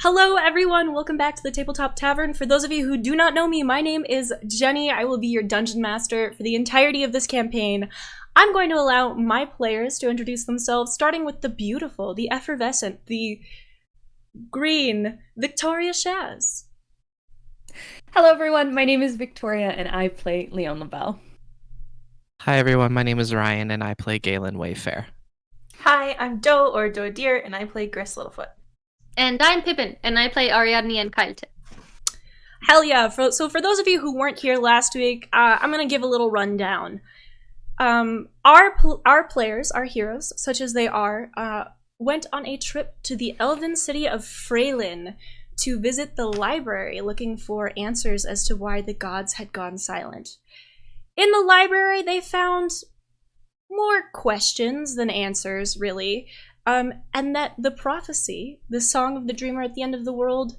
Hello, everyone. Welcome back to the Tabletop Tavern. For those of you who do not know me, my name is Jenny. I will be your dungeon master for the entirety of this campaign. I'm going to allow my players to introduce themselves, starting with the beautiful, the effervescent, the green Victoria Shaz. Hello everyone, my name is Victoria and I play Lione LaBelle. Hi everyone, my name is Ryan and I play Galen Wayfair. Hi, I'm Doe or Doe Deer and I play Gris Littlefoot. And I'm Pippin and I play Ariadne and Kylte. Hell yeah. So for those of you who weren't here last week, I'm going to give a little rundown. Our players, our heroes, such as they are, went on a trip to the elven city of Freylin to visit the library looking for answers as to why the gods had gone silent. In the library, they found more questions than answers, really, and that the prophecy, the song of the dreamer at the end of the world,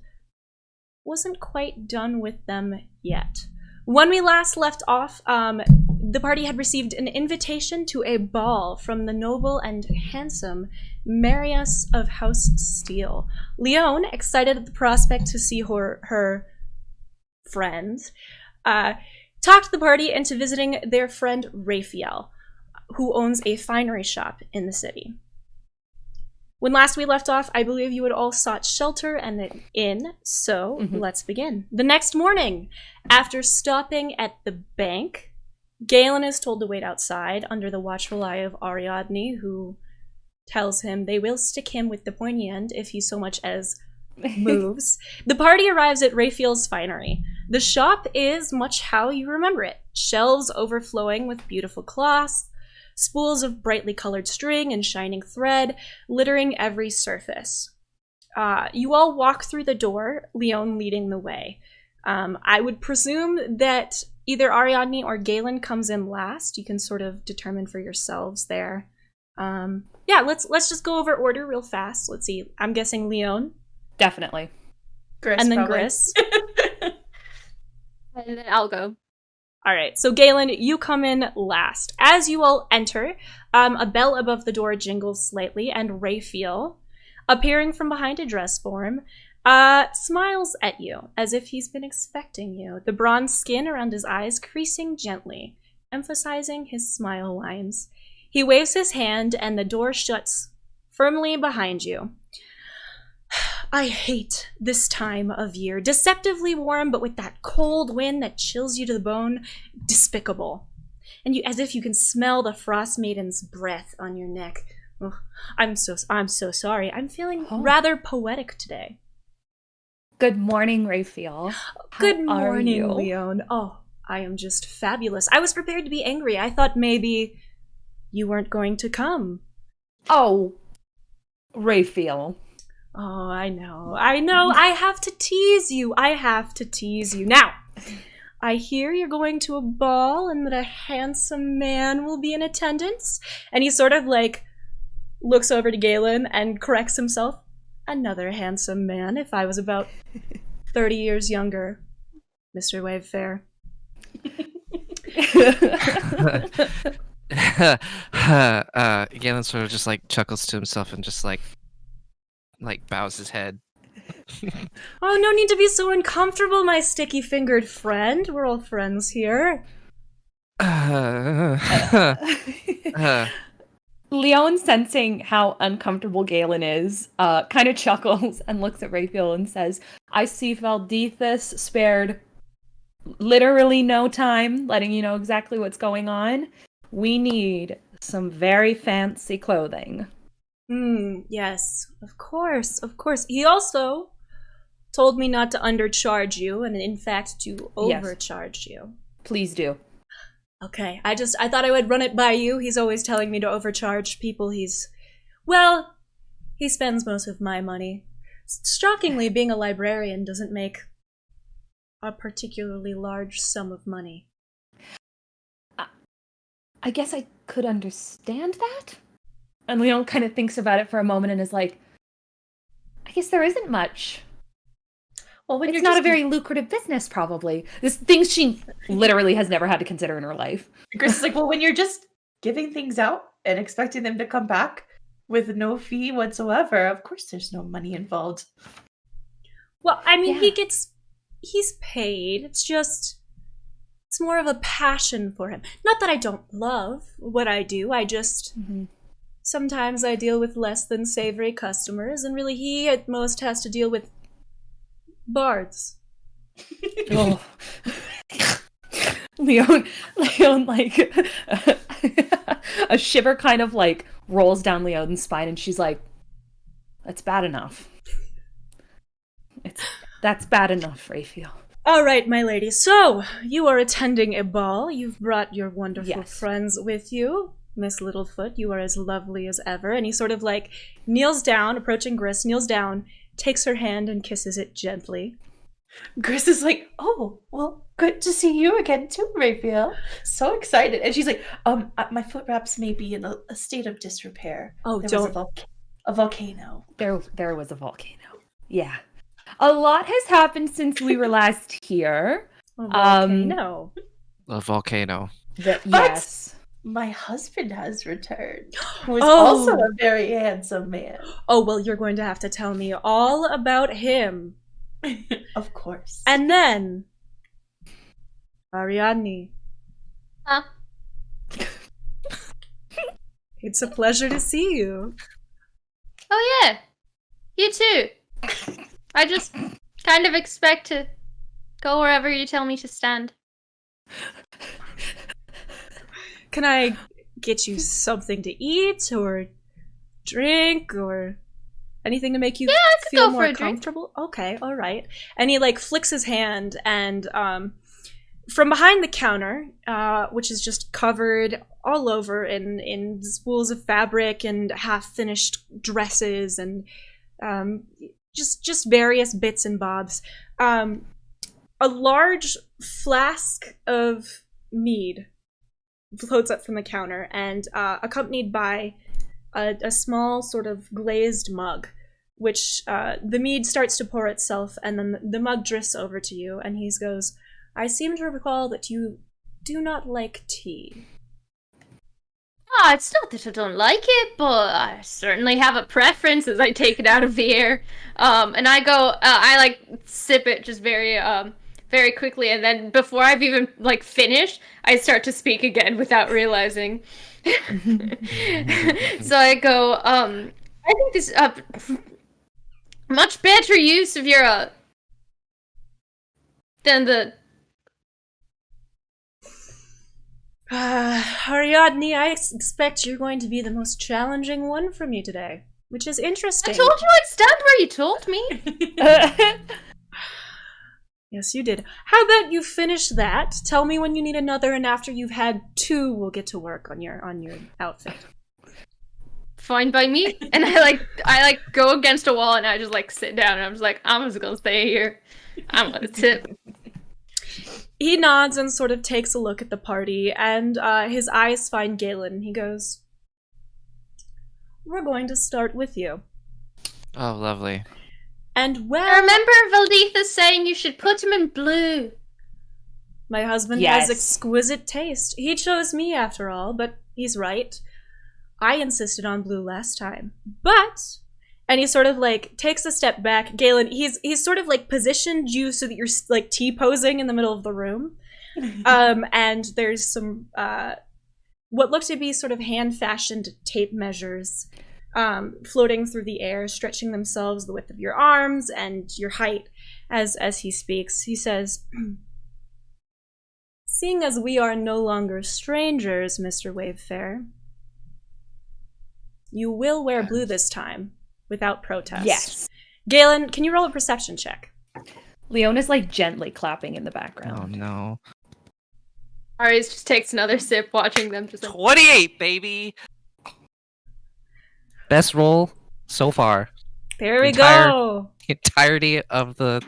wasn't quite done with them yet. When we last left off, the party had received an invitation to a ball from the noble and handsome Marius of House Steel. Lione, excited at the prospect to see her friends, talked the party into visiting their friend Raphael, who owns a finery shop in the city. When last we left off, I believe you had all sought shelter and an inn, so let's begin. The next morning, after stopping at the bank, Galen is told to wait outside under the watchful eye of Ariadne, who tells him they will stick him with the pointy end if he so much as moves. The party arrives at Raphael's finery. The shop is much how you remember it. Shelves overflowing with beautiful cloths, spools of brightly colored string and shining thread littering every surface. You all walk through the door, Lione leading the way. I would presume that either Ariadne or Galen comes in last. You can sort of determine for yourselves there. Yeah, let's just go over order real fast. Let's see. I'm guessing Lione. Definitely. Gris, and then probably. Gris. And then I'll go. All right, so Galen, you come in last. As you all enter, a bell above the door jingles slightly, and Raphael, appearing from behind a dress form, smiles at you as if he's been expecting you, the bronze skin around his eyes creasing gently, emphasizing his smile lines. He waves his hand, and the door shuts firmly behind you. I hate this time of year. Deceptively warm, but with that cold wind that chills you to the bone. Despicable. And you, as if you can smell the frost maiden's breath on your neck. Ugh, I'm so sorry. I'm feeling rather poetic today. Good morning, Raphael. Good morning, Lione. Oh, I am just fabulous. I was prepared to be angry. I thought maybe you weren't going to come. Oh, Raphael. Oh, I know. I have to tease you. Now, I hear you're going to a ball and that a handsome man will be in attendance. And he sort of like looks over to Galen and corrects himself. Another handsome man if I was about 30 years younger, Mr. Wavefair. Galen sort of just like chuckles to himself and just like bows his head. Oh, no need to be so uncomfortable, my sticky-fingered friend. We're all friends here. Lione, sensing how uncomfortable Galen is, kind of chuckles and looks at Raphael and says, I see Valdethus spared literally no time, letting you know exactly what's going on. We need some very fancy clothing. Yes, of course. He also told me not to undercharge you, and in fact to overcharge you. Please do. Okay, I thought I would run it by you. He's always telling me to overcharge people. He spends most of my money. Shockingly, being a librarian doesn't make a particularly large sum of money. I guess I could understand that. And Lione kind of thinks about it for a moment and is like, I guess there isn't much. Well, it's not a very lucrative business, probably. This things she literally has never had to consider in her life. Gris is like, well, when you're just giving things out and expecting them to come back with no fee whatsoever, of course there's no money involved. Well, I mean, Yeah. he's paid. It's more of a passion for him. Not that I don't love what I do. I just, sometimes I deal with less than savory customers, and really he at most has to deal with bards. Oh. Lione, like, a shiver kind of like rolls down Leone's spine, and she's like, "That's bad enough. That's bad enough, Raphael." All right, my lady. So, you are attending a ball. You've brought your wonderful Yes. friends with you. Miss Littlefoot, you are as lovely as ever. And he sort of like kneels down, approaching Gris, kneels down, takes her hand and kisses it gently. Gris is like, oh, well, good to see you again too, Raphael. So excited. And she's like, my foot wraps may be in a state of disrepair. Oh, There was a volcano. There was a volcano. Yeah. A lot has happened since we were last here. A volcano. A volcano. Yes. My husband has returned, who is Oh. also a very handsome man. Oh, well, you're going to have to tell me all about him. Of course. And then, Ariadne, Huh? it's a pleasure to see you. Oh yeah, you too. I just kind of expect to go wherever you tell me to stand. Can I get you something to eat or drink or anything to make you could feel go for more a drink. comfortable? Okay, all right. And he like flicks his hand, and from behind the counter, which is just covered all over in spools of fabric and half-finished dresses and just various bits and bobs, a large flask of mead floats up from the counter, and accompanied by a small sort of glazed mug, which the mead starts to pour itself, and then the mug drifts over to you, and he goes, "I seem to recall that you do not like tea." Ah, it's not that I don't like it, but I certainly have a preference as I take it out of the air. And I go, I like sip it just very quickly, and then before I've even like finished, I start to speak again without realizing. So I go, I think this much better use of your than the Ariadne, I expect you're going to be the most challenging one for me today, which is interesting. I told you I'd stand where you told me. Yes, you did. How about you finish that? Tell me when you need another, and after you've had two, we'll get to work on your outfit. Fine by me. And I go against a wall and I just like sit down and I'm just like, I'm just gonna stay here. I'm gonna tip. He nods and sort of takes a look at the party, and his eyes find Galen. He goes, "We're going to start with you." Oh, lovely. And well, I remember Valditha saying you should put him in blue. my husband Yes. has exquisite taste. He chose me after all, but he's right. I insisted on blue last time. But, and he sort of like takes a step back. Galen, he's sort of like positioned you so that you're like T-posing in the middle of the room. And there's some, what look to be sort of hand-fashioned tape measures floating through the air, stretching themselves the width of your arms and your height as he speaks. He says, "Seeing as we are no longer strangers, Mr. Wavefair, you will wear blue this time, without protest." Yes. Galen, can you roll a perception check? Leone is like gently clapping in the Oh background. no. Ari's just takes another sip watching them just like, 28, baby! Best roll so far. There we Entire- go! Entirety of the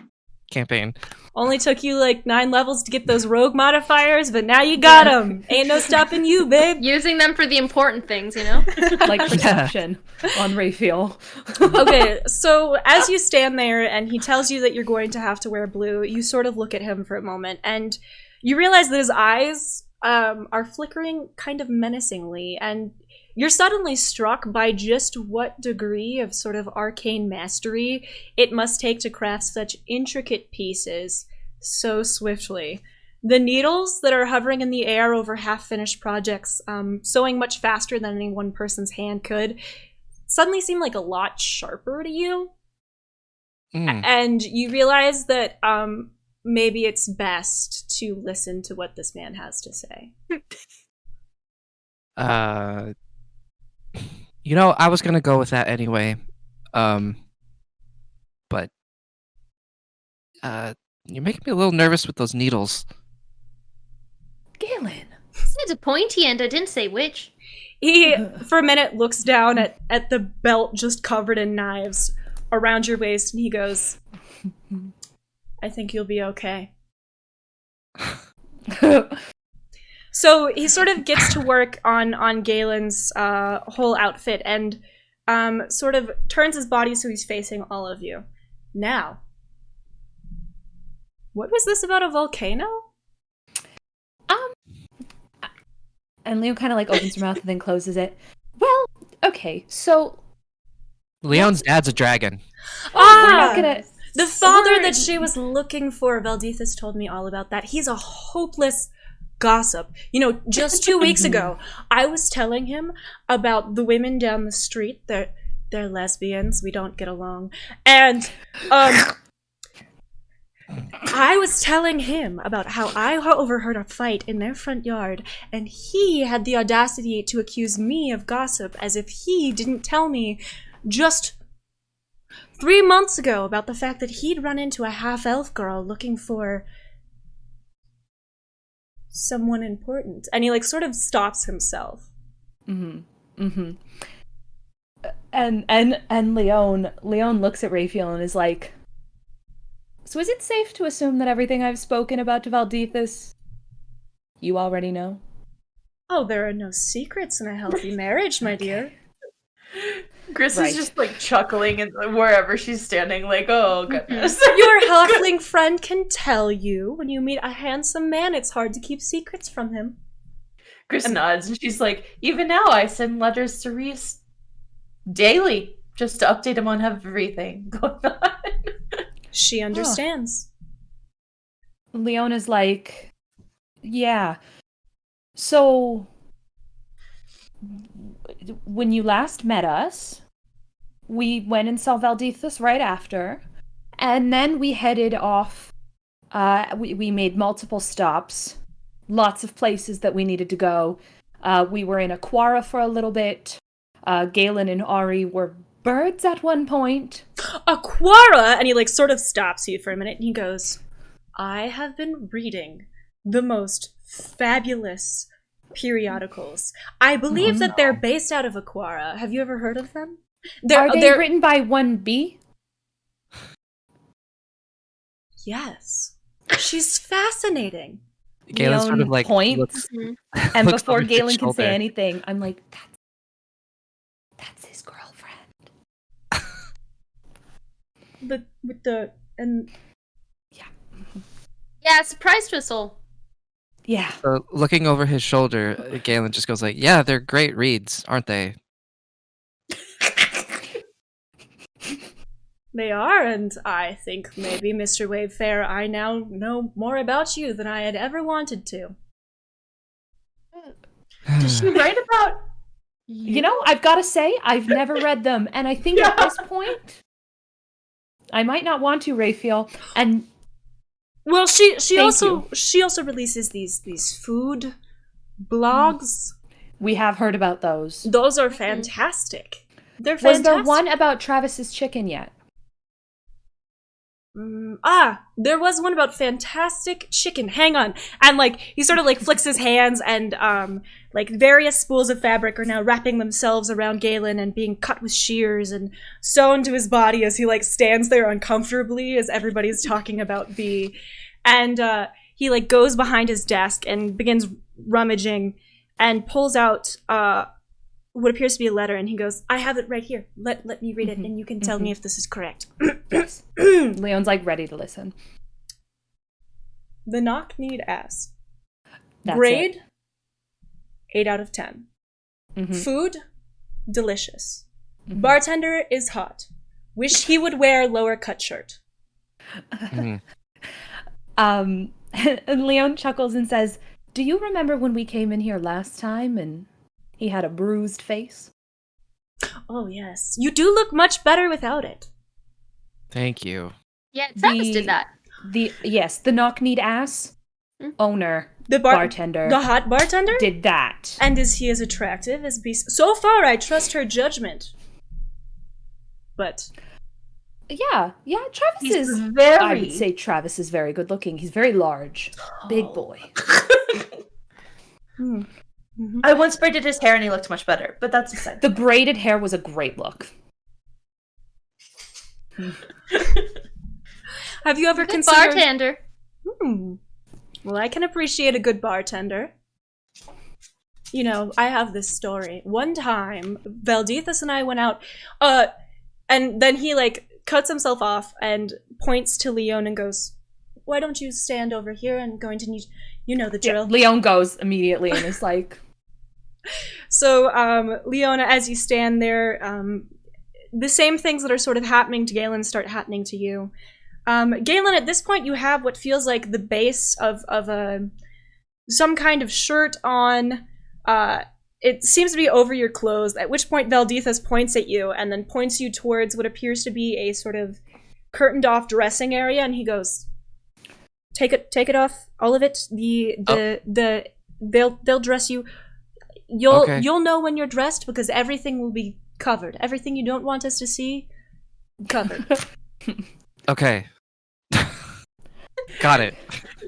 campaign. Only took you like 9 levels to get those rogue modifiers, but now you got them! Ain't no stopping you, babe! using them for the important things, you know? Like perception on Raphael. Okay, so as you stand there and he tells you that you're going to have to wear blue, you sort of look at him for a moment, and you realize that his eyes are flickering kind of menacingly, and you're suddenly struck by just what degree of sort of arcane mastery it must take to craft such intricate pieces so swiftly. The needles that are hovering in the air over half-finished projects, sewing much faster than any one person's hand could, suddenly seem like a lot sharper to you. And you realize that maybe it's best to listen to what this man has to say. You know, I was gonna go with that anyway. But you're making me a little nervous with those needles. Galen. It's a pointy end. I didn't say which. He, for a minute, looks down at the belt just covered in knives around your waist, and he goes, I think you'll be okay. So he sort of gets to work on Galen's whole outfit and sort of turns his body so he's facing all of you. Now, what was this about a volcano? And Leo kind of like opens her mouth and then closes it. Well, okay, so Leon's dad's a dragon. we're not gonna. The father that she was looking for, Valdethus told me all about that. He's a hopeless gossip. You know, just 2 weeks ago, I was telling him about the women down the street. They're lesbians. We don't get along. And I was telling him about how I overheard a fight in their front yard, and he had the audacity to accuse me of gossip as if he didn't tell me just 3 months ago about the fact that he'd run into a half-elf girl looking for someone important. And he like sort of stops himself. And Lione looks at Raphael and is like, so is it safe to assume that everything I've spoken about to Valdethus you already know? Oh, there are no secrets in a healthy marriage, my dear. Gris is just like chuckling and wherever she's standing, like, oh goodness. Your halfling friend can tell you when you meet a handsome man, it's hard to keep secrets from him. Gris nods and she's like, even now I send letters to Reese daily just to update him on everything going on. She understands. Lione is like, yeah. So, when you last met us, we went and saw Valdethus right after, and then we headed off. We made multiple stops, lots of places that we needed to go. We were in Aquara for a little bit. Galen and Ari were birds at one point. Aquara! And he like sort of stops you for a minute and he goes, I have been reading the most fabulous periodicals. I believe that they're based out of Aquara. Have you ever heard of them? They're written by 1B? Yes. She's fascinating. Galen Lione sort of like points, looks, and looks before over his Galen can say shoulder. anything, I'm like, that's his girlfriend. Yeah, surprise whistle. Yeah. So looking over his shoulder, Galen just goes like, "Yeah, they're great reads, aren't they?" They are, and I think maybe, Mr. Wavefair, I now know more about you than I had ever wanted to. Does she write about You know, I've got to say, I've never read them, and I think at this point, I might not want to, Raphael. And well, she Thank also releases these food blogs. we have heard about those. Those are fantastic. They're Was fantastic. there one about Travis's chicken yet? There was one about fantastic chicken. Hang on. And like he sort of like flicks his hands and like various spools of fabric are now wrapping themselves around Galen and being cut with shears and sewn to his body as he like stands there uncomfortably as everybody's talking about B. And he like goes behind his desk and begins rummaging and pulls out what appears to be a letter, and he goes, I have it right here. Let me read it, and you can tell me if this is correct. Yes. Leon's like ready to listen. The knock-kneed ass. That's Grade it. 8 out of 10. Food, delicious. Mhm. Bartender is hot. Wish he would wear lower cut shirt. Mm. And Lione chuckles and says, "Do you remember when we came in here last time and he had a bruised face?" Oh, yes. You do look much better without it. Thank you. Yeah, Travis did that. The knock-kneed ass owner, The bartender, The hot bartender? did that. And is he as attractive as Beast? So far, I trust her judgment. But Yeah, Travis He's is very. I would say Travis is very good looking. He's very large. Big boy. I once braided his hair and he looked much better, but that's aside. The braided hair was a great look. have you ever Good considered... bartender. Well, I can appreciate a good bartender. You know, I have this story. One time, Valdethus and I went out, and then he, like, cuts himself off and points to Lione and goes, "Why don't you stand over here? I'm going to need... You know the drill." Lione goes immediately and is like... So, Leona, as you stand there, the same things that are sort of happening to Galen start happening to you. Galen, at this point, you have what feels like the base of some kind of shirt on. It seems to be over your clothes, at which point Valdethus points at you and then points you towards what appears to be a sort of curtained off dressing area, and he goes, Take it off, all of it. They'll dress you. You'll know when you're dressed because everything will be covered. Everything you don't want us to see, covered." Okay. Got it.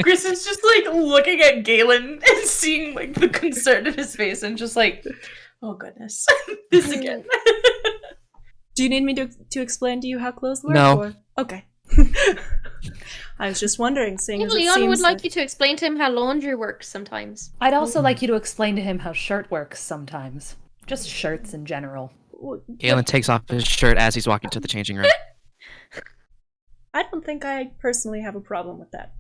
Gris is just like looking at Galen and seeing like the concern in his face and just like, oh goodness, this again. Do you need me to explain to you how clothes work? No. Or... Okay. I was just wondering, seeing as it Leon seems would like that... you to explain to him how laundry works sometimes. I'd also like you to explain to him how shirt works sometimes. Just shirts in general. Galen takes off his shirt as he's walking to the changing room. I don't think I personally have a problem with that.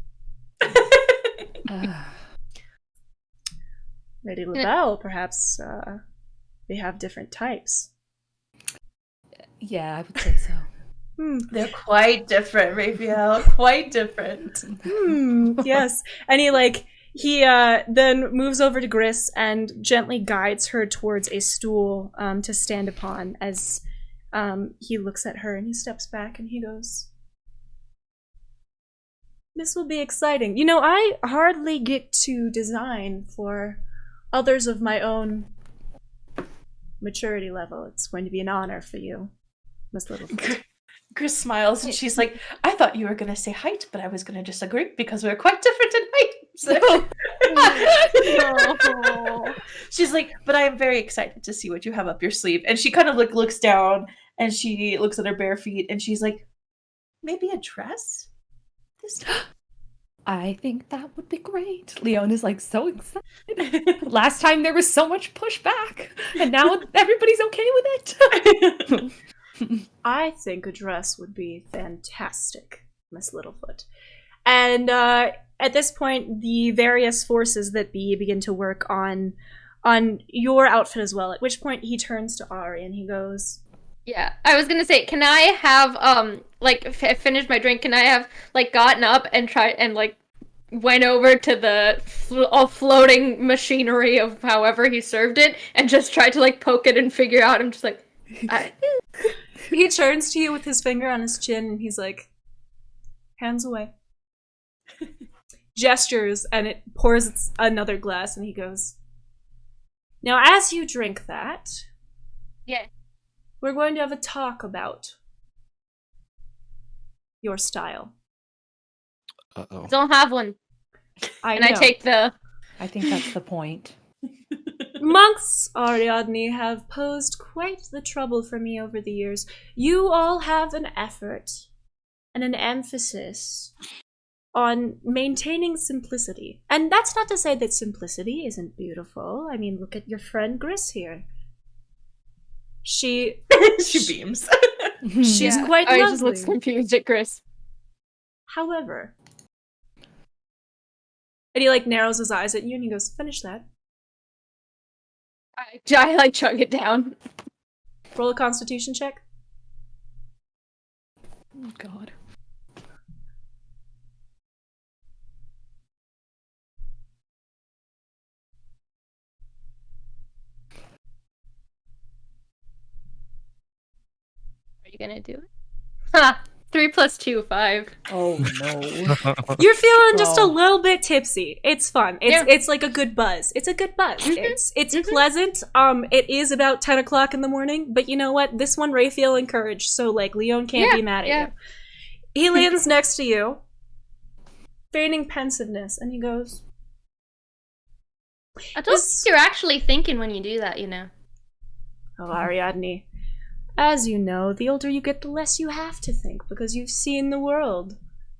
Lady LaBelle, perhaps they have different types. Yeah, I would say so. They're quite different, Raphael. Quite different. Yes. And he then moves over to Gris and gently guides her towards a stool to stand upon as he looks at her and he steps back and he goes, "This will be exciting. You know, I hardly get to design for others of my own maturity level. It's going to be an honor for you, Miss Littlefoot." Gris smiles and she's like, "I thought you were going to say height, but I was going to disagree because we're quite different in height." So... She's like, "But I am very excited to see what you have up your sleeve." And she kind of looks down and she looks at her bare feet and she's like, "Maybe a dress? This time?" I think that would be great. Leon is like so excited. Last time there was so much pushback, and now everybody's okay with it. I think a dress would be fantastic, Miss Littlefoot. And at this point, the various forces that be begin to work on your outfit as well, at which point he turns to Ari and he goes... Yeah, I was gonna say, can I have, finished my drink, can I have, gotten up and went over to the floating machinery of however he served it, and just tried to, poke it and figure out, I'm just like... He turns to you with his finger on his chin, and he's like, "Hands away." Gestures, and it pours another glass, and he goes, "Now, as you drink that... Yeah. We're going to have a talk about your style." Uh-oh. Don't have one. I take the... I think that's the point. Monks, Ariadne, have posed quite the trouble for me over the years. You all have an effort and an emphasis on maintaining simplicity. And that's not to say that simplicity isn't beautiful. I mean, look at your friend Gris here. She beams. She's quite lovely. I just looks confused at Gris. However... And he narrows his eyes at you and he goes, "Finish that." I like chug it down. Roll a Constitution check. Oh, God. Are you gonna do it? Ha! 3 + 2, 5. Oh, no. You're feeling just a Wow. little bit tipsy. It's fun. It's like a good buzz. It's a good buzz. It's pleasant. It is about 10 o'clock in the morning, but you know what? This one Ray feel encouraged, so like Lione can't be mad at you. He lands next to you, feigning pensiveness, and he goes, I don't think you're actually thinking when you do that, you know. "Oh, Ariadne, as you know, the older you get, the less you have to think, because you've seen the world,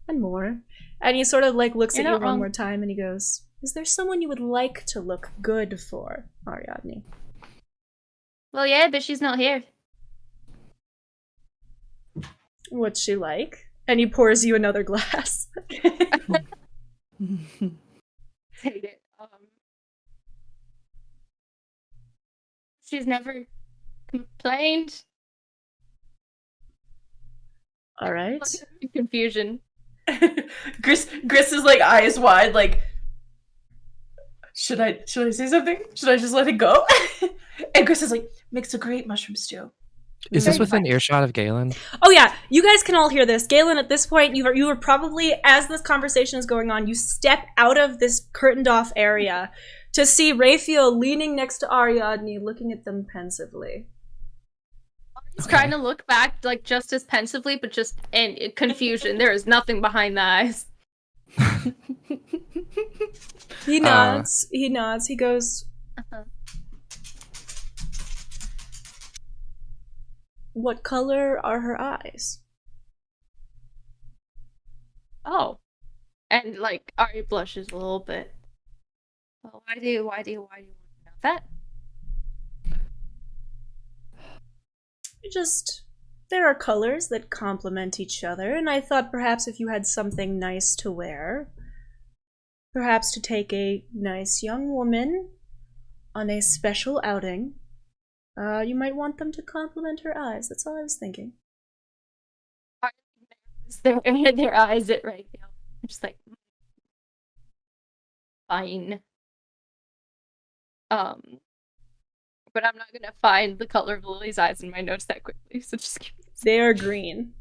and more." And he sort of like looks You're at you not one wrong. more time, and he goes, "Is there someone you would like to look good for, Ariadne?" Well, yeah, but she's not here. "What's she like?" And he pours you another glass. Hate it. She's never complained. All right. Confusion. Gris is like eyes wide, like, should I say something? Should I just let it go? And Gris is like, makes a great mushroom stew. Is this Very within fine. earshot of Galen? Oh yeah, you guys can all hear this. Galen, at this point, you were probably, as this conversation is going on, you step out of this curtained off area to see Raphael leaning next to Ariadne, looking at them pensively. He's trying to look back, like, just as pensively, but just in confusion. There is nothing behind the eyes. He nods. He nods. He goes, "What color are her eyes?" Oh. And, like, Ari blushes a little bit. Well, why do you want to know that? There are colors that complement each other, and I thought perhaps if you had something nice to wear, perhaps to take a nice young woman on a special outing, you might want them to complement her eyes. That's all I was thinking. Their eyes at right now. I'm just like, fine. But I'm not gonna find the color of Lily's eyes in my notes that quickly, so just give me a second. They are green.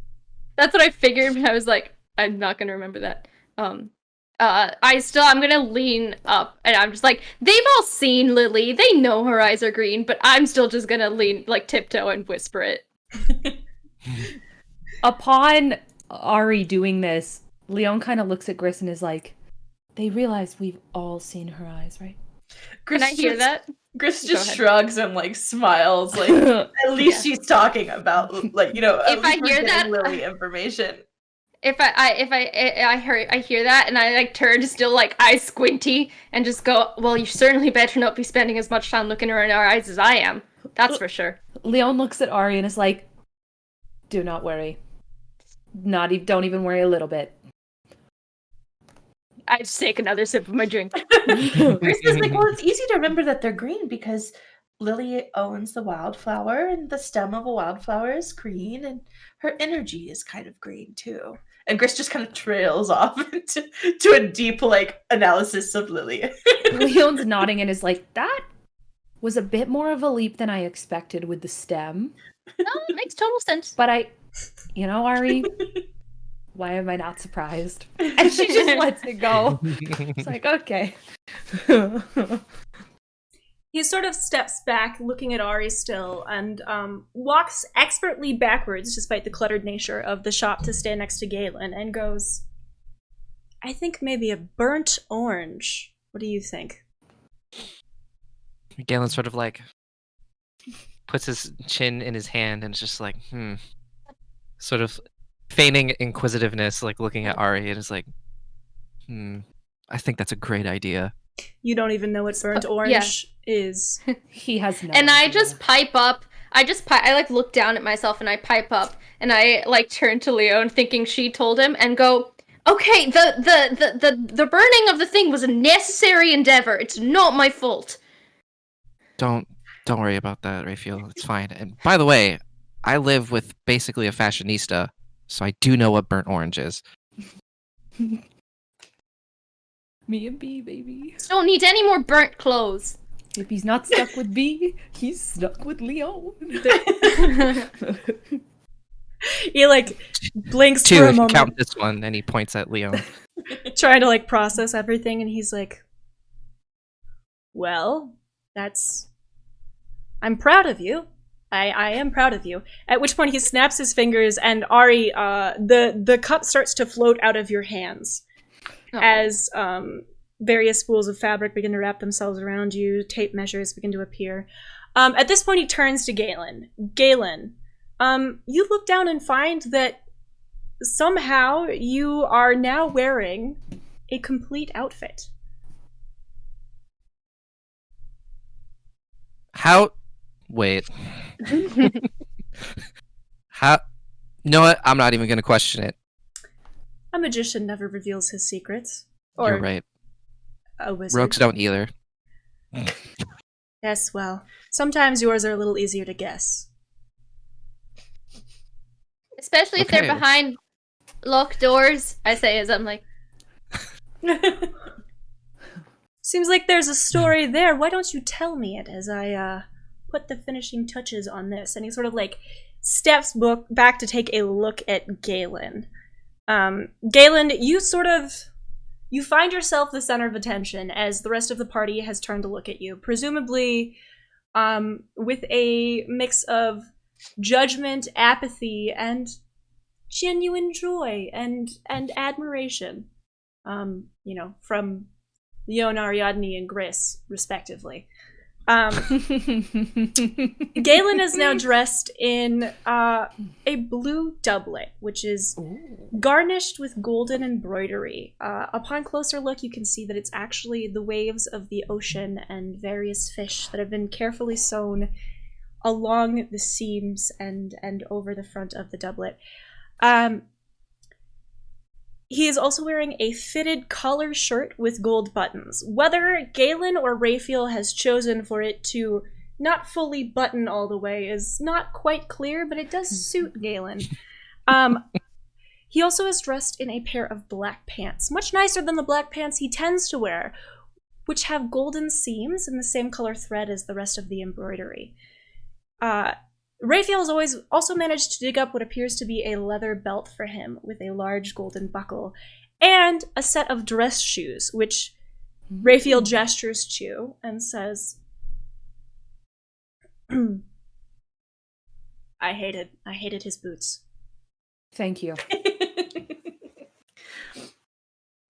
That's what I figured, but I was like, I'm not gonna remember that. I'm gonna lean up, and I'm just like, they've all seen Lily, they know her eyes are green, but I'm still just gonna lean, like, tiptoe and whisper it. Upon Ari doing this, Lione kind of looks at Gris and is like, they realize we've all seen her eyes, right? Gris Can I hear that? Gris Go just ahead. shrugs and like smiles, like at least she's talking about, like, you know, at If I least we're hear getting that- Lily information. If I hear that, and I like turn still like eyes squinty and just go, well, you certainly better not be spending as much time looking her in our eyes as I am. That's for sure. Lione looks at Ari and is like, do not worry. Don't even worry a little bit. I just take another sip of my drink. Gris is like, well, it's easy to remember that they're green because Lily owns the wildflower, and the stem of a wildflower is green, and her energy is kind of green too. And Gris just kind of trails off to a deep, like, analysis of Lily. Leone's nodding and is like, that was a bit more of a leap than I expected with the stem. No, it makes total sense. But Ari, why am I not surprised? And she just lets it go. It's like, okay. He sort of steps back, looking at Ari still, and walks expertly backwards, despite the cluttered nature of the shop, to stand next to Galen, and goes, "I think maybe a burnt orange. What do you think?" Galen sort of like puts his chin in his hand and is just like, sort of feigning inquisitiveness, like looking at Ari, and is like, I think that's a great idea. You don't even know what burnt orange is. He has no And I idea. just pipe up. I like look down at myself and I pipe up and I like turn to Lione, thinking she told him, and go, okay, the burning of the thing was a necessary endeavor. It's not my fault. Don't Don't worry about that, Raphael. It's fine. And by the way, I live with basically a fashionista, so I do know what burnt orange is. Me and B, baby. Don't need any more burnt clothes. If he's not stuck with B, he's stuck with Lione. He like blinks Two, for a if you moment, count this one, and he points at Lione. trying to like process everything, and he's like, "Well, I'm proud of you. I am proud of you." At which point he snaps his fingers, and Ari, the cup starts to float out of your hands as various spools of fabric begin to wrap themselves around you. Tape measures begin to appear. At this point, he turns to Galen. Galen, you look down and find that somehow you are now wearing a complete outfit. How? Wait. How? You know what? I'm not even going to question it. A magician never reveals his secrets. You're right. A wizard. Rogues don't either. Yes, well, sometimes yours are a little easier to guess. Especially if Okay. they're behind locked doors, I say as I'm like, Seems like there's a story there. Why don't you tell me it as I put the finishing touches on this? And he sort of like steps back to take a look at Galen. Galen, you find yourself the center of attention as the rest of the party has turned to look at you, presumably with a mix of judgment, apathy, and genuine joy and admiration. From Lione, Ariadne, and Gris, respectively. Galen is now dressed in a blue doublet, which is garnished with golden embroidery. Upon closer look, you can see that it's actually the waves of the ocean and various fish that have been carefully sewn along the seams and over the front of the doublet. He is also wearing a fitted collar shirt with gold buttons. Whether Galen or Raphael has chosen for it to not fully button all the way is not quite clear, but it does suit Galen. He also is dressed in a pair of black pants, much nicer than the black pants he tends to wear, which have golden seams and the same color thread as the rest of the embroidery. Raphael has always also managed to dig up what appears to be a leather belt for him with a large golden buckle and a set of dress shoes, which Raphael gestures to and says, I hated his boots. Thank you.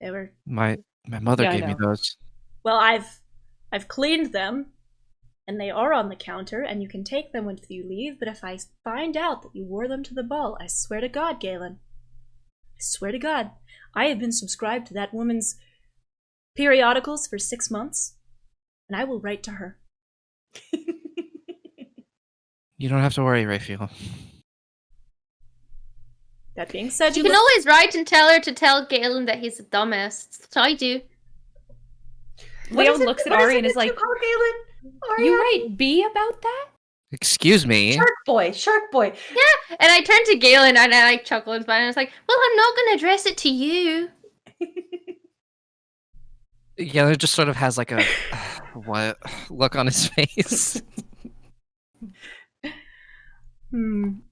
They were, My mother Yeah, I gave me know. those. well, I've cleaned them, and they are on the counter, and you can take them when you leave, but if I find out that you wore them to the ball, I swear to God, Galen, I swear to God, I have been subscribed to that woman's periodicals for 6 months, and I will write to her. You don't have to worry, Raphael. That being said, you can always write and tell her to tell Galen that he's a dumbass. That's what I do. Leon looks at Ari and is like, call Galen? you write B about that? Excuse me. Shark boy. Yeah, and I turned to Galen and I like chuckled and smiled and I was like, well, I'm not going to address it to you. Yeah, it just sort of has like a what look on his face. And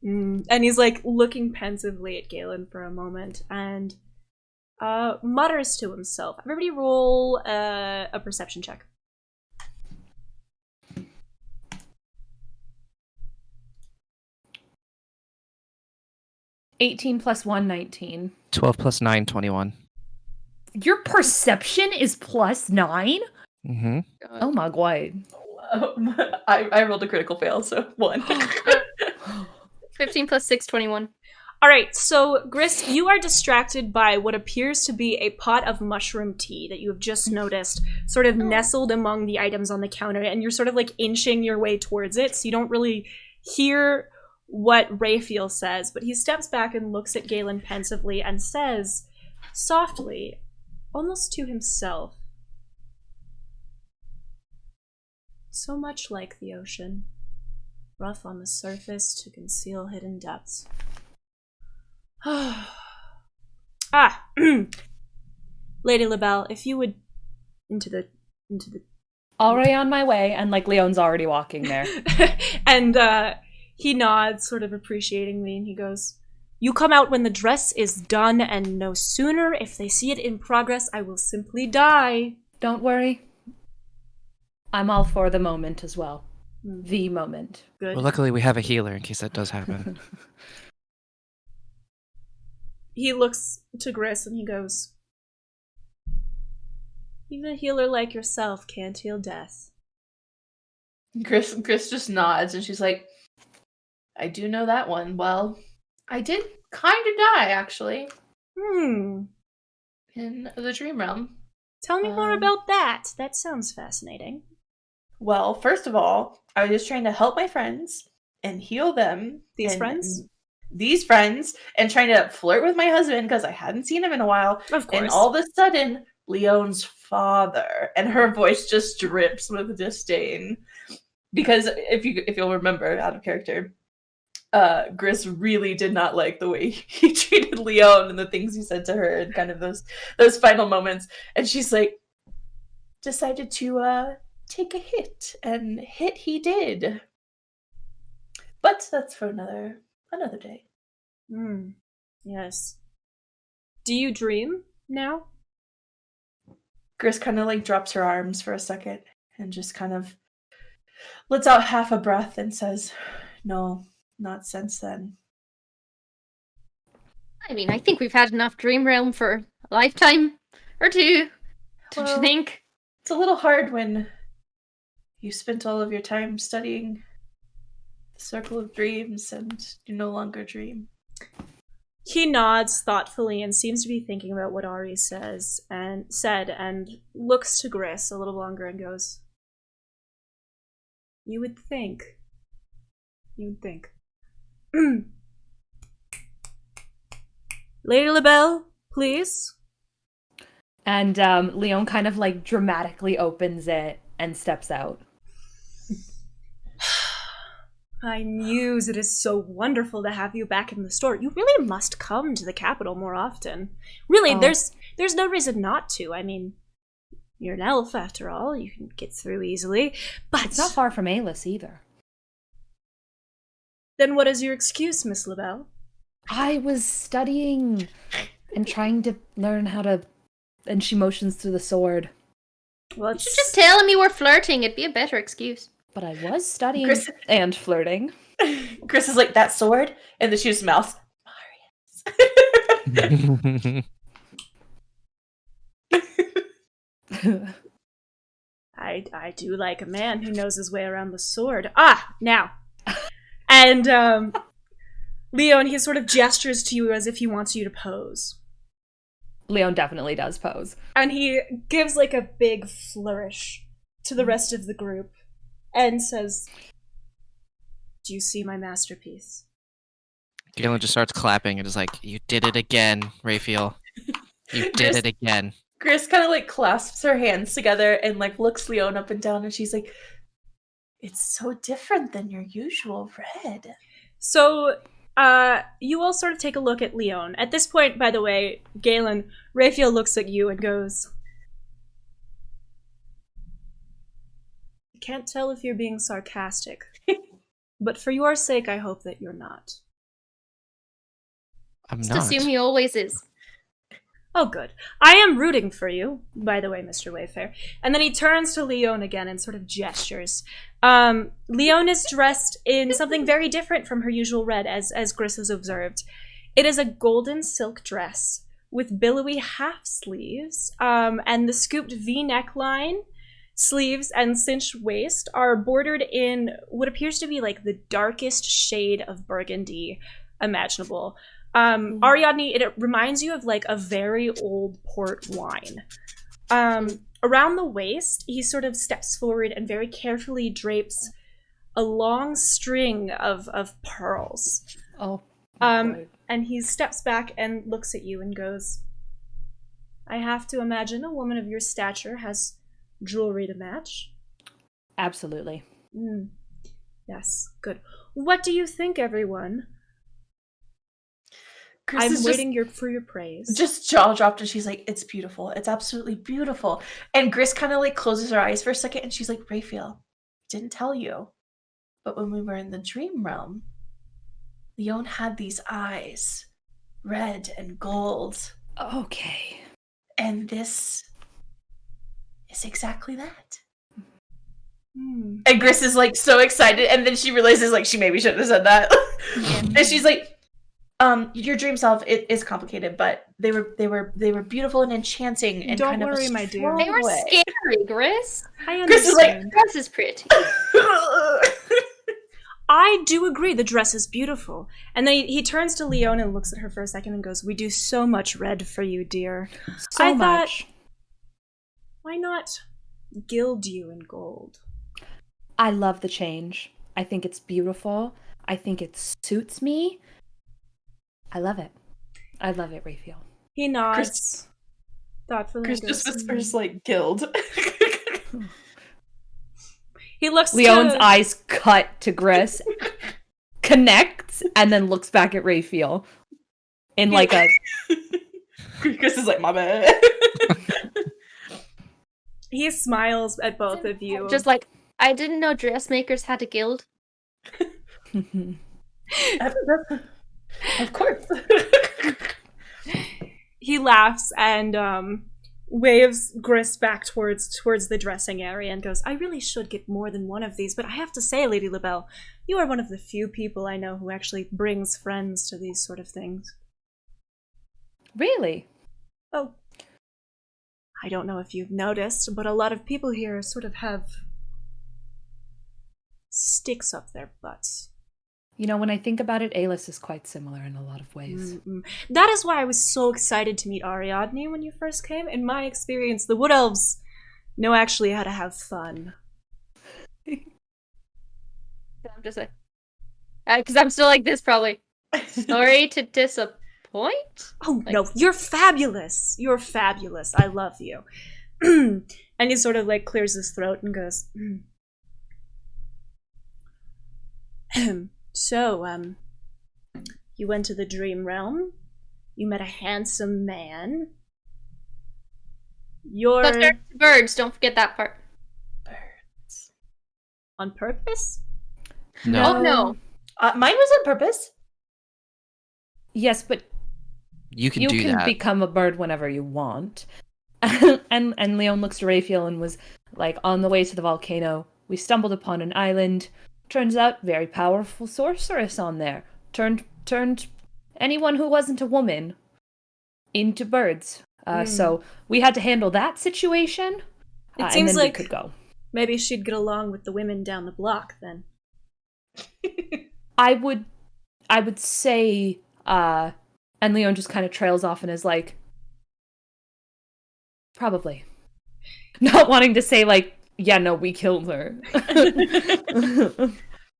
he's like looking pensively at Galen for a moment and mutters to himself. Everybody roll a perception check. 18 plus 1, 19. 12 plus 9, 21. Your perception is plus 9? Mm-hmm. Oh my god. I rolled a critical fail, so 1. 15 plus 6, 21. All right, so Gris, you are distracted by what appears to be a pot of mushroom tea that you have just noticed sort of nestled among the items on the counter, and you're sort of like inching your way towards it, so you don't really hear what Raphael says, but he steps back and looks at Galen pensively and says, softly, almost to himself, So much like the ocean, rough on the surface to conceal hidden depths. Lady LaBelle, if you would into the Already on my way, and like Leone's already walking there. and he nods sort of appreciatingly, and he goes, "You come out when the dress is done, and no sooner. If they see it in progress, I will simply die." Don't worry. I'm all for the moment as well. The moment. Good. Well, luckily we have a healer in case that does happen. He looks to Gris and he goes, "Even a healer like yourself can't heal death." Gris just nods and she's like, I do know that one. Well, I did kind of die, actually. In the dream realm. Tell me more about that. That sounds fascinating. Well, first of all, I was just trying to help my friends and heal them. These friends? These friends, and trying to flirt with my husband because I hadn't seen him in a while. Of course. And all of a sudden, Leone's father, and her voice just drips with disdain. Because if you'll remember, out of character, Gris really did not like the way he treated Lione and the things he said to her and kind of those final moments. And she's like, decided to take a hit, and hit he did. But that's for another day. Yes. Do you dream now? Gris kind of like drops her arms for a second and just kind of lets out half a breath and says, "No, not since then." I mean, I think we've had enough Dream Realm for a lifetime or two. Don't you think? It's a little hard when you spent all of your time studying the Circle of Dreams and you no longer dream. He nods thoughtfully and seems to be thinking about what Ari said and looks to Gris a little longer and goes, You would think. Lady LaBelle, please. And Leone kind of like dramatically opens it and steps out. I muse, it is so wonderful to have you back in the store. You really must come to the capital more often. Really, there's no reason not to. I mean, you're an elf after all. You can get through easily. But It's not far from Eylas either. Then what is your excuse, Miss LaBelle? I was studying and trying to learn how to... And she motions to the sword. Well, You should just tell him you were flirting. It'd be a better excuse. But I was studying Gris- and flirting. Gris is like, that sword? And then she just mouths, I do like a man who knows his way around the sword. Now. And Leone, he sort of gestures to you as if he wants you to pose. Leone definitely does pose. And he gives like a big flourish to the rest of the group and says, Do you see my masterpiece? Galen just starts clapping and is like, "You did it again, Raphael. You did it again." Gris kind of like clasps her hands together and like looks Leone up and down, and she's like, "It's so different than your usual red." So, you all sort of take a look at Leone. At this point, by the way, Galen, Raphael looks at you and goes, I can't tell if you're being sarcastic, but for your sake, I hope that you're not. I'm Just not. assume he always is. Oh, good. I am rooting for you, by the way, Mr. Wayfair. And then he turns to Lione again and sort of gestures. Lione is dressed in something very different from her usual red, as Gris has observed. It is a golden silk dress with billowy half sleeves, and the scooped V neckline, sleeves, and cinched waist are bordered in what appears to be like the darkest shade of burgundy imaginable. Ariadne, it reminds you of like a very old port wine. Around the waist, he sort of steps forward and very carefully drapes a long string of pearls. And he steps back and looks at you and goes, I have to imagine a woman of your stature has jewelry to match. Absolutely. Yes, good. What do you think, everyone? Gris I'm is waiting for your praise. just jaw dropped, and she's like, "It's beautiful. It's absolutely beautiful." And Gris kind of like closes her eyes for a second, and she's like, "Raphael, didn't tell you, but when we were in the dream realm, Lione had these eyes, red and gold, Okay. and this is exactly that." Hmm. And Gris is like so excited, and then she realizes like she maybe shouldn't have said that. And she's like, your dream self is complicated, but they were beautiful and enchanting and Don't kind worry, of a my dear. strong They were way." scary, Gris. I Gris is like, understand. Dress is pretty. I do agree, the dress is beautiful. And then he turns to Lione and looks at her for a second and goes, "We do so much red for you, dear. So I thought- much. Why not gild you in gold?" I love the change. I think it's beautiful. I think it suits me. I love it. I love it, Raphael. He nods thoughtfully. Gris and just goes, whispers like guild. He looks Leone's to... eyes cut to Gris, connects, and then looks back at Raphael in like a... Gris is like, "My bad." He smiles at both of you. Just like, I didn't know dressmakers had a guild. Of course. He laughs and waves Gris back towards the dressing area and goes, "I really should get more than one of these, but I have to say, Lady LaBelle, you are one of the few people I know who actually brings friends to these sort of things." Really? Oh, I don't know if you've noticed, but a lot of people here sort of have sticks up their butts. You know, when I think about it, Eylas is quite similar in a lot of ways. That is why I was so excited to meet Ariadne when you first came. In my experience, the Wood Elves know actually how to have fun. I'm just like, because I'm still like this probably. Sorry to disappoint. Oh, Like- no, you're fabulous. You're fabulous. I love you. And he sort of like clears his throat and goes, "So, you went to the dream realm. You met a handsome man. You're But they're birds. Don't forget that part. Birds. on purpose?" No. Oh no. Mine was on purpose. Yes, but You can you do can that. become a bird whenever you want. and Leone looks to Raphael and was like, "On the way to the volcano, we stumbled upon an island. Turns out, very powerful sorceress on there. Turned anyone who wasn't a woman into birds. So we had to handle that situation. It and seems then like we could go. maybe she'd get along with the women down the block then. I would say, and Leone just kind of trails off and is like, probably. Not wanting to say, like, yeah, no, we killed her.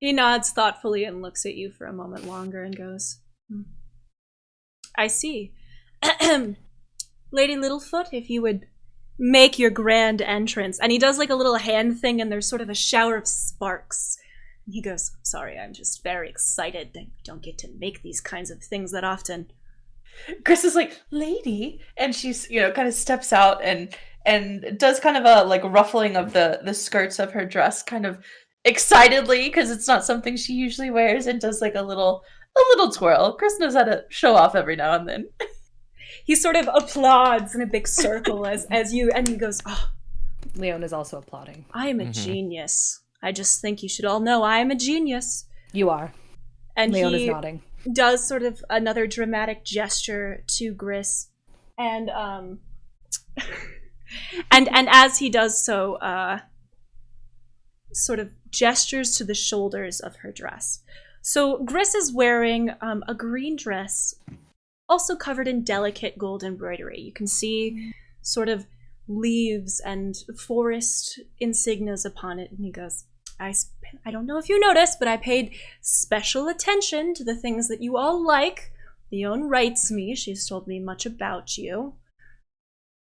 He nods thoughtfully and looks at you for a moment longer and goes, "I see. Lady Littlefoot, if you would make your grand entrance." And he does like a little hand thing and there's sort of a shower of sparks. And he goes, "Sorry, I'm just very excited. I don't get to make these kinds of things that often." Gris is like, "Lady," and she's kind of steps out and does kind of a like ruffling of the skirts of her dress, kind of excitedly because it's not something she usually wears, and does like a little twirl. Gris knows how to show off every now and then. He sort of applauds in a big circle as you, and he goes, "Oh, Leone is also applauding. I am a genius. I just think you should all know I am a genius." You are. And Leone is he nodding. does sort of another dramatic gesture to Gris, and and as he does so, sort of gestures to the shoulders of her dress. So Gris is wearing a green dress, also covered in delicate gold embroidery. You can see sort of leaves and forest insignias upon it, and he goes, I don't know if you noticed, but I paid special attention to the things that you all like. Lione writes me. She's told me much about you.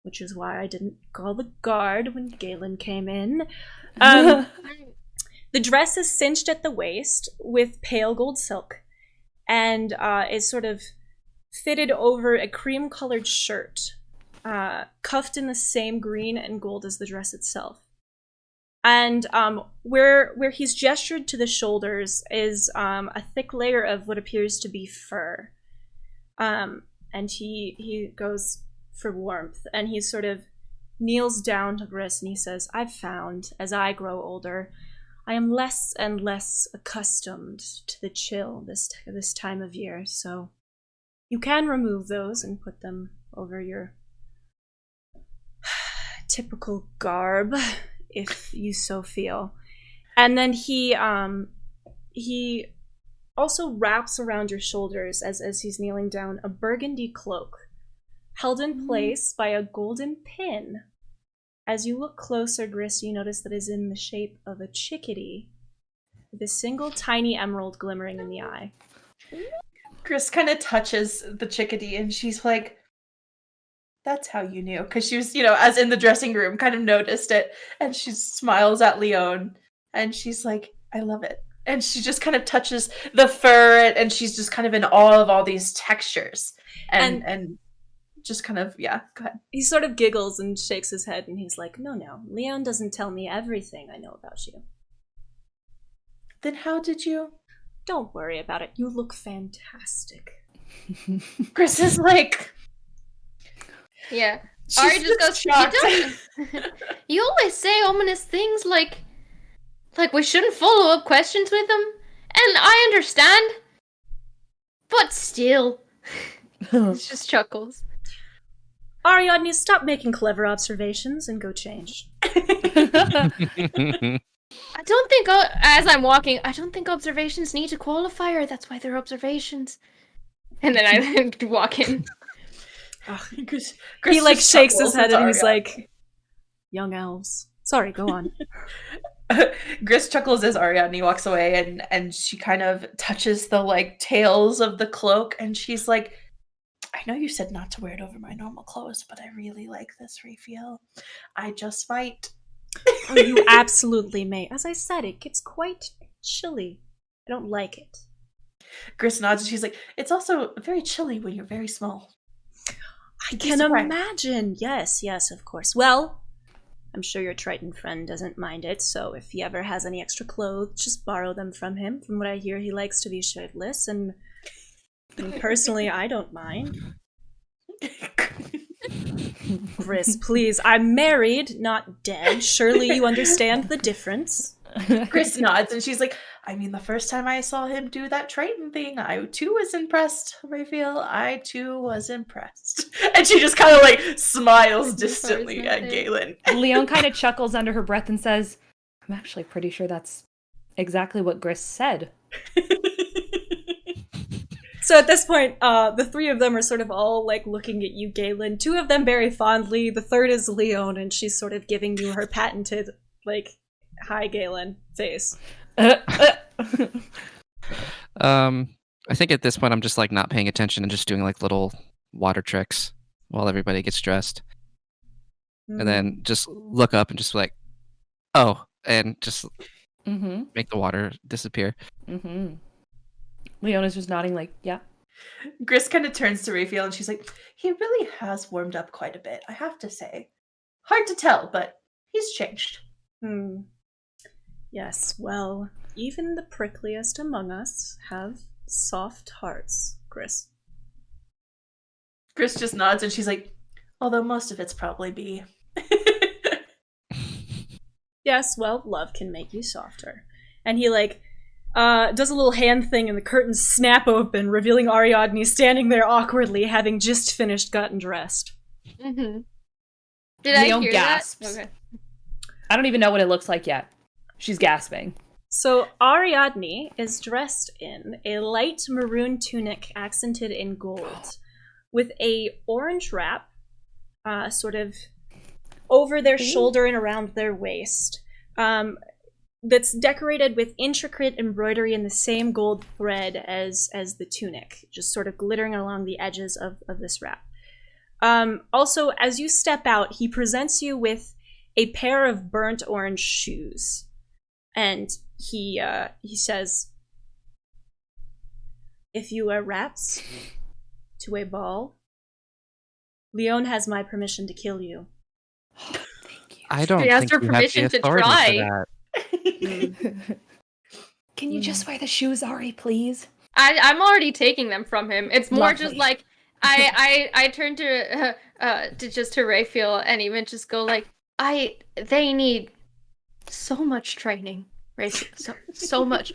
which is why I didn't call the guard when Galen came in. The dress is cinched at the waist with pale gold silk and is sort of fitted over a cream-colored shirt, cuffed in the same green and gold as the dress itself. And where he's gestured to the shoulders is a thick layer of what appears to be fur. And he goes for warmth, and he sort of kneels down to Gris, and he says, I've found, as I grow older, I am less and less accustomed to the chill this time of year, so you can remove those and put them over your typical garb, if you so feel. And then he also wraps around your shoulders, as he's kneeling down, a burgundy cloak, held in place by a golden pin. As you look closer, Gris, you notice that it is in the shape of a chickadee, with a single tiny emerald glimmering in the eye. Gris kind of touches the chickadee, and she's like, that's how you knew. Because she was, as in the dressing room, kind of noticed it. And she smiles at Lione, and she's like, I love it. And she just kind of touches the fur, and she's just kind of in awe of all these textures. And just kind of, yeah, go ahead. He sort of giggles and shakes his head, and he's like, no, Lione doesn't tell me everything I know about you. Then how did you? Don't worry about it. You look fantastic. Gris is like... Yeah. She's Ari just goes, shocked. You always say ominous things like we shouldn't follow up questions with them. And I understand. But still. It just chuckles. Ariadne, stop making clever observations and go change. I don't think, as I'm walking, I don't think observations need a qualifier. That's why they're observations. And then I walk in. Gris He shakes his chuckles head at and he's Ariadne. like, young elves. Sorry, go on. Gris chuckles as Ariadne walks away, and she kind of touches the tails of the cloak, and she's like, I know you said not to wear it over my normal clothes, but I really like this reveal. I just might. Oh, you absolutely may. As I said, it gets quite chilly. I don't like it. Gris nods, and she's like, it's also very chilly when you're very small. I can imagine. Yes, of course. Well, I'm sure your Triton friend doesn't mind it, so if he ever has any extra clothes, just borrow them from him. From what I hear, he likes to be shirtless, and personally, I don't mind. Gris, please. I'm married, not dead. Surely you understand the difference. Gris nods, and she's like, I mean, the first time I saw him do that Triton thing, I too was impressed, Raphael. I too was impressed. And she just kind of smiles distantly at Galen. Lione kind of chuckles under her breath and says, I'm actually pretty sure that's exactly what Gris said. So at this point, the three of them are sort of all looking at you, Galen. Two of them very fondly. The third is Lione, and she's sort of giving you her patented, hi, Galen face. I think at this point I'm just not paying attention and just doing little water tricks while everybody gets dressed. And then just look up and just oh, and just make the water disappear. Mm-hmm. Leona's just nodding yeah. Gris kind of turns to Raphael, and she's like, he really has warmed up quite a bit, I have to say. Hard to tell, but he's changed. Yes, well, even the prickliest among us have soft hearts, Gris. Gris just nods, and she's like, although most of it's probably me. Yes, well, love can make you softer. And he does a little hand thing, and the curtains snap open, revealing Ariadne standing there awkwardly, having just finished gotten dressed. Mm-hmm. Did I hear gasps. that? Okay. I don't even know what it looks like yet. She's gasping. So Ariadne is dressed in a light maroon tunic accented in gold, with a orange wrap sort of over their shoulder and around their waist. That's decorated with intricate embroidery in the same gold thread as the tunic, just sort of glittering along the edges of this wrap. Also, as you step out, he presents you with a pair of burnt orange shoes. And he says, if you wear wraps to a ball, Lione has my permission to kill you. Thank you. I don't She has think her you have permission the to authority try. for that. Can you just wear the shoes, Ari, please? I'm already taking them from him. It's more just Lovely. like I turn to Raphael and even just go like, they need so much training, Raphael, so much.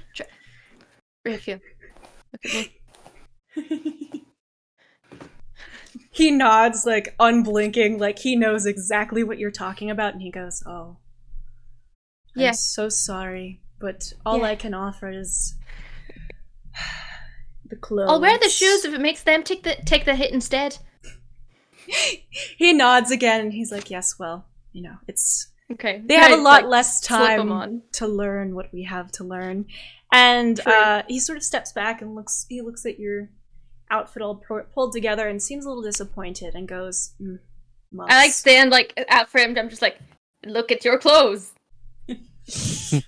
Raphael, look at me. He nods, like, unblinking, like he knows exactly what you're talking about, and he goes, oh, Yeah. I'm so sorry, but all Yeah. I can offer is the clothes. I'll wear the shoes if it makes them take the hit instead. He nods again, and he's like, yes, well, you know, it's... Okay. They have a I, lot like, less slip 'em time on. to learn what we have to learn. And True. he sort of steps back and looks at your outfit all pulled together and seems a little disappointed and goes, months. I like stand like out framed. I'm just like, look at your clothes. The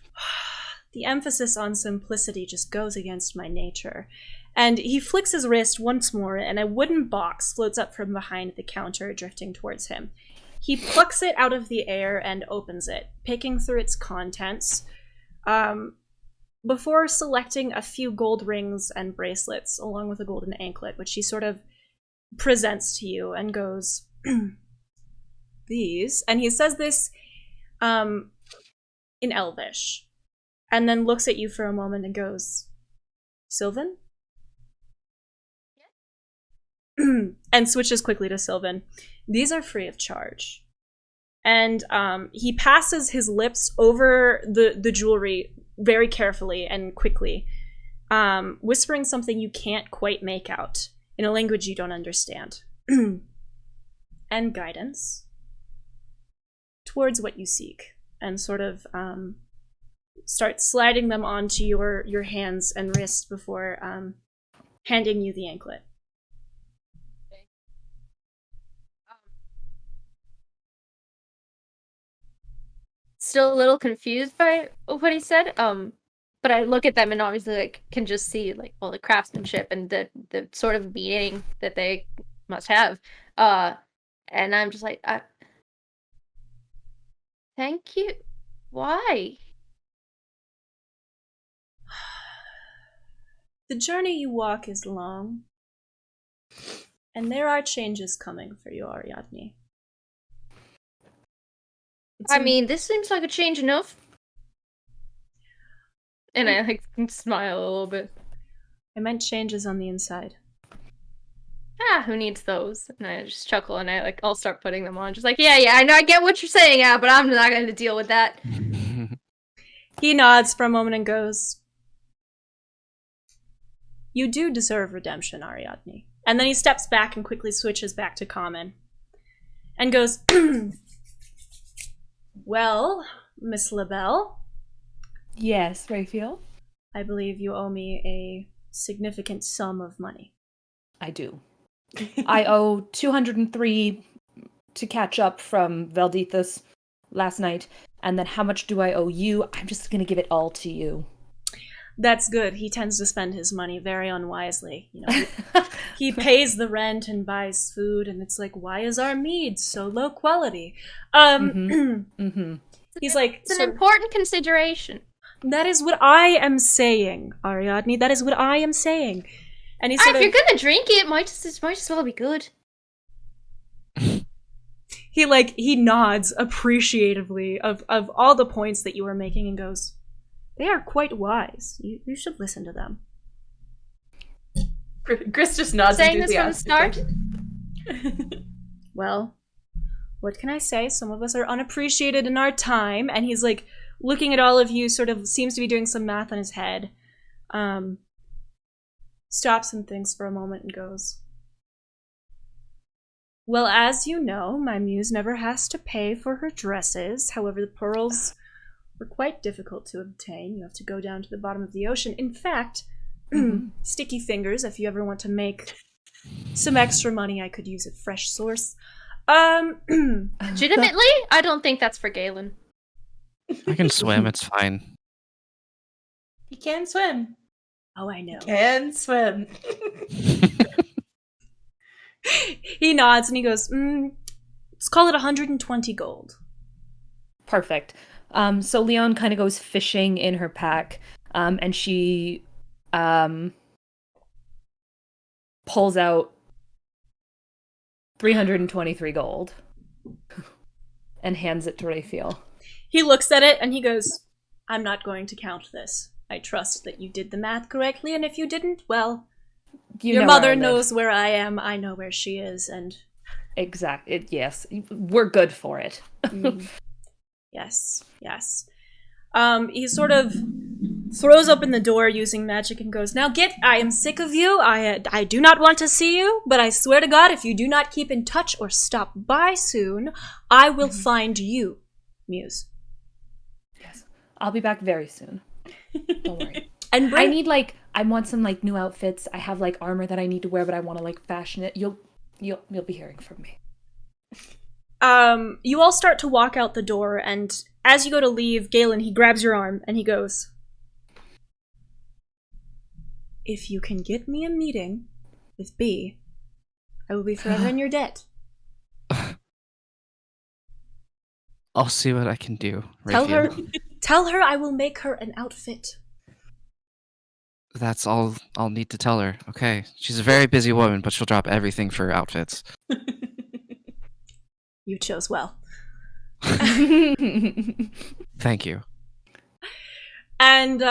emphasis on simplicity just goes against my nature. And he flicks his wrist once more, and a wooden box floats up from behind the counter, drifting towards him. He plucks it out of the air and opens it, picking through its contents, before selecting a few gold rings and bracelets, along with a golden anklet, which he sort of presents to you and goes, these, and he says this in Elvish, and then looks at you for a moment and goes, Sylvan? And switches quickly to Sylvan. These are free of charge. And he passes his lips over the jewelry very carefully and quickly, whispering something you can't quite make out in a language you don't understand. And guidance towards what you seek, and sort of start sliding them onto your hands and wrists before handing you the anklet. Still a little confused by what he said. But I look at them and obviously like can just see like all the craftsmanship and the sort of meaning that they must have. And I'm just like, thank you. Why? The journey you walk is long, and there are changes coming for you, Ariadne. I mean, this seems like a change enough. And I like smile a little bit. I meant changes on the inside. Who needs those? And I just chuckle and I'll start putting them on. Just like, yeah, I know, I get what you're saying, but I'm not going to deal with that. He nods for a moment and goes, you do deserve redemption, Ariadne. And then he steps back and quickly switches back to common. And goes, well, Miss LaBelle. Yes, Raphael? I believe you owe me a significant sum of money. I do. I owe 203 to catch up from Valdithus last night. And then how much do I owe you? I'm just going to give it all to you. That's good. He tends to spend his money very unwisely. You know, he pays the rent and buys food, and it's like, why is our mead so low quality? He's like, it's an important consideration. That is what I am saying, Ariadne. That is what I am saying. And he's if you're gonna drink it, might as well be good. He nods appreciatively of all the points that you were making and goes, they are quite wise. You should listen to them. Gris just nods Saying this from the start? Well, what can I say? Some of us are unappreciated in our time. And he's like looking at all of you, sort of seems to be doing some math in his head. Stops and thinks for a moment and goes, well, as you know, my muse never has to pay for her dresses. However, the pearls were quite difficult to obtain. You have to go down to the bottom of the ocean. In fact, sticky fingers, if you ever want to make some extra money I could use at fresh source. Legitimately, I don't think that's for Galen. I can swim. It's fine. He can swim. Oh, I know. Can swim. He nods and he goes, let's call it 120 gold. Perfect. So Lione kind of goes fishing in her pack, and she pulls out 323 gold and hands it to Raphael. He looks at it and he goes, I'm not going to count this. I trust that you did the math correctly, and if you didn't, well, your mother knows where I am, I know where she is, and... Yes, we're good for it. Yes. He sort of throws open the door using magic and goes, now I am sick of you, I do not want to see you, but I swear to God, if you do not keep in touch or stop by soon, I will find you, Muse. Yes, I'll be back very soon. Don't worry. And I want some like new outfits. I have like armor that I need to wear, but I want to like fashion it. You'll be hearing from me. You all start to walk out the door, and as you go to leave, Galen, he grabs your arm and he goes, if you can get me a meeting with B, I will be forever in your debt. I'll see what I can do. Raphael. Tell her I will make her an outfit. That's all I'll need to tell her. Okay. She's a very busy woman, but she'll drop everything for outfits. You chose well. Thank you. And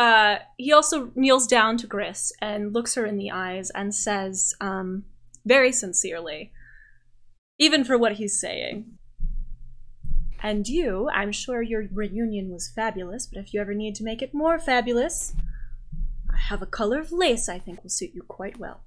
he also kneels down to Gris and looks her in the eyes and says, very sincerely, even for what he's saying, and you, I'm sure your reunion was fabulous, but if you ever need to make it more fabulous, I have a color of lace I think will suit you quite well.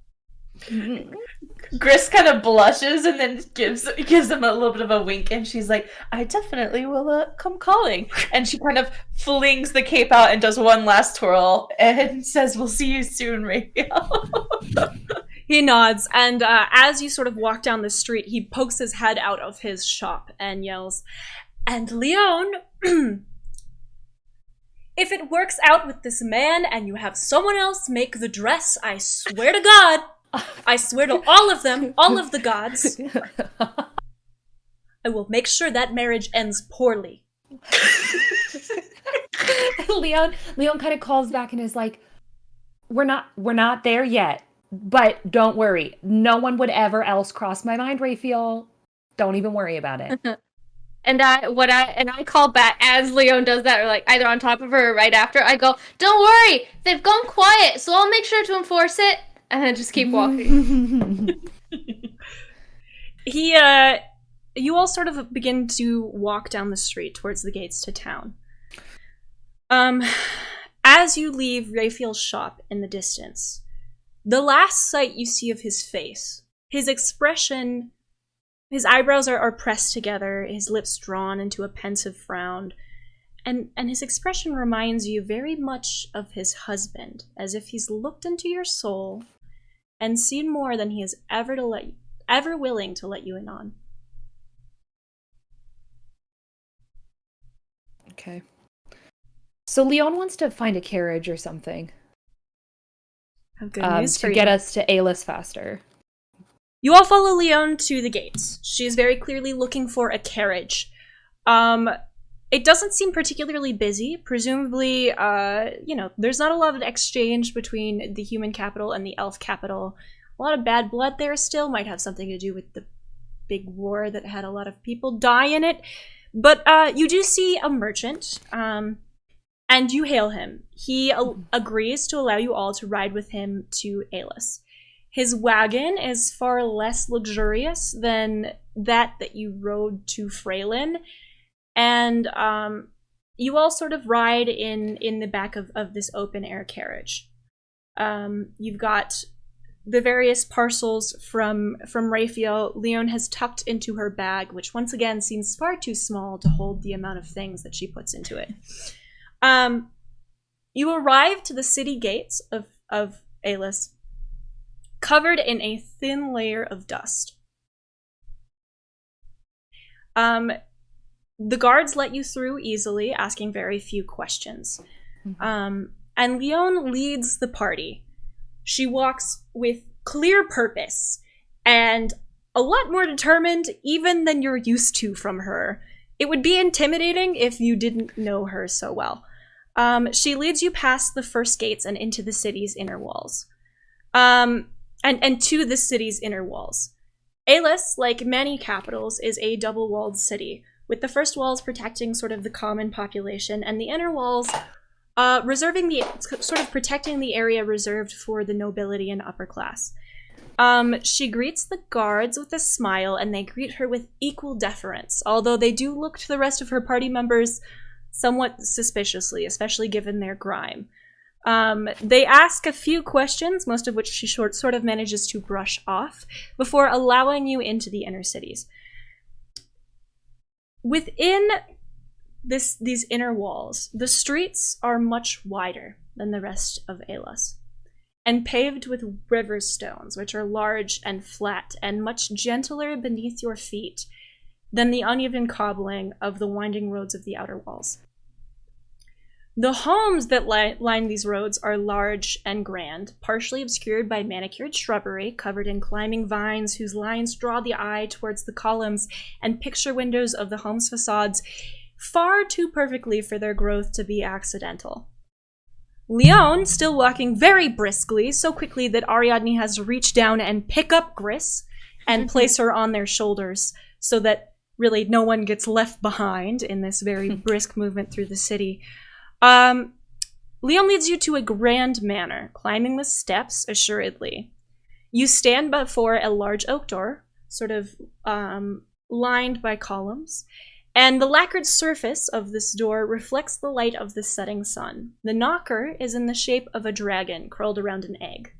Gris kind of blushes and then gives him a little bit of a wink, and she's like, I definitely will come calling. And she kind of flings the cape out and does one last twirl and says, we'll see you soon, Raphael. He nods, and as you sort of walk down the street, he pokes his head out of his shop and yells, and Lione, if it works out with this man and you have someone else make the dress, I swear to God, I swear to all of them, all of the gods, I will make sure that marriage ends poorly. Lione kind of calls back and is like, we're not there yet, but don't worry. No one would ever else cross my mind, Raphael. Don't even worry about it. And I call back as Lione does that, or like either on top of her or right after. I go, don't worry, they've gone quiet, so I'll make sure to enforce it, and then just keep walking. You all sort of begin to walk down the street towards the gates to town. As you leave Raphael's shop in the distance, the last sight you see of his face, his expression, his eyebrows are pressed together, his lips drawn into a pensive frown, and his expression reminds you very much of his husband, as if he's looked into your soul and seen more than he is ever willing to let you in on. Okay. So Lione wants to find a carriage or something. Have good news for to you. get us to Eylas faster. You all follow Lione to the gates. She is very clearly looking for a carriage. It doesn't seem particularly busy. Presumably, there's not a lot of exchange between the human capital and the elf capital. A lot of bad blood there still. Might have something to do with the big war that had a lot of people die in it. But you do see a merchant, and you hail him. He agrees to allow you all to ride with him to Eylas. His wagon is far less luxurious than that you rode to Freylin, and you all sort of ride in the back of this open-air carriage. You've got the various parcels from Raphael. Lione has tucked into her bag, which once again seems far too small to hold the amount of things that she puts into it. You arrive to the city gates of Eylas, covered in a thin layer of dust. The guards let you through easily, asking very few questions. And Lione leads the party. She walks with clear purpose and a lot more determined even than you're used to from her. It would be intimidating if you didn't know her so well. She leads you past the first gates and into the city's inner walls. And to the city's inner walls. Eylas, like many capitals, is a double-walled city, with the first walls protecting sort of the common population, and the inner walls protecting the area reserved for the nobility and upper class. She greets the guards with a smile, and they greet her with equal deference, although they do look to the rest of her party members somewhat suspiciously, especially given their grime. They ask a few questions, most of which she sort of manages to brush off, before allowing you into the inner cities. Within these inner walls, the streets are much wider than the rest of Eylas, and paved with river stones, which are large and flat and much gentler beneath your feet than the uneven cobbling of the winding roads of the outer walls. The homes that line these roads are large and grand, partially obscured by manicured shrubbery covered in climbing vines whose lines draw the eye towards the columns and picture windows of the home's facades far too perfectly for their growth to be accidental. Lione, still walking very briskly, so quickly that Ariadne has to reach down and pick up Gris and place her on their shoulders so that really no one gets left behind in this very brisk movement through the city. Lione leads you to a grand manor, climbing the steps assuredly. You stand before a large oak door, sort of lined by columns, and the lacquered surface of this door reflects the light of the setting sun. The knocker is in the shape of a dragon curled around an egg.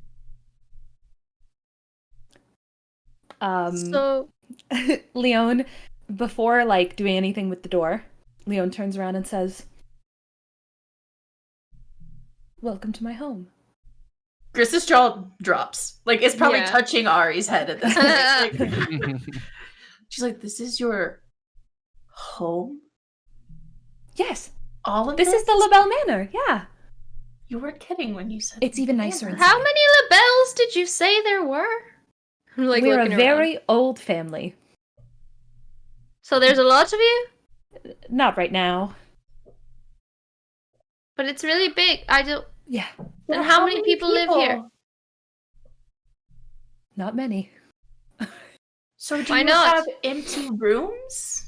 So, Lione, before doing anything with the door, Lione turns around and says, "Welcome to my home." Gris's jaw drops. It's probably touching Ari's head at this point. She's like, "This is your home?" Yes. All of this is the LaBelle Manor, yeah. You weren't kidding when you said it's even nicer inside. How many LaBelles did you say there were? We're a very old family. So there's a lot of you? Not right now. But it's really big. Yeah. And how many people live here? Not many. So do you have empty rooms?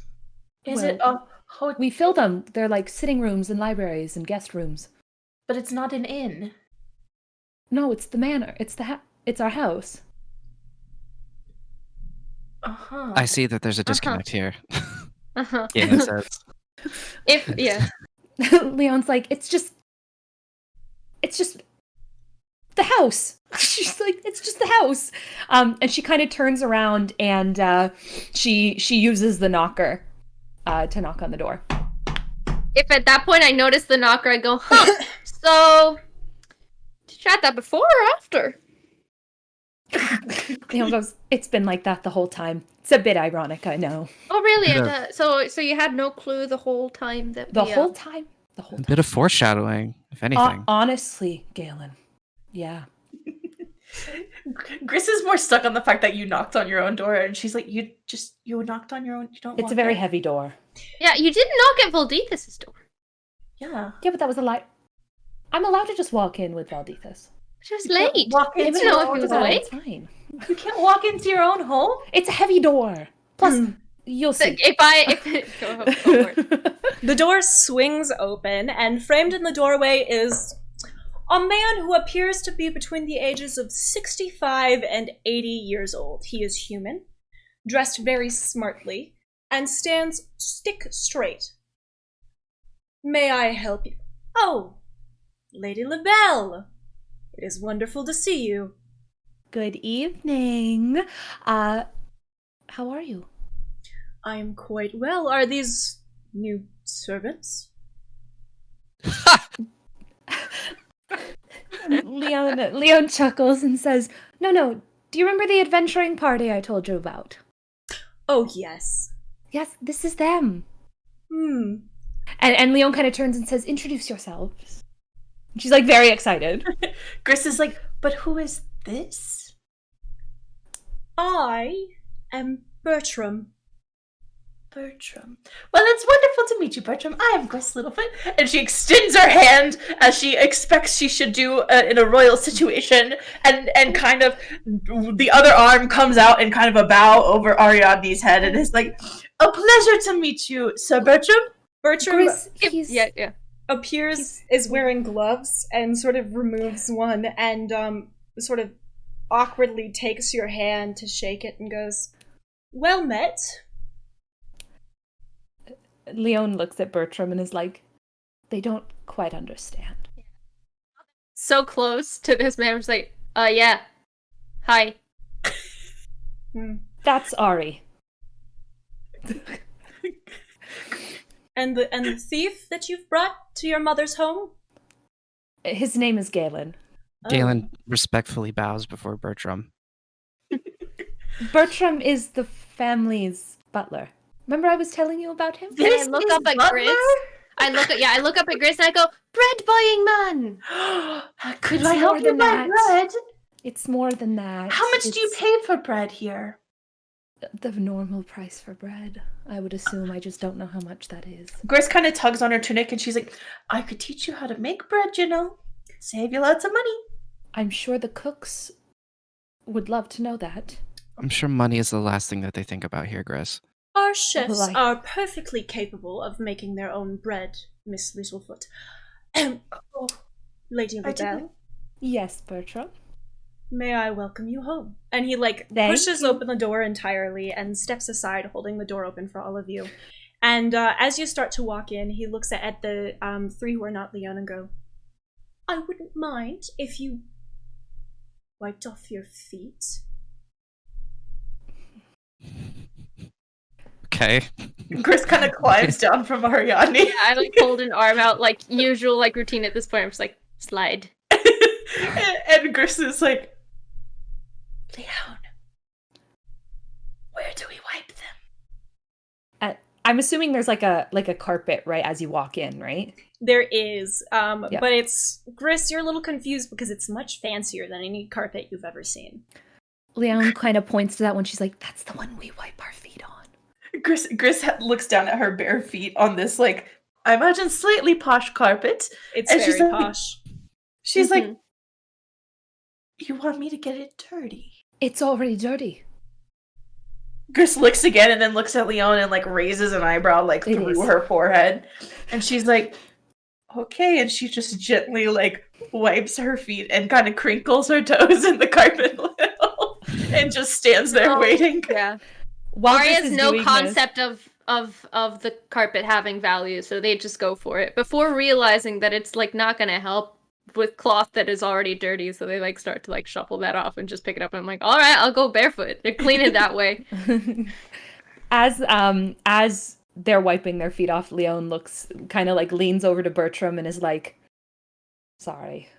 Is it a hotel? We fill them. They're like sitting rooms and libraries and guest rooms. But it's not an inn. No, it's the manor. It's our house. Uh-huh. I see that there's a disconnect here. Uh-huh. Yeah, it says. Leon's like, it's just the house. She's like, it's just the house. And she kind of turns around and she uses the knocker to knock on the door. If at that point I notice the knocker, I go, huh, so did you try that before or after? Leon goes, it's been like that the whole time. It's a bit ironic, I know. Oh, really? Yeah. So you had no clue the whole time that The whole time. A bit of foreshadowing, if anything. Honestly, Galen. Yeah. Gris is more stuck on the fact that you knocked on your own door, and she's like, you knocked on your own. You don't. It's a very heavy door. Yeah, you didn't knock at Valdethus' door. Yeah. Yeah, but that was a lie. I'm allowed to just walk in with Valdethus. She was late. Walk into You know if he was awake. It's fine. You can't walk into your own home. It's a heavy door. Plus, you'll see. The door swings open, and framed in the doorway is a man who appears to be between the ages of 65 and 80 years old. He is human, dressed very smartly, and stands stick straight. May I help you? Oh, Lady LaBelle. It is wonderful to see you. Good evening. How are you? I am quite well. Are these new servants? Leon chuckles and says, No. Do you remember the adventuring party I told you about? Oh, yes. Yes, this is them. Hmm. And Lione kind of turns and says, introduce yourselves. She's like very excited. Gris is like, but who is this? I am Bertram. Bertram. Well, it's wonderful to meet you, Bertram. I am Gris Littlefoot. And she extends her hand as she expects she should do in a royal situation. And kind of the other arm comes out in kind of a bow over Ariadne's head and is like, a pleasure to meet you, Sir Bertram. Bertram Yeah. appears, is wearing gloves, and sort of removes one and sort of awkwardly takes your hand to shake it and goes, well met. Lione looks at Bertram and is like, they don't quite understand. So close to this man, I'm just like, yeah. Hi. That's Ari. And the thief that you've brought to your mother's home? His name is Galen. Galen respectfully bows before Bertram. Bertram is the family's butler. Remember I was telling you about him? And I look up at Gris. I look up at Gris and I go, bread buying man! Could I help you buy bread? It's more than that. How much do you pay for bread here? The normal price for bread, I would assume. I just don't know how much that is. Gris kind of tugs on her tunic and she's like, I could teach you how to make bread, you know. Save you lots of money. I'm sure the cooks would love to know that. I'm sure money is the last thing that they think about here, Gris. Our chefs are perfectly capable of making their own bread, Miss Littlefoot. Lady LaBelle. Yes, Bertram. May I welcome you home? And he pushes open the door entirely and steps aside, holding the door open for all of you. And as you start to walk in, he looks at the three who are not Lione and go, I wouldn't mind if you wiped off your feet. Okay. Gris kind of climbs down from Ariadne. Yeah, I hold an arm out like usual routine at this point. I'm just like, slide. and Gris is like, Lione, where do we wipe them? I'm assuming there's like a carpet, right, as you walk in, right? There is, but it's, Gris, you're a little confused because it's much fancier than any carpet you've ever seen. Lione kind of points to that one. She's like, that's the one we wipe our feet on. Gris looks down at her bare feet on this, like, I imagine slightly posh carpet. It's and very she's like, posh. She's like, you want me to get it dirty? It's already dirty. Gris looks again and then looks at Lione and like raises an eyebrow like through her forehead. And she's like, okay. And she just gently like wipes her feet and kind of crinkles her toes in the carpet a little and just stands there waiting. Yeah. While Ari Gris has is no doing concept of the carpet having value, so they just go for it before realizing that it's like not gonna help with cloth that is already dirty, so they like start to like shuffle that off and just pick it up and I'm like, all right, I'll go barefoot. They're clean it that way. As they're wiping their feet off, Lione looks kind of like leans over to Bertram and is like, sorry.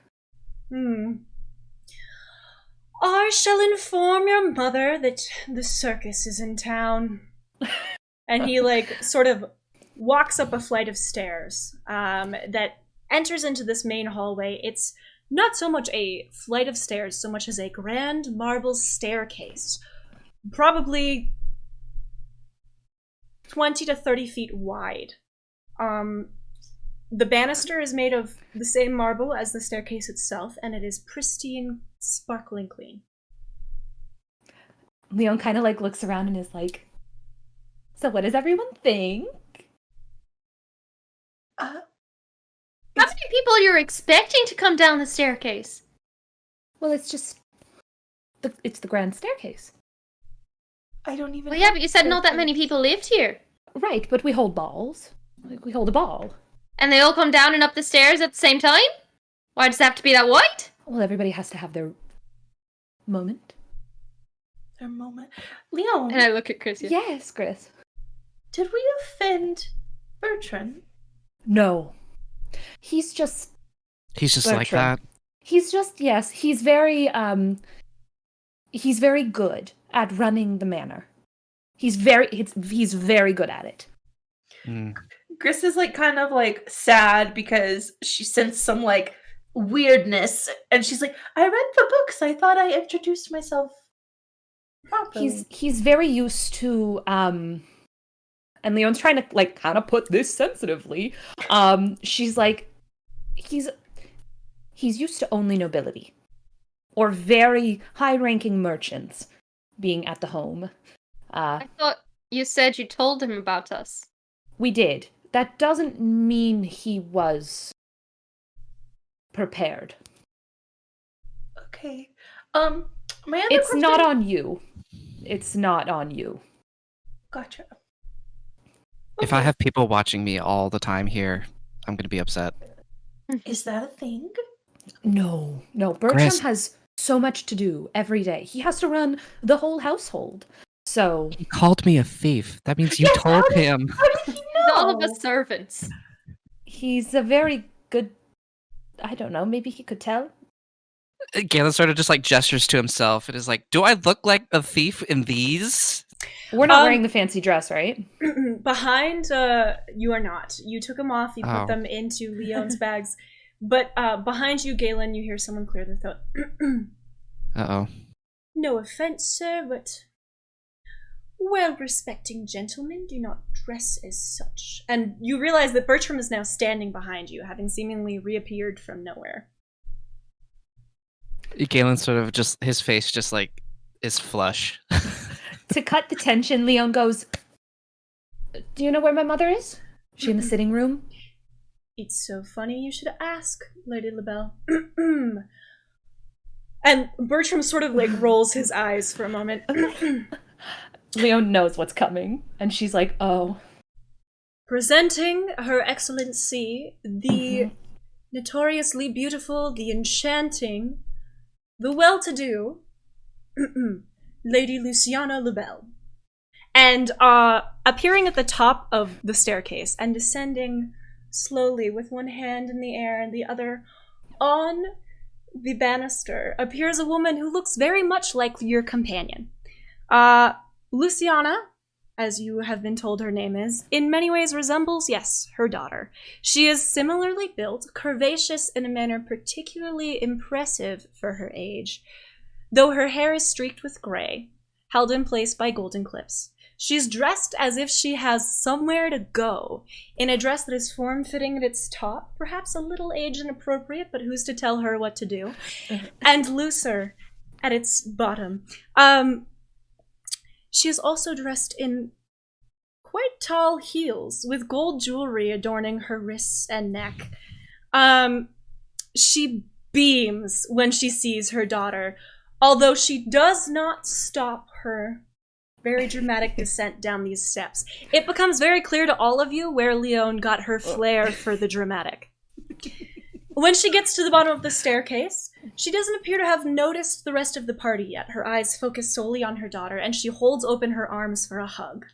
I shall inform your mother that the circus is in town. And he like sort of walks up a flight of stairs that enters into this main hallway. It's not so much a flight of stairs so much as a grand marble staircase, probably 20 to 30 feet wide. The banister is made of the same marble as the staircase itself, and it is pristine, sparkling clean. Lione kind of like looks around and is like, so what does everyone think? How many people you're expecting to come down the staircase? Well, it's just it's the grand staircase. I don't even. Well, yeah, but you said not that many people lived here. Right, but we hold balls. Like we hold a ball. And they all come down and up the stairs at the same time? Why does it have to be that wide? Well, everybody has to have their moment. Their moment. Lione. And I look at Chris. Yes, Gris. Did we offend Bertrand? No. He's just like that. He's just, yes, he's very he's very good at running the manor. He's very good at it. Mm. Gris is like kind of like sad because she sensed some like weirdness, and she's like, I read the books. I thought I introduced myself properly. He's very used to and Leone's trying to like kind of put this sensitively. She's like, he's used to only nobility or very high-ranking merchants being at the home. I thought you said you told him about us. We did. That doesn't mean he was prepared. Okay. My other It's question... not on you. It's not on you. Gotcha. If I have people watching me all the time here, I'm going to be upset. Is that a thing? No. Bertram Gris. has so much to do every day. He has to run the whole household. So He called me a thief. That means you told him. How did he know? All of us servants. he's a very good. I don't know. Maybe he could tell. Galen sort of just like gestures to himself and is like, do I look like a thief in these? We're not wearing the fancy dress, right? Behind, you are not. You took them off. You put them into Leone's bags. But behind you, Galen, you hear someone clear their throat. Uh-oh. No offense, sir, but well-respecting gentlemen do not dress as such. And you realize that Bertram is now standing behind you, having seemingly reappeared from nowhere. Galen sort of just, his face just like is flush. To cut the tension, Leone goes, do you know where my mother is? She in the sitting room? It's so funny you should ask, Lady LaBelle. And Bertram sort of like rolls his eyes for a moment. Leone knows what's coming, and she's like, oh. Presenting Her Excellency, the notoriously beautiful, the enchanting, the well-to-do, Lady Luciana LaBelle. And appearing at the top of the staircase and descending slowly with one hand in the air and the other on the banister appears a woman who looks very much like your companion. Luciana, as you have been told her name is, in many ways resembles, yes, her daughter. She is similarly built, curvaceous in a manner particularly impressive for her age, though her hair is streaked with gray, held in place by golden clips. She's dressed as if she has somewhere to go, in a dress that is form-fitting at its top, perhaps a little age inappropriate, but who's to tell her what to do, and looser at its bottom. She is also dressed in quite tall heels, with gold jewelry adorning her wrists and neck. She beams when she sees her daughter, although she does not stop her very dramatic descent down these steps. It becomes very clear to all of you where Leone got her flair for the dramatic. When she gets to the bottom of the staircase, she doesn't appear to have noticed the rest of the party yet. Her eyes focus solely on her daughter, and she holds open her arms for a hug.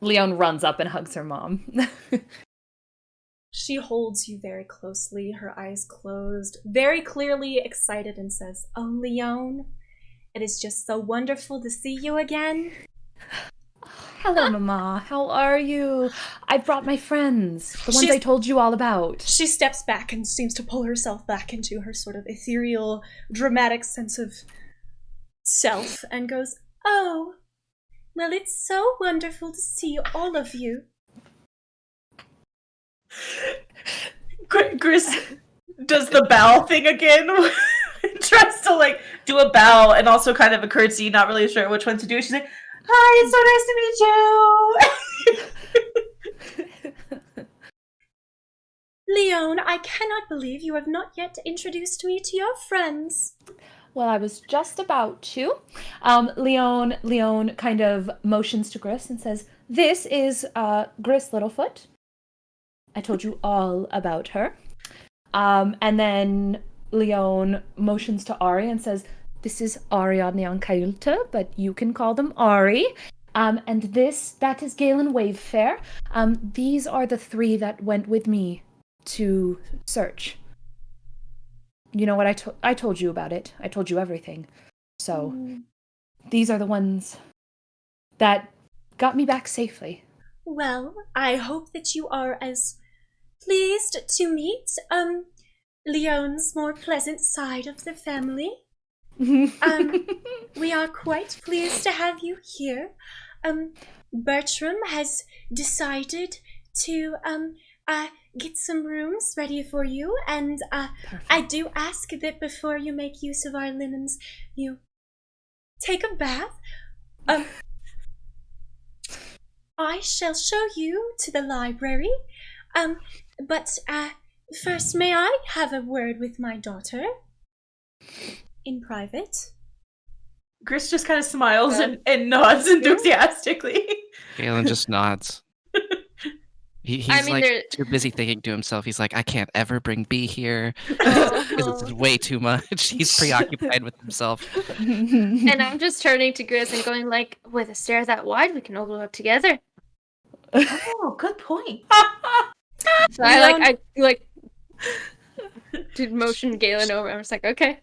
Leone runs up and hugs her mom. She holds you very closely, her eyes closed, very clearly excited, and says, "Oh, Leone, it is just so wonderful to see you again." Hello, Mama. How are you? I brought my friends, the ones I told you all about. She steps back and seems to pull herself back into her sort of ethereal, dramatic sense of self and goes, "Oh, well, it's so wonderful to see all of you." Gris does the bow thing again. Tries to like do a bow and also kind of a curtsy, not really sure which one to do. She's like, "Hi, it's so nice to meet you." Leone, I cannot believe you have not yet introduced me to your friends. Well, I was just about to. Leone kind of motions to Gris and says, "This is Gris Littlefoot. I told you all about her." And then Leone motions to Ari and says, "This is Ariadne and Kailta, but you can call them Ari. And that is Galen Wavefair. These are the three that went with me to search. You know what, I told you about it. I told you everything. So these are the ones that got me back safely. Well, I hope that you are as pleased to meet Leone's more pleasant side of the family. We are quite pleased to have you here. Bertram has decided to get some rooms ready for you, and I do ask that before you make use of our linens, you take a bath. I shall show you to the library, but first may I have a word with my daughter? In private. Gris just kind of smiles and nods enthusiastically. Galen just nods. He's too busy thinking to himself. He's like, I can't ever bring B here. This is way too much. He's preoccupied with himself. And I'm just turning to Gris and going like, with a stare that wide, we can all go out together. Oh, good point. So I did motion Galen over. I'm just like, okay.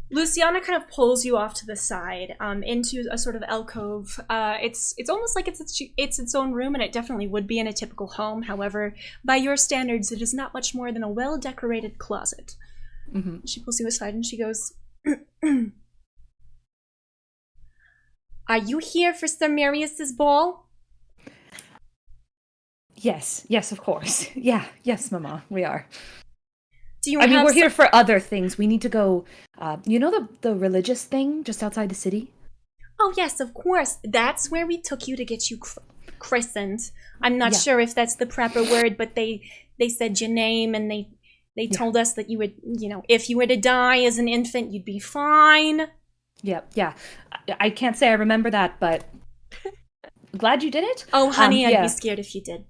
Luciana kind of pulls you off to the side, into a sort of alcove. It's almost like it's its own room, and it definitely would be in a typical home. However, by your standards, it is not much more than a well-decorated closet. Mm-hmm. She pulls you aside and she goes, "Are you here for Sir Marius's ball?" Yes, of course. Yes, Mama, we are. We're here for other things. We need to go, the religious thing just outside the city? Oh, yes, of course. That's where we took you to get you christened. I'm not sure if that's the proper word, but they said your name, and they told us that you would, if you were to die as an infant, you'd be fine. Yeah. I can't say I remember that, but glad you did it. Oh, honey, I'd be scared if you did.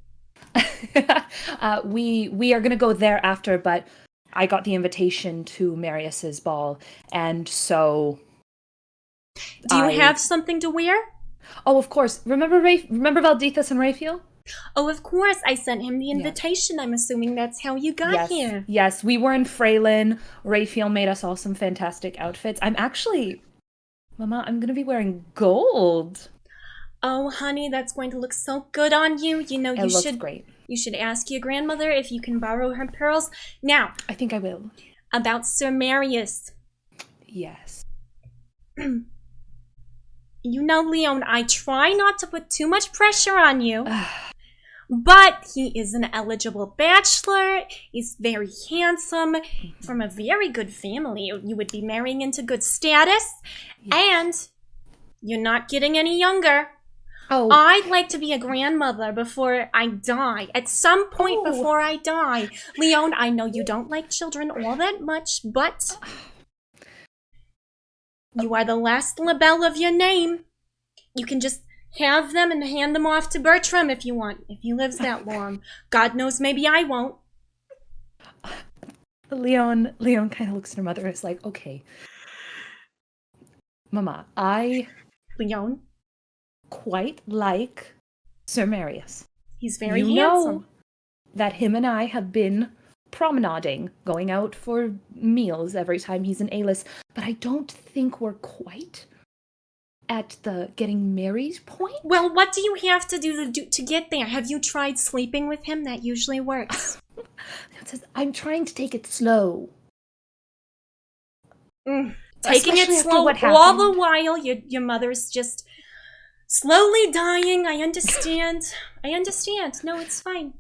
We are going to go there after, but I got the invitation to Marius's ball, and so... Do you have something to wear? Oh, of course. Remember Valdethus and Raphael? Oh, of course. I sent him the invitation. Yeah. I'm assuming that's how you got here. Yes, we were in Freylin. Raphael made us all some fantastic outfits. Mama, I'm going to be wearing gold. Oh, honey, that's going to look so good on you. It looks great. You should ask your grandmother if you can borrow her pearls. Now, I think I will. About Sir Marius. Yes. Leone, I try not to put too much pressure on you, but he is an eligible bachelor. He's very handsome, from a very good family. You would be marrying into good status, and you're not getting any younger. Oh. I'd like to be a grandmother before I die. At some point before I die. Leone, I know you don't like children all that much, but you are the last LaBelle of your name. You can just have them and hand them off to Bertram if you want, if he lives that long. God knows, maybe I won't. Leone kind of looks at her mother and is like, okay. Mama, Leone? Quite like Sir Marius. He's very handsome. Know that him and I have been promenading, going out for meals every time he's in Eylas, but I don't think we're quite at the getting married point. Well, what do you have to do to get there? Have you tried sleeping with him? That usually works. I'm trying to take it slow. Taking it slow all the while your mother's just slowly dying. I understand. No, it's fine.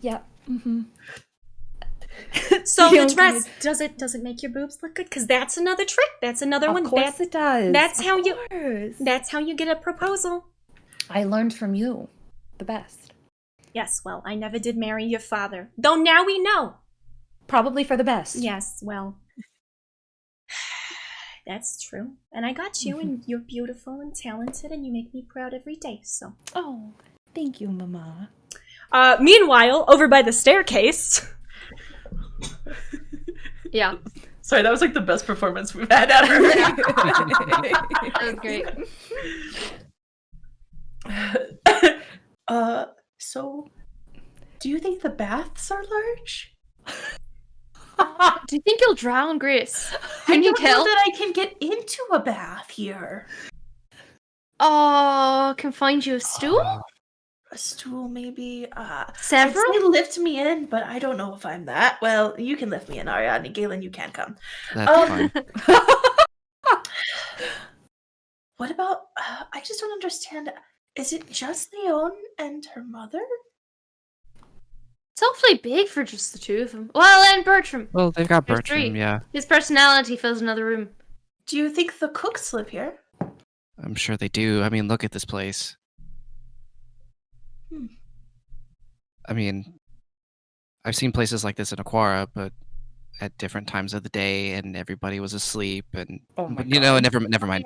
Yeah. Mm-hmm. So the dress, does it make your boobs look good? Because that's another trick. That's another one. Of course it does. That's how you get a proposal. I learned from you. The best. Yes, well, I never did marry your father. Though now we know. Probably for the best. Yes, well. That's true. And I got you, and you're beautiful and talented, and you make me proud every day, so. Oh, thank you, Mama. Meanwhile, over by the staircase. Yeah. Sorry, that was like the best performance we've had ever. That was great. So, do you think the baths are large? Do you think you'll drown, Gris? I Can you don't tell? know that I can get into a bath here. Oh, can find you a stool? A stool, maybe. Several? I'd say lift me in, but I don't know if I'm that. Well, you can lift me in, Ari and Galen. You can come. That's fine. What about? I just don't understand. Is it just Lione and her mother? It's awfully big for just the two of them. Well, and Bertram. Well, they've got There's Bertram, three. yeah. His personality fills another room. Do you think the cooks live here? I'm sure they do. I mean, look at this place. I mean, I've seen places like this in Aquara, but at different times of the day, and everybody was asleep, and never mind.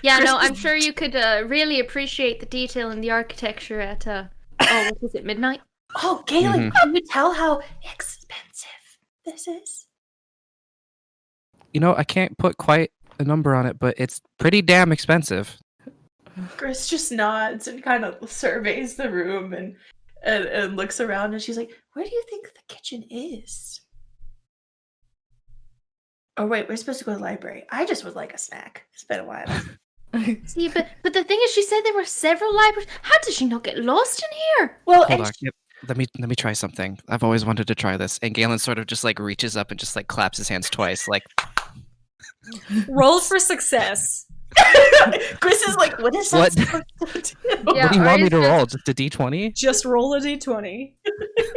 Yeah. No, I'm sure you could really appreciate the detail in the architecture at what was it, midnight? Oh, Galen, can you tell how expensive this is? I can't put quite a number on it, but it's pretty damn expensive. Gris just nods and kind of surveys the room and looks around, and she's like, "Where do you think the kitchen is?" Oh wait, we're supposed to go to the library. I just would like a snack. It's been a while. See, but the thing is, she said there were several libraries. How did she not get lost in here? Well, Hold on. Yep. Let me try something. I've always wanted to try this. And Galen sort of just like reaches up and just like claps his hands twice, like. Roll for success. Gris is like, what is that? What? supposed to do? What do you want me to roll? Just a d20? Just roll a d20.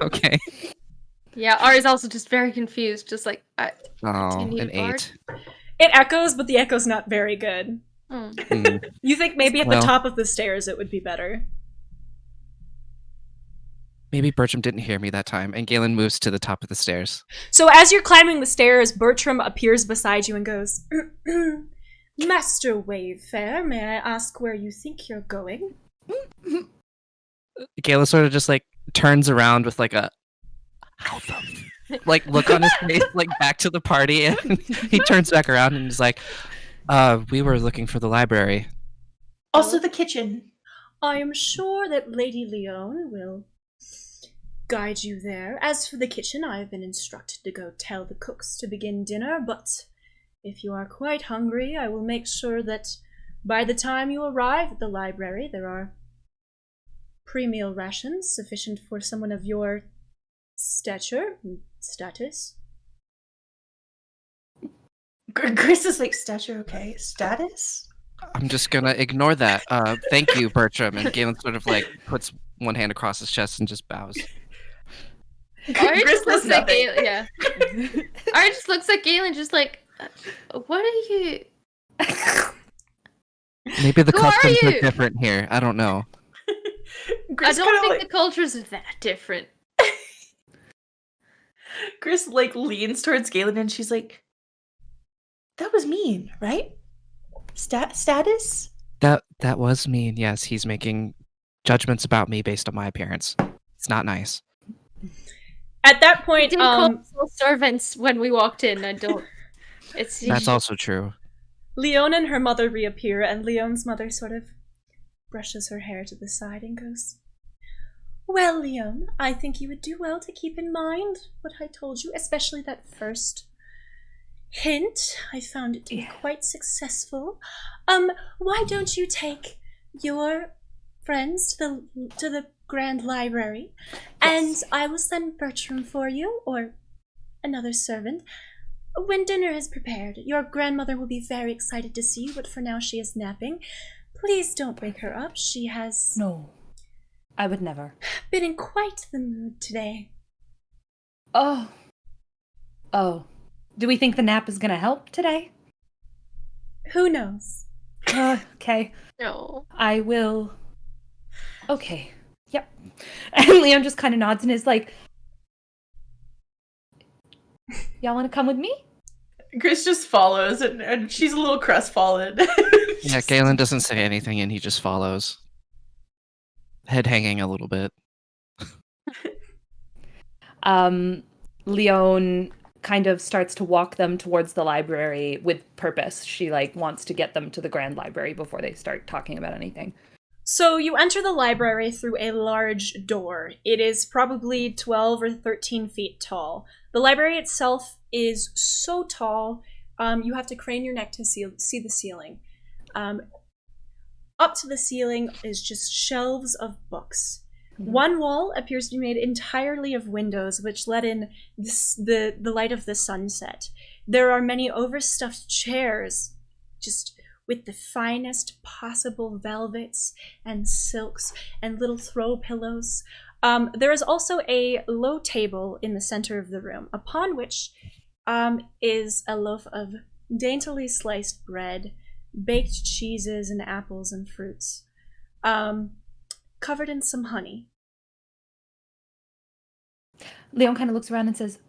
Okay. Yeah, Ari's also just very confused, just like, Oh, do you need an a card? 8. It echoes, but the echo's not very good. Mm. You think maybe at Well. the top of the stairs it would be better. Maybe Bertram didn't hear me that time, and Galen moves to the top of the stairs. So as you're climbing the stairs, Bertram appears beside you and goes, Master Wayfarer, may I ask where you think you're going? Galen sort of just like turns around with like a like look on his face, like back to the party, and he turns back around and is like, we were looking for the library. Also the kitchen. I am sure that Lady Lione will guide you there. As for the kitchen, I have been instructed to go tell the cooks to begin dinner, but if you are quite hungry, I will make sure that by the time you arrive at the library, there are pre-meal rations sufficient for someone of your stature and status. Gris is like, stature, okay. Status? I'm just gonna ignore that. Thank you, Bertram. And Galen sort of like puts one hand across his chest and just bows. Ari Gris just looks does at nothing. Galen, yeah. Ari just looks at Galen just like, what are you... Maybe the Who are customs are you? different here. I don't know. Gris I don't kinda, think like, the cultures are that different. Gris like leans towards Galen and she's like, that was mean, right? Status? That was mean. Yes, he's making judgments about me based on my appearance. It's not nice. At that We point, didn't call full servants when we walked in. I don't... It's... That's also true. Lione and her mother reappear, and Leone's mother sort of brushes her hair to the side and goes, Well, Lione, I think you would do well to keep in mind what I told you, especially that first hint. I found it to be quite successful. Why don't you take your friends to the Grand Library, and I will send Bertram for you, or another servant. When dinner is prepared, your grandmother will be very excited to see you, but for now she is napping. Please don't wake her up. She has No, I would never. been in quite the mood today. Oh. Do we think the nap is gonna help today? Who knows? Okay. No. I will. Okay. Yep. And Liam just kind of nods and is like, y'all want to come with me? Gris just follows and she's a little crestfallen. Yeah, Galen doesn't say anything and he just follows. Head hanging a little bit. Lione kind of starts to walk them towards the library with purpose. She like wants to get them to the Grand Library before they start talking about anything. So you enter the library through a large door. It is probably 12 or 13 feet tall. The library itself is so tall, you have to crane your neck to see the ceiling. Up to the ceiling is just shelves of books. One wall appears to be made entirely of windows, which let in the light of the sunset. There are many overstuffed chairs, just with the finest possible velvets and silks and little throw pillows. There is also a low table in the center of the room, upon which is a loaf of daintily sliced bread, baked cheeses and apples and fruits, covered in some honey. Lione kind of looks around and says,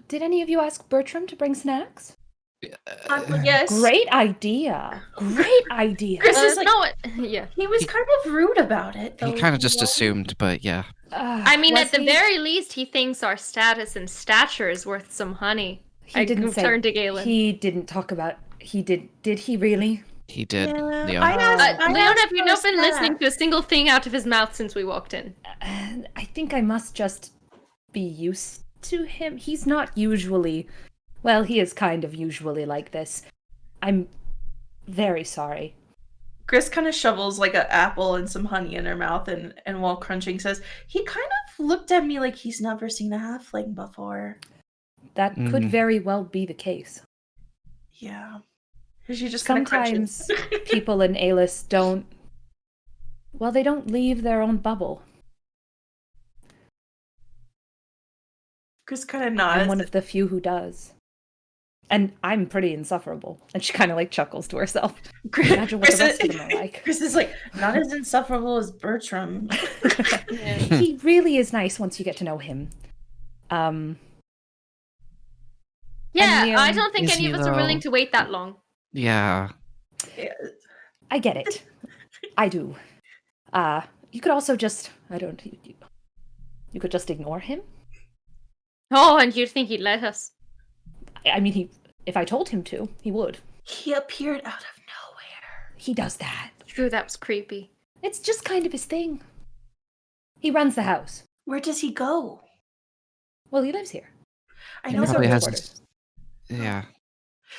"Did any of you ask Bertram to bring snacks?" Yes. Great idea. Great idea. Chris is like, yeah. he was kind of rude about it. He though, kind of just you know? assumed, but yeah. I mean, Was at the he? very least, he thinks our status and stature is worth some honey. He didn't say. Turn to Galen. He didn't talk about. He did. Did he really? He did. Yeah, Leon. Leon, have you for not been snack. listening to a single thing out of his mouth since we walked in? I think I must just be used to him. He's not usually. Well, he is kind of usually like this. I'm very sorry. Gris kind of shovels like an apple and some honey in her mouth, and while crunching says, he kind of looked at me like he's never seen a halfling before. That could very well be the case. Yeah. She just kind of Sometimes crunches. people in Eylas don't. Well, they don't leave their own bubble. Gris kind of nods. I'm one of the few who does. And I'm pretty insufferable. And she kind of like chuckles to herself. Imagine what the rest of them are like. Chris is like, not as insufferable as Bertram. He really is nice once you get to know him. Yeah, Liam, I don't think is any he of us are willing though? to wait that long. Yeah. I get it. I do. You could also just, you could just ignore him. Oh, and you'd think he'd let us. I mean, if I told him to, he would. He appeared out of nowhere. He does that. True, that was creepy. It's just kind of his thing. He runs the house. Where does he go? Well, he lives here. I In know the Probably servants' so. has. quarters. Yeah.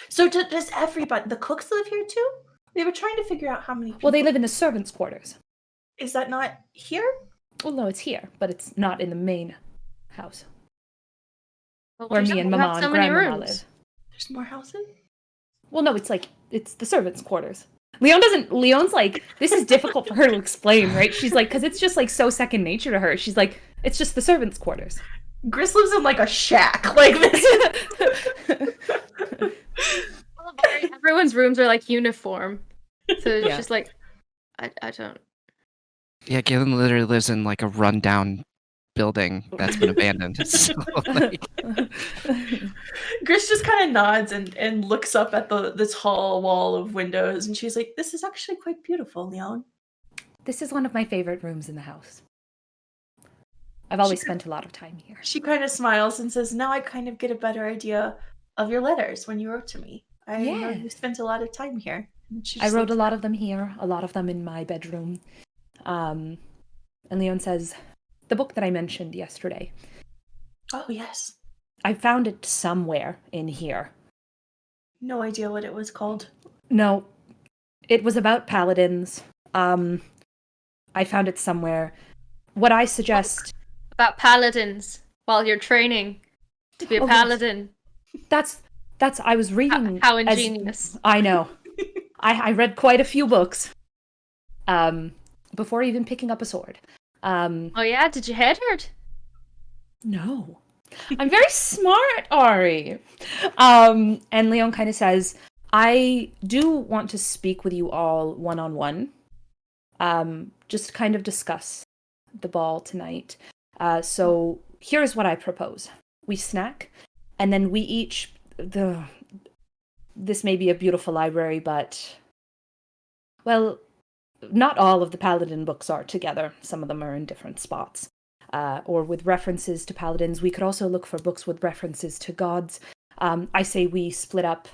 So does everybody, the cooks live here too? They were trying to figure out how many people. Well, they live in the servants' quarters. Is that not here? Well, no, it's here, but it's not in the main house Well, where there's me and we Mama have and so many Grandmama rooms. live. There's more houses? Well, no, it's the servants' quarters. Leon's like, this is difficult for her to explain, right? She's like, because it's just like so second nature to her. She's like, it's just the servants' quarters. Gris lives in like a shack like this. Everyone's rooms are like uniform. So it's Yeah. just like, I don't. Yeah, Galen literally lives in like a rundown building that's been abandoned. So, like, Gris just kind of nods and looks up at the tall wall of windows, and she's like, "This is actually quite beautiful, Leon." This is one of my favorite rooms in the house. I've always spent a lot of time here. She kind of smiles and says, "Now I kind of get a better idea of your letters when you wrote to me. I know you Yes. spent a lot of time here." And she I just wrote a looks- lot of them here, a lot of them in my bedroom. And Leon says, the book that I mentioned yesterday, Oh yes. I found it somewhere in here. No idea what it was called. No, it was about paladins. I found it somewhere. What I suggest, About paladins while you're training to be a Oh, yes. paladin. that's I was reading. How as- ingenious. I know. I read quite a few books. Before even picking up a sword. Oh yeah, did you head hurt? No. I'm very smart, Ari. And Leon kind of says, I do want to speak with you all one-on-one. Just kind of discuss the ball tonight. So here's what I propose. We snack, and then we each... This may be a beautiful library, but... Well, not all of the Paladin books are together. Some of them are in different spots. Or with references to paladins. We could also look for books with references to gods. I say we split up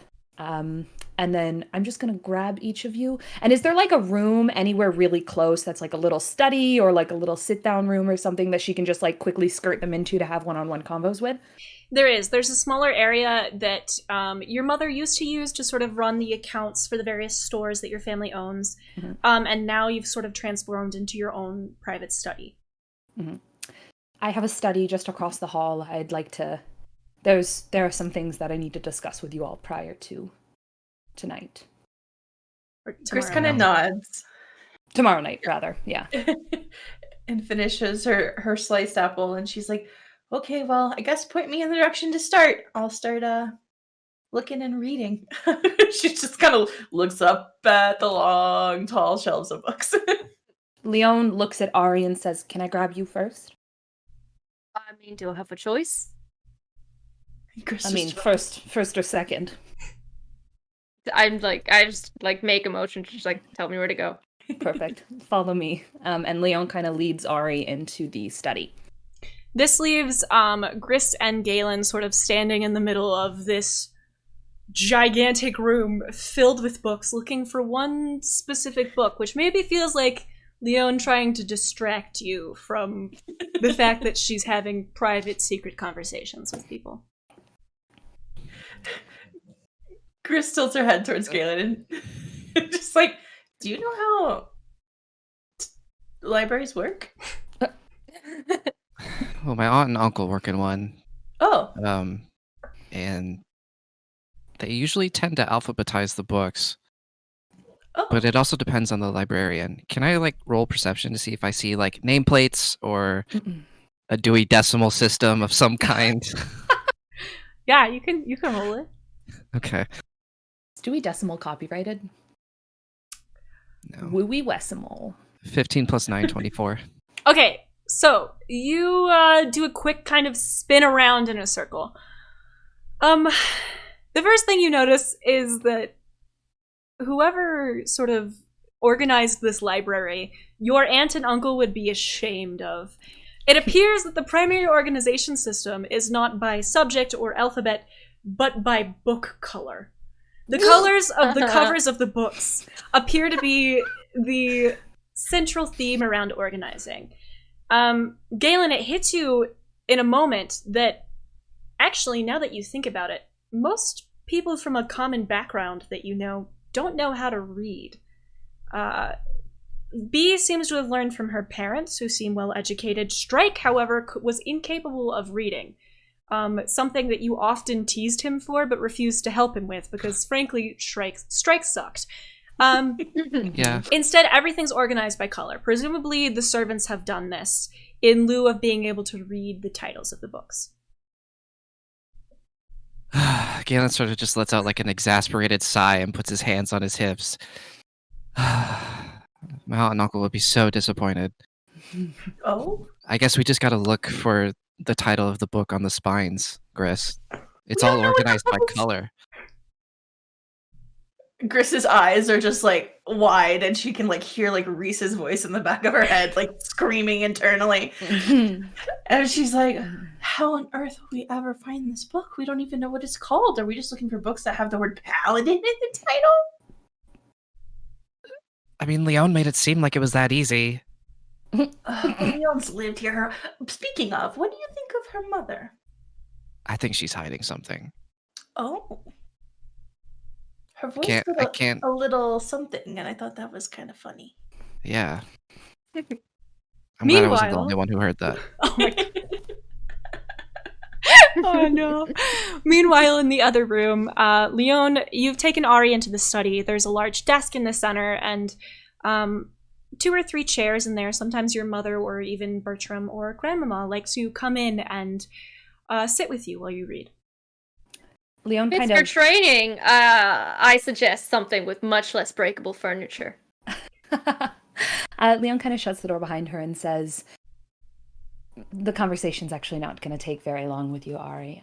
and then I'm just gonna grab each of you. And is there like a room anywhere really close that's like a little study or like a little sit-down room or something that she can just like quickly skirt them into to have one-on-one convos with? There's a smaller area that your mother used to use to sort of run the accounts for the various stores that your family owns. Mm-hmm. And now you've sort of transformed into your own private study. Mm-hmm. I have a study just across the hall. I'd like to... There are some things that I need to discuss with you all prior to tonight. Gris kind of nods. Tomorrow night, rather, yeah. And finishes her sliced apple, and she's like, okay, well, I guess point me in the direction to start. I'll start looking and reading. She just kind of looks up at the long, tall shelves of books. Lione looks at Ari and says, can I grab you first? I mean, do I have a choice? I mean, first or second. I just make a motion to just tell me where to go. Perfect. Follow me. And Lione kind of leads Ari into the study. This leaves Gris and Galen sort of standing in the middle of this gigantic room filled with books, looking for one specific book, which maybe feels like Lione trying to distract you from the fact that she's having private, secret conversations with people. Gris tilts her head towards Galen and just like, do you know how libraries work? Well, my aunt and uncle work in one. Oh. And they usually tend to alphabetize the books. Oh. But it also depends on the librarian. Can I roll perception to see if I see nameplates or a Dewey Decimal System of some kind? Yeah, you can roll it. Okay. Is Dewey Decimal copyrighted? No. Wooey Wesimal. 15 plus 9, 24. Okay, so you do a quick kind of spin around in a circle. The first thing you notice is that whoever sort of organized this library, your aunt and uncle would be ashamed of. It appears that the primary organization system is not by subject or alphabet, but by book color. The colors of the covers of the books appear to be the central theme around organizing. Galen, it hits you in a moment that, actually, now that you think about it, most people from a common background that you know don't know how to read. B seems to have learned from her parents, who seem well educated. Strike, however, was incapable of reading. Something that you often teased him for, but refused to help him with, because frankly, Strike sucked. Yeah. Instead, everything's organized by color. Presumably, the servants have done this in lieu of being able to read the titles of the books. Galen sort of just lets out an exasperated sigh and puts his hands on his hips. My aunt and uncle would be so disappointed. Oh? I guess we just gotta look for the title of the book on the spines, Gris. It's all organized by color. Gris's eyes are just wide, and she can hear Reese's voice in the back of her head, screaming internally. And she's like, how on earth will we ever find this book? We don't even know what it's called. Are we just looking for books that have the word paladin in the title? I mean, Lione made it seem like it was that easy. Leon's lived here. Speaking of, what do you think of her mother? I think she's hiding something. Oh. Her voice did a little something, and I thought that was kind of funny. Yeah. I'm glad I wasn't the only one who heard that. Oh my god. Oh no. Meanwhile, in the other room, Lione, you've taken Ari into the study. There's a large desk in the center, and 2 or 3 chairs in there. Sometimes your mother or even Bertram or Grandmama likes to come in and sit with you while you read. Lione It's for training. I suggest something with much less breakable furniture. Lione kind of shuts the door behind her and says, the conversation's actually not going to take very long with you, Ari.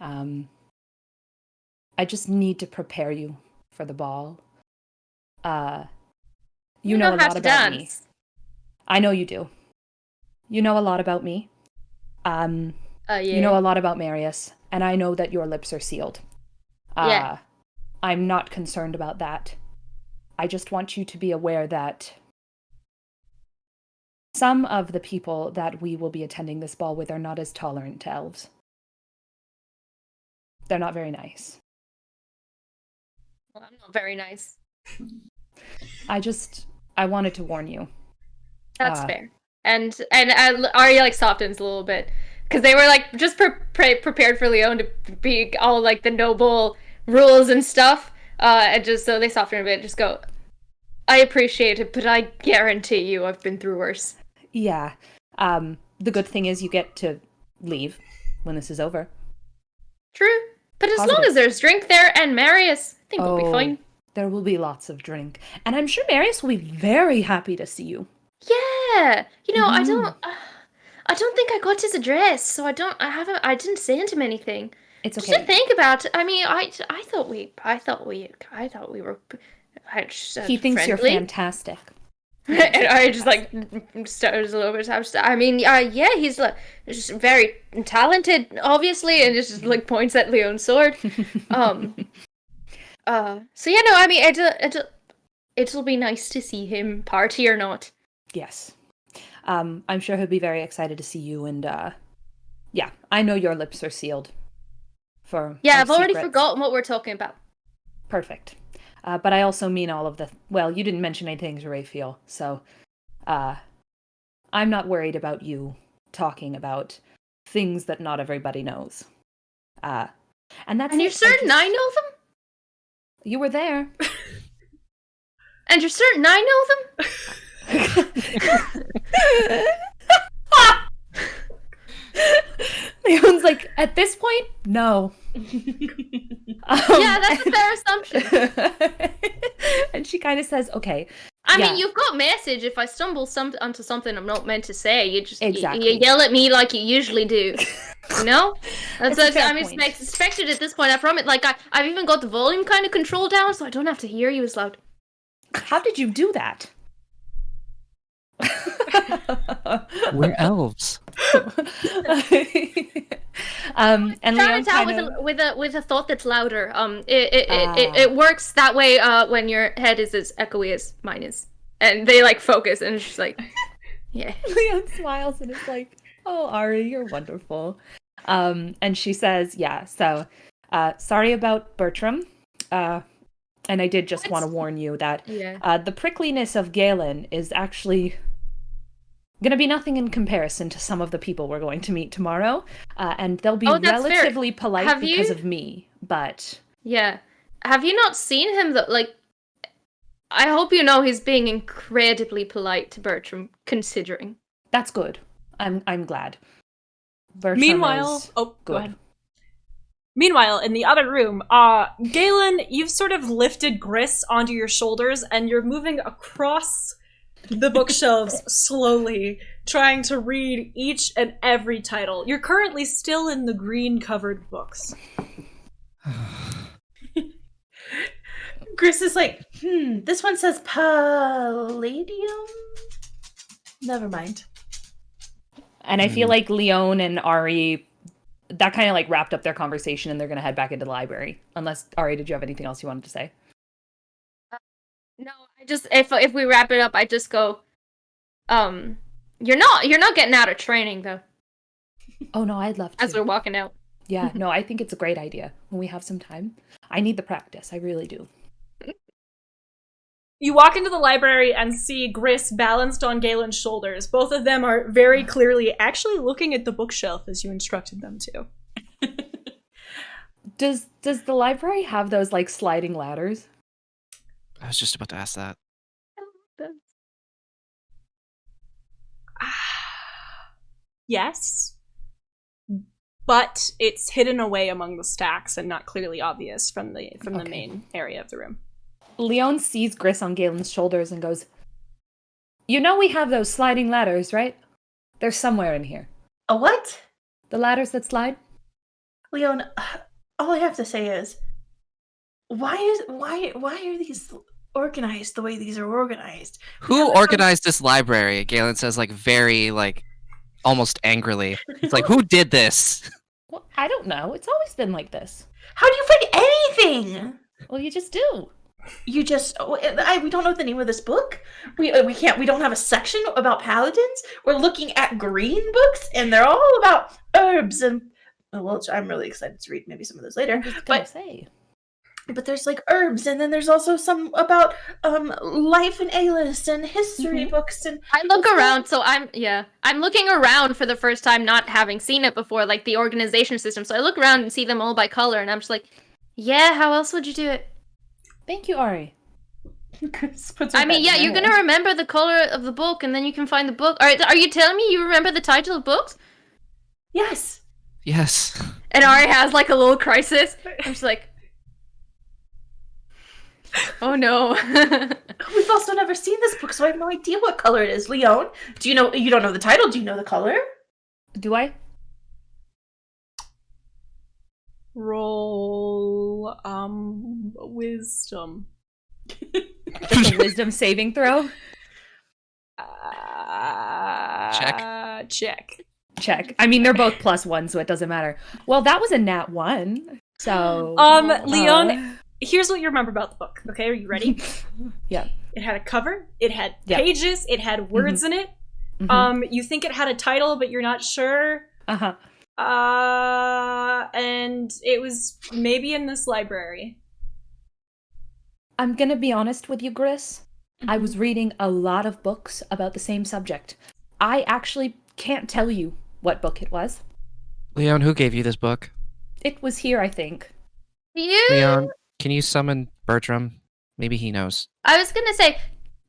I just need to prepare you for the ball. You know a lot about me. I know you do. You know a lot about me. Yeah. You know a lot about Marius, and I know that your lips are sealed. Yeah. I'm not concerned about that. I just want you to be aware that some of the people that we will be attending this ball with are not as tolerant to elves. They're not very nice. Well, I'm not very nice. I wanted to warn you. That's fair. And Ari like softens a little bit because they were like just prepared for Lione to be all like the noble rules and stuff. And just so they soften a bit, just go. I appreciate it, but I guarantee you, I've been through worse. Yeah. The good thing is you get to leave when this is over. True, but as long as there's drink there and Marius, I think we'll be fine. There will be lots of drink, and I'm sure Marius will be very happy to see you. Yeah, I don't think I got his address, so I didn't send him anything. It's okay. Just to think about it. I mean, I thought we were. He thinks you're fantastic. And I just like stutters a little bit. I mean, yeah, he's like just very talented, obviously, and just like points at Leon's sword. So yeah, no, I mean, it'll be nice to see him, party or not. Yes. I'm sure he'll be very excited to see you, and yeah, I know your lips are sealed. Yeah, I've already forgotten what we're talking about. Perfect. But I also mean all of the... Well, you didn't mention anything to Raphael, so... I'm not worried about you talking about things that not everybody knows. And you're certain I know them? You were there. And you're certain I know them? Leon's like, at this point, no. Yeah, that's a fair assumption. And she kind of says, okay. I mean, you've got message. If I stumble onto something I'm not meant to say, you just exactly. you yell at me like you usually do. You know? That's I'm expected at this point. I promise. Like, I've even got the volume kind of controlled down, so I don't have to hear you as loud. How did you do that? We're elves. And Leon with a thought that's louder. It works that way when your head is as echoey as mine is, and they like focus, and it's just like, yeah. Leon smiles and is like, "Oh, Ari, you're wonderful." And she says, "Yeah, so sorry about Bertram. And I did just want to warn you that the prickliness of Galen is actually going to be nothing in comparison to some of the people we're going to meet tomorrow. And they'll be relatively polite because of me, but... Yeah. Have you not seen him, like... I hope you know he's being incredibly polite to Bertram, considering. That's good. I'm glad. Bertram Meanwhile... good. Go ahead. Meanwhile, in the other room, Galen, you've sort of lifted Gris onto your shoulders, and you're moving across the bookshelves slowly, trying to read each and every title. You're currently still in the green-covered books. Gris is like, this one says Palladium? Never mind. And I feel like Lione and Ari... That kind of like wrapped up their conversation, and they're going to head back into the library. Unless, Ari, did you have anything else you wanted to say? No, I just if we wrap it up, I just go, you're not getting out of training though. Oh no, I'd love to. As we're walking out. Yeah, no, I think it's a great idea when we have some time. I need the practice, I really do. You walk into the library and see Gris balanced on Galen's shoulders. Both of them are very clearly actually looking at the bookshelf as you instructed them to. Does the library have those like sliding ladders? I was just about to ask that. Yes. But it's hidden away among the stacks and not clearly obvious from the main area of the room. Lione sees Gris on Galen's shoulders and goes, "You know we have those sliding ladders, right? They're somewhere in here." A what? The ladders that slide? Lione, all I have to say is, why are these organized the way these are organized? Who organized this library? Galen says, like, very, like, almost angrily. It's like, who did this? Well, I don't know. It's always been like this. How do you find anything? Well, you just do. You just we don't know the name of this book. We don't have a section about paladins. We're looking at green books, and they're all about herbs and well, I'm really excited to read maybe some of those later. But there's like herbs, and then there's also some about life in Eylas and history books. And I look around, so I'm looking around for the first time, not having seen it before, like the organization system. So I look around and see them all by color, and I'm just like, yeah, how else would you do it? Thank you, Ari. I mean, yeah, you're gonna remember the color of the book, and then you can find the book. Are you telling me you remember the title of books? Yes. Yes. And Ari has like a little crisis. I'm just like, oh no. We've also never seen this book, so I have no idea what color it is. Lione, do you know? You don't know the title. Do you know the color? Do I? Roll wisdom. Just a wisdom saving throw? Check. I mean, they're both +1, so it doesn't matter. Well, that was a nat 1. So Lione, here's what you remember about the book. Okay, are you ready? Yeah. It had a cover, it had pages, it had words in it. You think it had a title, but you're not sure. And it was maybe in this library. I'm gonna be honest with you, Gris. I was reading a lot of books about the same subject. I actually can't tell you what book it was. Lione, who gave you this book? It was here, I think. You? Lione, can you summon Bertram? Maybe he knows. I was gonna say,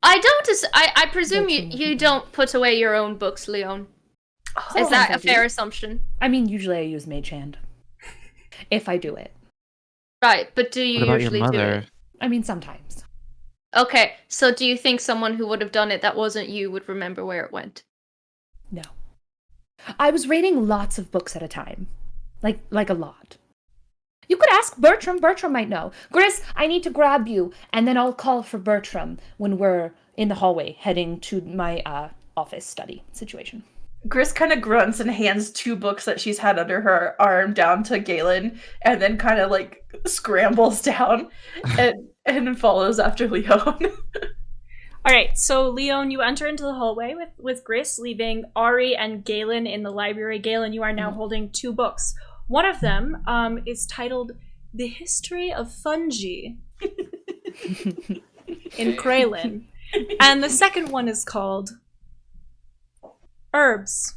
I presume you don't put away your own books, Lione. Is that a fair assumption? I mean, usually I use Mage Hand. If I do it. Right, but do you What about usually your do mother? it? I mean, sometimes. Okay, so do you think someone who would have done it that wasn't you would remember where it went? No. I was reading lots of books at a time. Like a lot. You could ask Bertram. Bertram might know. Gris, I need to grab you, and then I'll call for Bertram when we're in the hallway heading to my office study situation. Gris kind of grunts and hands 2 books that she's had under her arm down to Galen, and then kind of like scrambles down and follows after Lione. All right, so Lione, you enter into the hallway with Gris, leaving Ari and Galen in the library. Galen, you are now holding 2 books. One of them is titled The History of Fungi in Kraylin. And the second one is called Herbs,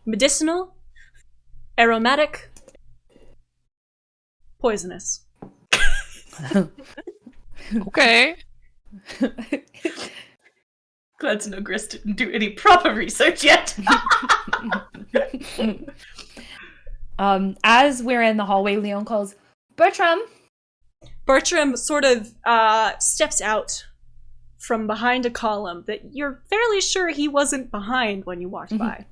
medicinal, aromatic, poisonous. Okay. Glad to know Gris didn't do any proper research yet. As we're in the hallway, Lione calls, Bertram! Bertram sort of steps out from behind a column that you're fairly sure he wasn't behind when you walked by.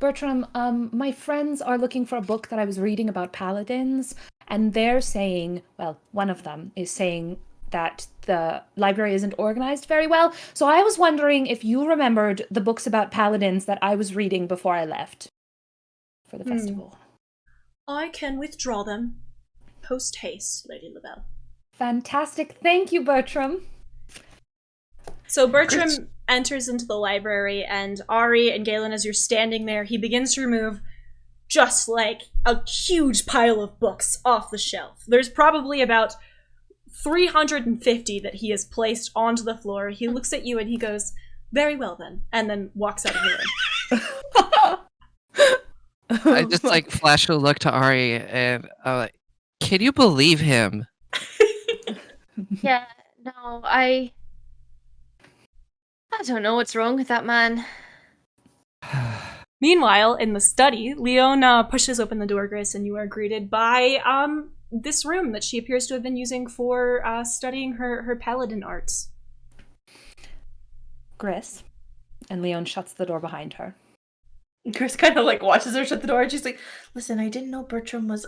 Bertram, my friends are looking for a book that I was reading about paladins, and they're saying, well, one of them is saying that the library isn't organized very well, so I was wondering if you remembered the books about paladins that I was reading before I left for the festival. I can withdraw them post haste, Lady LaBelle. Fantastic. Thank you, Bertram. So Bertram enters into the library, and Ari and Galen, as you're standing there, he begins to remove just like a huge pile of books off the shelf. There's probably about 350 that he has placed onto the floor. He looks at you and he goes, "Very well then," and then walks out of the room. I just like flash a look to Ari and I'm like, can you believe him? Yeah, no, I don't know what's wrong with that man. Meanwhile, in the study, Lione pushes open the door, Gris, and you are greeted by this room that she appears to have been using for studying her paladin arts. Gris. And Lione shuts the door behind her. Gris kind of like watches her shut the door, and she's like, "Listen, I didn't know Bertram was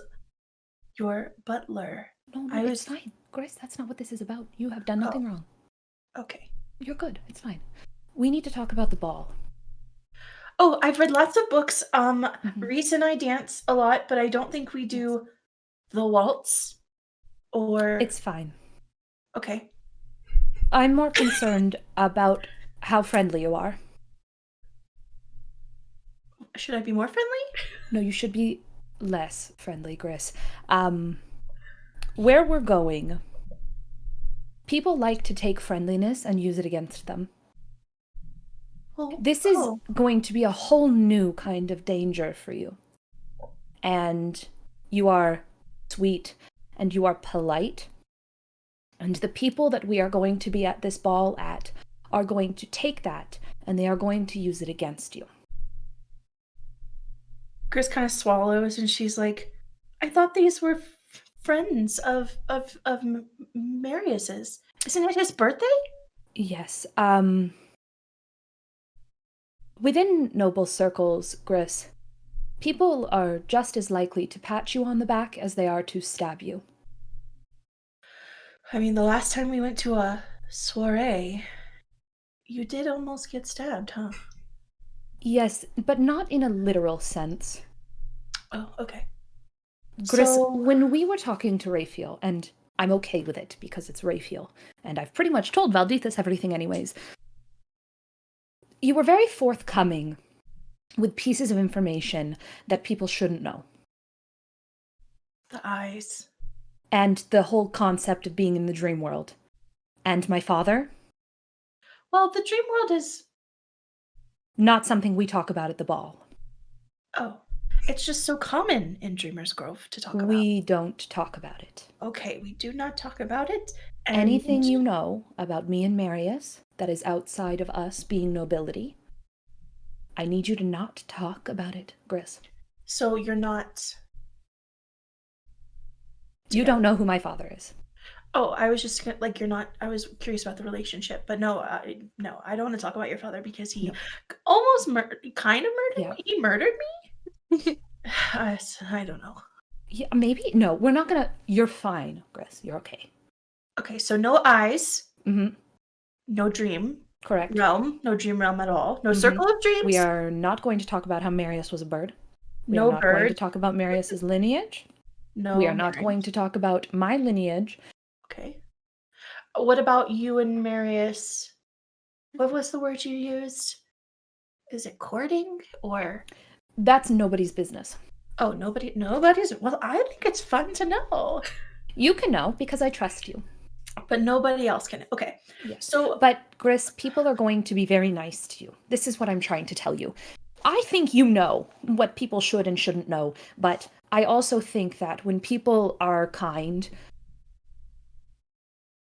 your butler." No, it's fine. Gris, that's not what this is about. You have done nothing wrong. Okay. You're good. It's fine. We need to talk about the ball. Oh, I've read lots of books. Reese and I dance a lot, but I don't think we do the waltz? Or It's fine. okay. I'm more concerned about how friendly you are. Should I be more friendly? No, you should be less friendly, Gris. Where we're going, people like to take friendliness and use it against them. Well, This is going to be a whole new kind of danger for you. And you are sweet, and you are polite. And the people that we are going to be at this ball at are going to take that, and they are going to use it against you. Gris kind of swallows, and she's like, "I thought these were friends of Marius's. Isn't it his birthday?" Yes, within noble circles, Gris, people are just as likely to pat you on the back as they are to stab you. I mean, the last time we went to a soiree, you did almost get stabbed, huh? Yes, but not in a literal sense. Oh, okay. Gris, So- when we were talking to Raphael, and I'm okay with it because it's Raphael, and I've pretty much told Valdethis everything anyways, you were very forthcoming with pieces of information that people shouldn't know. The eyes. And the whole concept of being in the dream world. And my father? Well, the dream world is... Not something we talk about at the ball. Oh. It's just so common in Dreamer's Grove to talk about. We don't talk about it. Okay, we do not talk about it. And... Anything you know about me and Marius that is outside of us being nobility, I need you to not talk about it, Gris. So you're not... You don't know who my father is. Oh, I was just like, you're not... I was curious about the relationship, but no, I don't want to talk about your father because he almost kind of murdered me. He murdered me? I don't know. Yeah, maybe. No, we're not gonna... You're fine, Gris. You're okay. Okay, so no eyes. Mm-hmm. No dream. Correct. Realm. No dream realm at all. No circle of dreams. We are not going to talk about how Marius was a bird. We No are not going bird. to talk about Marius's lineage. No. We are not marriage. going to talk about my lineage. Okay. What about you and Marius? What was the word you used? Is it courting or? That's nobody's business. Oh, nobody's. Well, I think it's fun to know. You can know because I trust you. But nobody else can. Okay. Yes. So, But, Gris, people are going to be very nice to you. This is what I'm trying to tell you. I think you know what people should and shouldn't know, but I also think that when people are kind,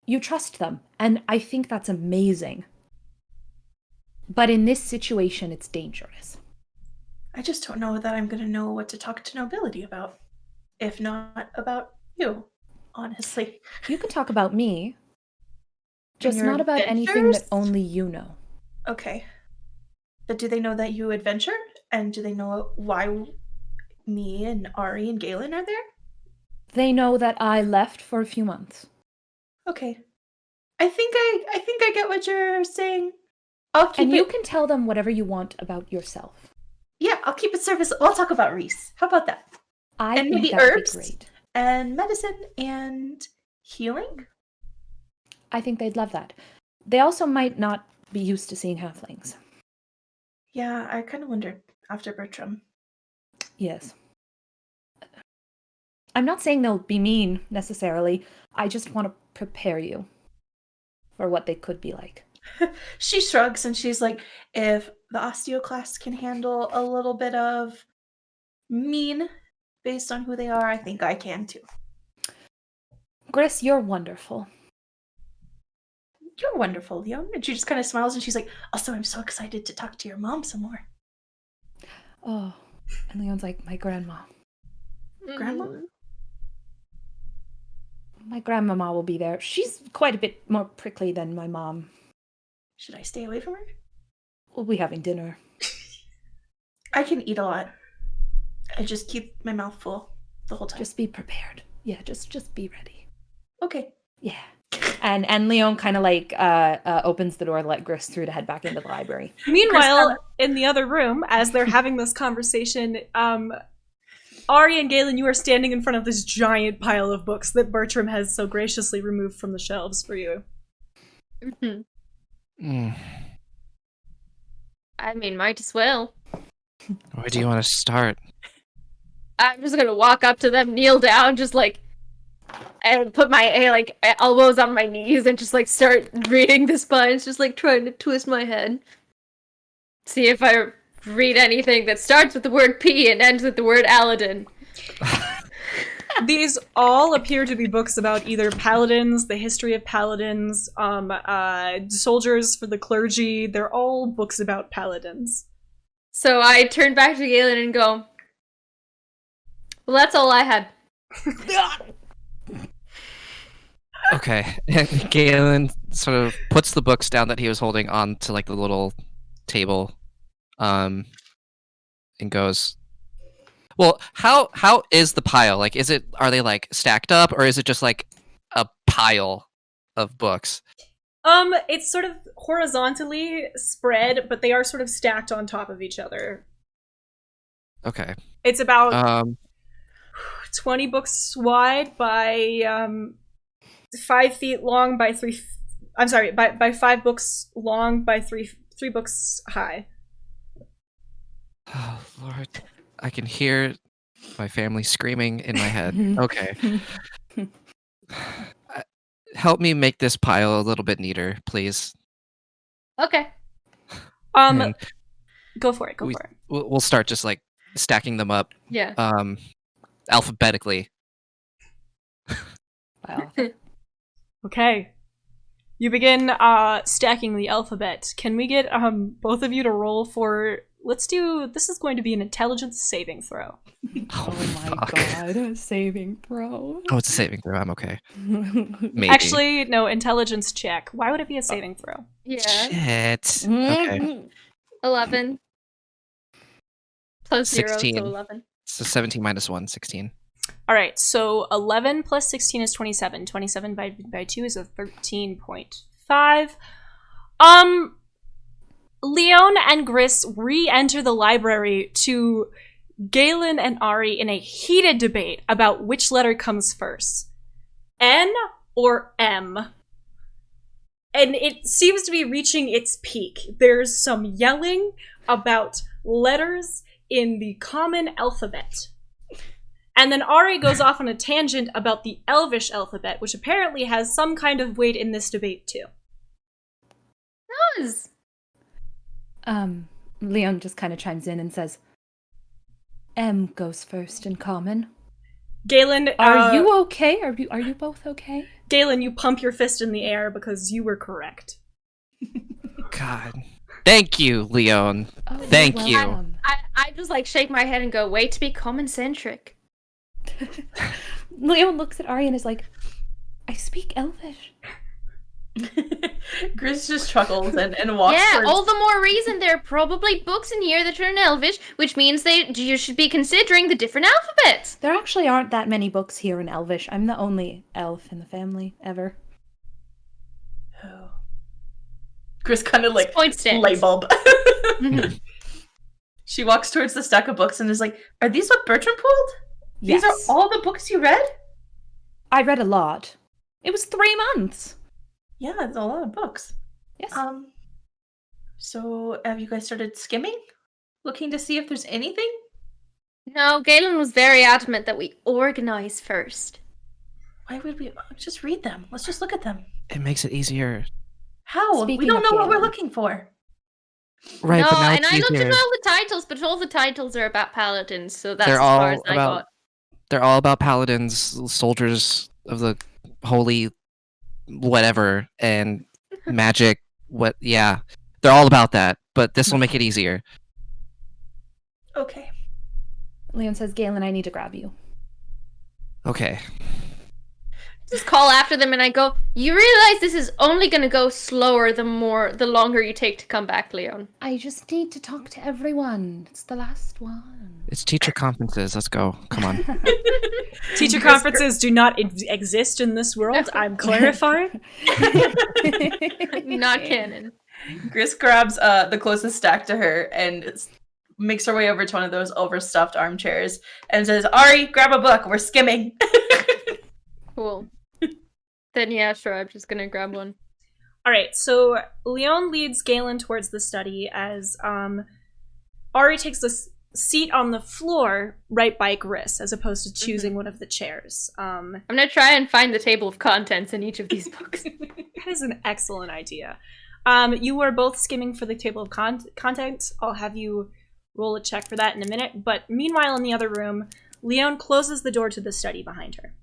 you trust them, and I think that's amazing. But in this situation, it's dangerous. I just don't know that I'm going to know what to talk to nobility about, if not about you, honestly. You can talk about me, just your not about anything adventures? that only you know. Okay. But do they know that you adventured? And do they know why me and Ari and Galen are there? They know that I left for a few months. Okay. I think I get what you're saying. I'll keep And it. you can tell them whatever you want about yourself. Yeah, I'll keep it surface. I'll talk about Reese. How about that? I And think maybe that would herbs? be great. And medicine and healing? I think they'd love that. They also might not be used to seeing halflings. Yeah, I kind of wondered after Bertram. Yes. I'm not saying they'll be mean, necessarily. I just want to prepare you for what they could be like. She shrugs and she's like, if the osteoclasts can handle a little bit of mean based on who they are, I think I can too. Gris, you're wonderful. You're wonderful, Lione. And she just kind of smiles and she's like, also, I'm so excited to talk to your mom some more. Oh, and Leon's like, my grandma. Grandma? My grandmama will be there. She's quite a bit more prickly than my mom. Should I stay away from her? We'll be having dinner. I can eat a lot. I just keep my mouth full the whole time. Just be prepared. Yeah, just be ready. Okay. Yeah. And Leon kind of like opens the door to let Gris through to head back into the library. Meanwhile, in the other room, as they're having this conversation, Ari and Galen, you are standing in front of this giant pile of books that Bertram has so graciously removed from the shelves for you. I mean, might as well. Where do you want to start? I'm just gonna walk up to them, kneel down, just like, and put my elbows on my knees and just like start reading the spines, just like trying to twist my head. See if I read anything that starts with the word P and ends with the word Aladdin. These all appear to be books about either paladins, the history of paladins, soldiers for the clergy. They're all books about paladins. So I turn back to Galen and go, well, that's all I had. Okay. And Galen sort of puts the books down that he was holding onto like the little table, and goes, well, how is the pile? Like, are they like stacked up, or is it just like a pile of books? It's sort of horizontally spread, but they are sort of stacked on top of each other. Okay. It's about 20 books wide by 5 feet long by 3. I'm sorry, by 5 books long by 3 books high. Oh Lord, I can hear my family screaming in my head. Okay. Help me make this pile a little bit neater, please. Okay. And Go for it. We'll start just like stacking them up. Yeah. Alphabetically. Wow. Okay. You begin stacking the alphabet. Can we get both of you to roll for... This is going to be an intelligence saving throw. Oh my god, saving throw. Oh, it's a saving throw. I'm okay. Maybe. Actually, no, intelligence check. Why would it be a saving throw? Yeah. Shit. Okay. 11. Plus 0, 16. so 11. So 17 minus 1, 16. All right, so 11 plus 16 is 27. 27 by 2 is a 13.5. Lione and Gris re-enter the library to Galen and Ari in a heated debate about which letter comes first. N or M? And it seems to be reaching its peak. There's some yelling about letters in the common alphabet. And then Ari goes off on a tangent about the Elvish alphabet, which apparently has some kind of weight in this debate too. Does. Lione just kind of chimes in and says, M goes first in common. Galen, Are you okay? Are you both okay? Galen, you pump your fist in the air because you were correct. God. Thank you, Lione. Oh, Thank you're you. welcome. I just like shake my head and go, way to be common-centric. Lione looks at Ari and is like, I speak Elvish. Gris just chuckles and walks Yeah, towards... all the more reason there are probably books in here that are in Elvish, which means you should be considering the different alphabets. There actually aren't that many books here in Elvish. I'm the only elf in the family, ever. Oh. Gris kind of like Point stands. light bulb. She walks towards the stack of books and is like, are these what Bertram pulled? Yes. These are all the books you read? I read a lot. It was 3 months. Yeah, it's a lot of books. Yes. So have you guys started skimming? Looking to see if there's anything? No, Galen was very adamant that we organize first. Why would we just read them? Let's just look at them. It makes it easier. How? Speaking We don't of know what we're Galen. looking for. Right, No, but now and it's I looked easier. at all the titles, but all the titles are about paladins, so that's They're as far all as I about- got. They're all about paladins, soldiers of the holy whatever, and magic. Yeah. They're all about that, but this will make it easier. Okay. Lione says, Galen, I need to grab you. Okay. Just call after them and I go, you realize this is only going to go slower the longer you take to come back, Lione. I just need to talk to everyone. It's the last one. It's teacher conferences. Let's go. Come on. Teacher conferences do not exist in this world. I'm clarifying. Not canon. Gris grabs the closest stack to her and makes her way over to one of those overstuffed armchairs and says, Ari, grab a book. We're skimming. Cool. Then yeah, sure. I'm just gonna grab one. All right, so Lione leads Galen towards the study as Ari takes the seat on the floor right by Gris, as opposed to choosing one of the chairs. I'm gonna try and find the table of contents in each of these books. That is an excellent idea. You were both skimming for the table of contents. I'll have you roll a check for that in a minute. But meanwhile, in the other room, Lione closes the door to the study behind her.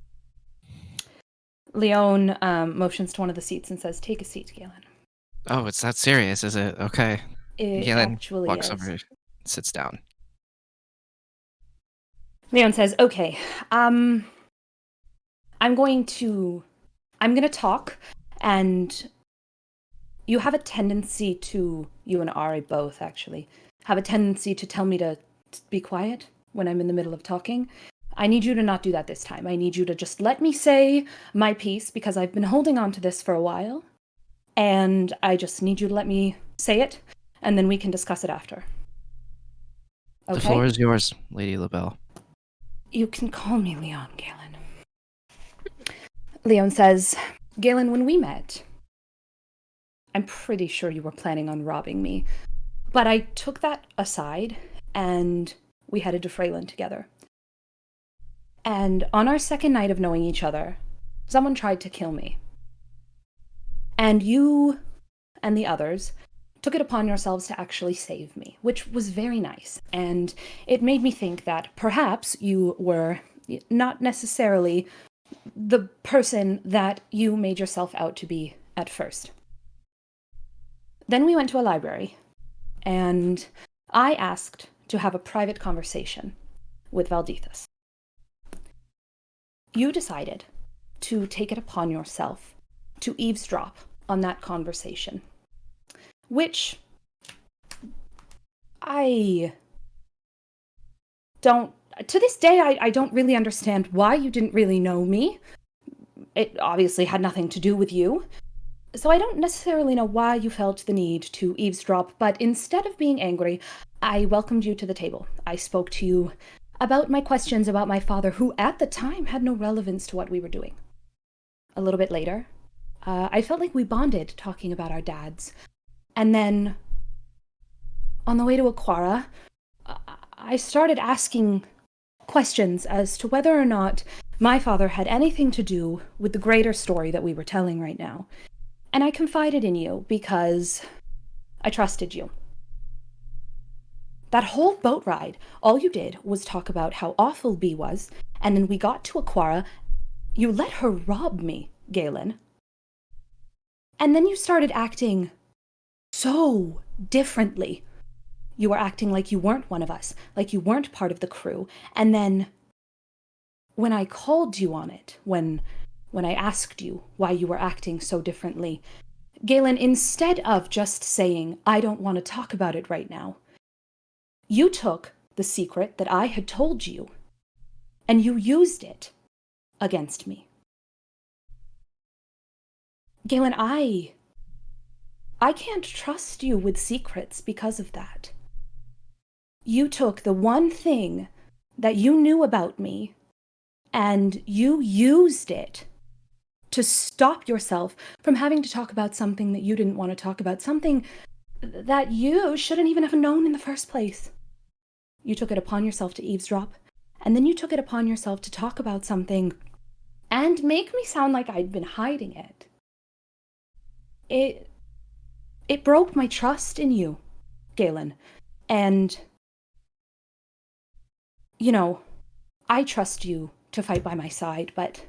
Lione motions to one of the seats and says, "Take a seat, Galen." Oh, it's that serious, is it? Okay. It Galen actually walks is. over, sits down. Lione says, "Okay, I'm gonna talk, and you have a tendency to, you and Ari both actually, have a tendency to tell me to be quiet when I'm in the middle of talking. I need you to not do that this time. I need you to just let me say my piece, because I've been holding on to this for a while, and I just need you to let me say it, and then we can discuss it after. Okay? The floor is yours, Lady LaBelle. You can call me Lione, Galen." Lione says, "Galen, when we met, I'm pretty sure you were planning on robbing me, but I took that aside, and we headed to Freylin together. And on our second night of knowing each other, someone tried to kill me. And you and the others took it upon yourselves to actually save me, which was very nice. And it made me think that perhaps you were not necessarily the person that you made yourself out to be at first. Then we went to a library, and I asked to have a private conversation with Valdethus. You decided to take it upon yourself to eavesdrop on that conversation, which I don't, to this day, I don't really understand why you didn't really know me. It obviously had nothing to do with you. So I don't necessarily know why you felt the need to eavesdrop, but instead of being angry, I welcomed you to the table. I spoke to you about my questions about my father, who at the time had no relevance to what we were doing. A little bit later, I felt like we bonded talking about our dads. And then, on the way to Aquara, I started asking questions as to whether or not my father had anything to do with the greater story that we were telling right now. And I confided in you because I trusted you. That whole boat ride, all you did was talk about how awful Bee was, and then we got to Aquara. You let her rob me, Galen. And then you started acting so differently. You were acting like you weren't one of us, like you weren't part of the crew. And then when I called you on it, when I asked you why you were acting so differently, Galen, instead of just saying, "I don't want to talk about it right now," you took the secret that I had told you, and you used it against me. Galen, I can't trust you with secrets because of that. You took the one thing that you knew about me, and you used it to stop yourself from having to talk about something that you didn't want to talk about, something that you shouldn't even have known in the first place. You took it upon yourself to eavesdrop, and then you took it upon yourself to talk about something and make me sound like I'd been hiding it. It broke my trust in you, Galen. And, you know, I trust you to fight by my side, but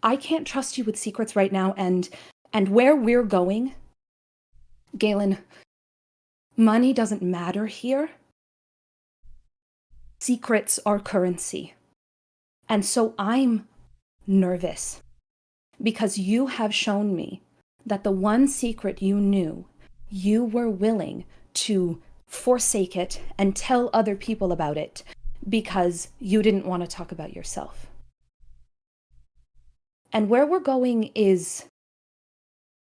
I can't trust you with secrets right now, and where we're going, Galen, money doesn't matter here. Secrets are currency. And so I'm nervous because you have shown me that the one secret you knew, you were willing to forsake it and tell other people about it because you didn't want to talk about yourself. And where we're going is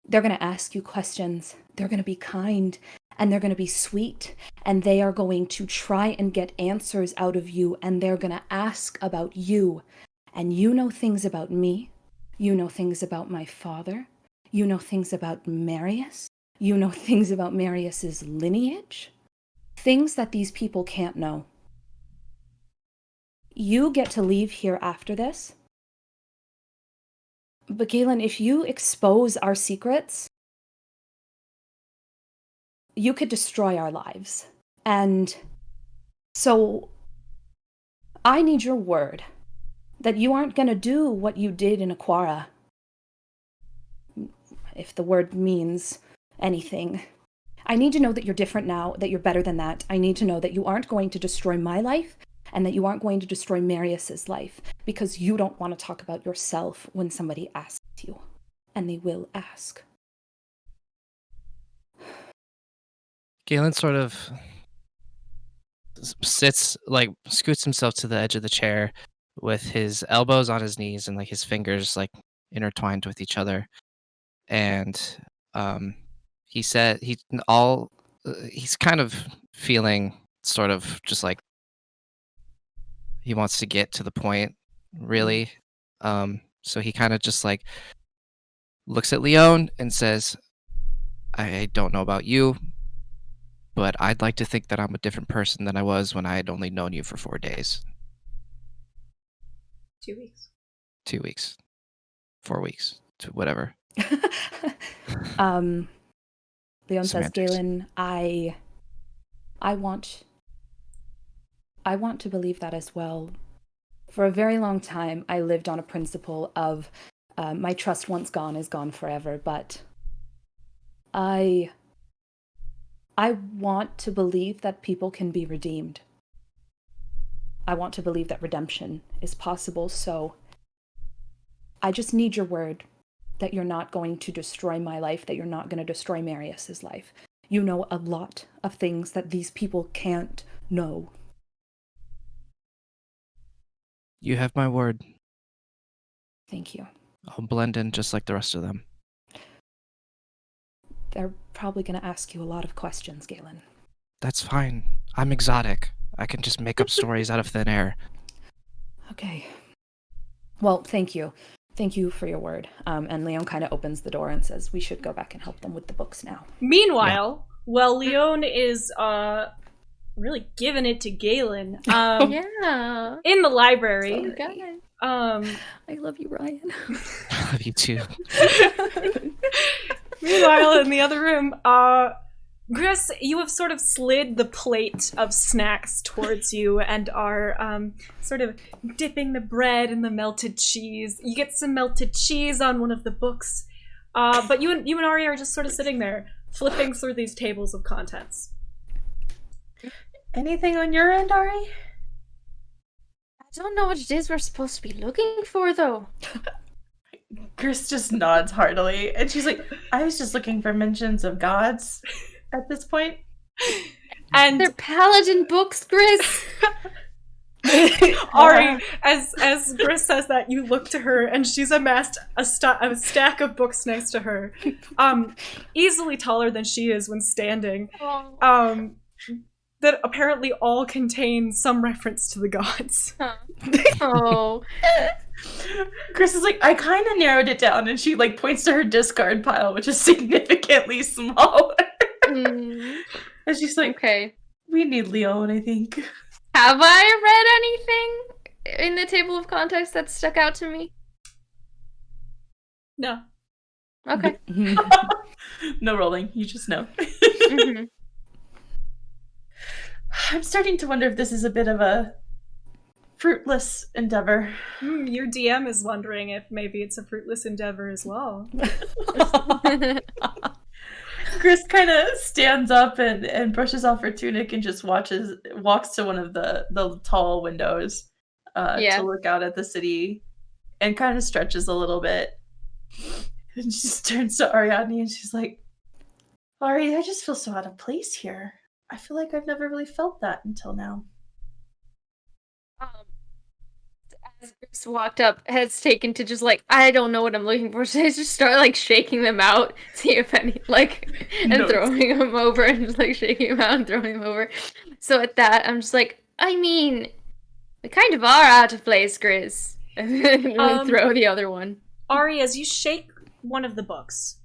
they're going to ask you questions. They're going to be kind. and they're going to be sweet, and they are going to try and get answers out of you, and they're going to ask about you. And you know things about me. You know things about my father. You know things about Marius. You know things about Marius's lineage. Things that these people can't know. You get to leave here after this. But Galen, if you expose our secrets, you could destroy our lives. And so I need your word that you aren't going to do what you did in Aquara. If the word means anything. I need to know that you're different now, that you're better than that. I need to know that you aren't going to destroy my life and that you aren't going to destroy Marius's life because you don't want to talk about yourself when somebody asks you. And they will ask. Galen sort of sits, like, scoots himself to the edge of the chair with his elbows on his knees and, like, his fingers, like, intertwined with each other. And he said he's kind of feeling sort of just like he wants to get to the point, really. So he kind of just like looks at Lione and says, I don't know about you, but I'd like to think that I'm a different person than I was when I had only known you for 4 days. 2 weeks. 2 weeks. 4 weeks. Whatever. Lione says, Semantics. Galen, I want to believe that as well. For a very long time, I lived on a principle of my trust once gone is gone forever, but I want to believe that people can be redeemed. I want to believe that redemption is possible, so I just need your word that you're not going to destroy my life, that you're not going to destroy Marius's life. You know a lot of things that these people can't know. You have my word. Thank you. I'll blend in just like the rest of them. They're probably going to ask you a lot of questions, Galen. That's fine. I'm exotic. I can just make up stories out of thin air. Okay. Well, thank you. Thank you for your word. And Lione kind of opens the door and says, we should go back and help them with the books now. Meanwhile, while Lione is really giving it to Galen, Yeah. in the library, Okay. I love you, Ryan. I love you too. meanwhile in the other room, Gris, you have sort of slid the plate of snacks towards you and are sort of dipping the bread in the melted cheese. You get some melted cheese on one of the books, but you and Ari are just sort of sitting there, flipping through these tables of contents. Anything on your end, Ari? I don't know what it is we're supposed to be looking for, though. Gris just nods heartily, and she's like, I was just looking for mentions of gods at this point. And They're paladin books, Gris. Ari, as Gris says that, you look to her, and she's amassed a stack of books next to her, easily taller than she is when standing, that apparently all contain some reference to the gods. Oh. Gris is like, I kind of narrowed it down, and she like points to her discard pile, which is significantly smaller. And she's like, Okay. we need Lione, I think. Have I read anything in the table of contents that stuck out to me? No. Okay. No rolling, you just know. Mhm. I'm starting to wonder if this is a bit of a fruitless endeavor. Your DM is wondering if maybe it's a fruitless endeavor as well. Gris kind of stands up and brushes off her tunic and just walks to one of the tall windows to look out at the city and kind of stretches a little bit. And she just turns to Ariadne and she's like, Ari, I just feel so out of place here. I feel like I've never really felt that until now. as Gris walked up, has taken to just like, I don't know what I'm looking for, so I just start like shaking them out, see if any and throwing them over, and just like shaking them out and throwing them over. So at that, I'm just like, I mean, we kind of are out of place, Gris. And then throw the other one. Ari, as you shake one of the books,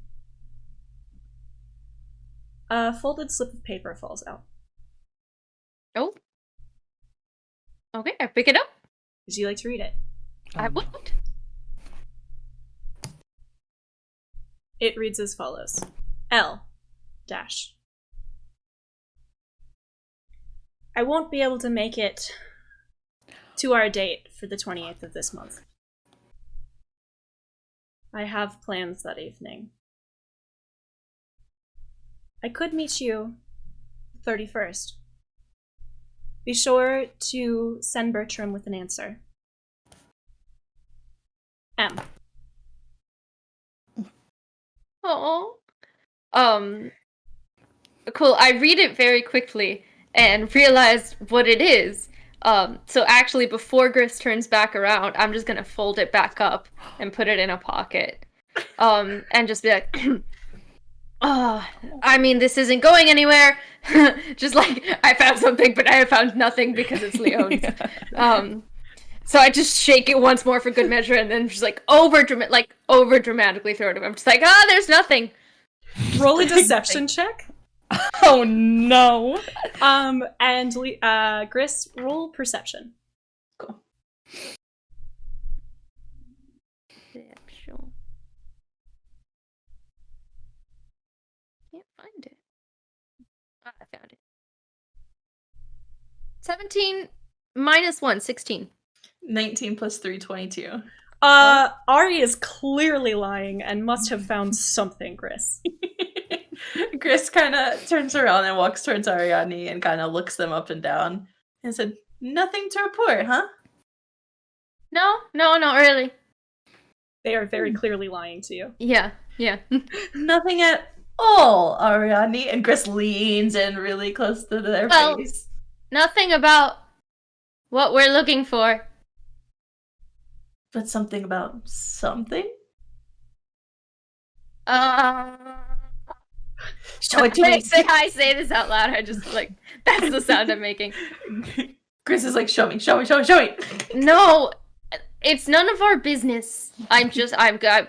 a folded slip of paper falls out. Oh. Okay, I pick it up. Would you like to read it? I would. It reads as follows. L. Dash. I won't be able to make it to our date for the 28th of this month. I have plans that evening. I could meet you 31st. Be sure to send Bertram with an answer. M. Oh. Cool. I read it very quickly and realize what it is. So actually, before Gris turns back around, I'm just gonna fold it back up and put it in a pocket. And just be like, I mean, this isn't going anywhere. Just like, I found something, but I have found nothing because it's Lione's. So I just shake it once more for good measure, and then just like over dramatically throw it. I'm just like, there's nothing. Roll a deception check. Oh no. And Gris, roll perception. Cool. Perception. Can't find it. I found it. 17 minus 1, 16. 19 plus 3, 22. Ari is clearly lying and must have found something, Gris. Gris kind of turns around and walks towards Ariadne and kind of looks them up and down and said, "Nothing to report, huh?" No, not really. They are very clearly lying to you. Yeah. Nothing at all, Ariadne. And Gris leans in really close to their face. Nothing about what we're looking for. But something about something? Show it to me. I say this out loud. I just like, that's the sound I'm making. Gris is like, show me. No, it's none of our business. I'm gonna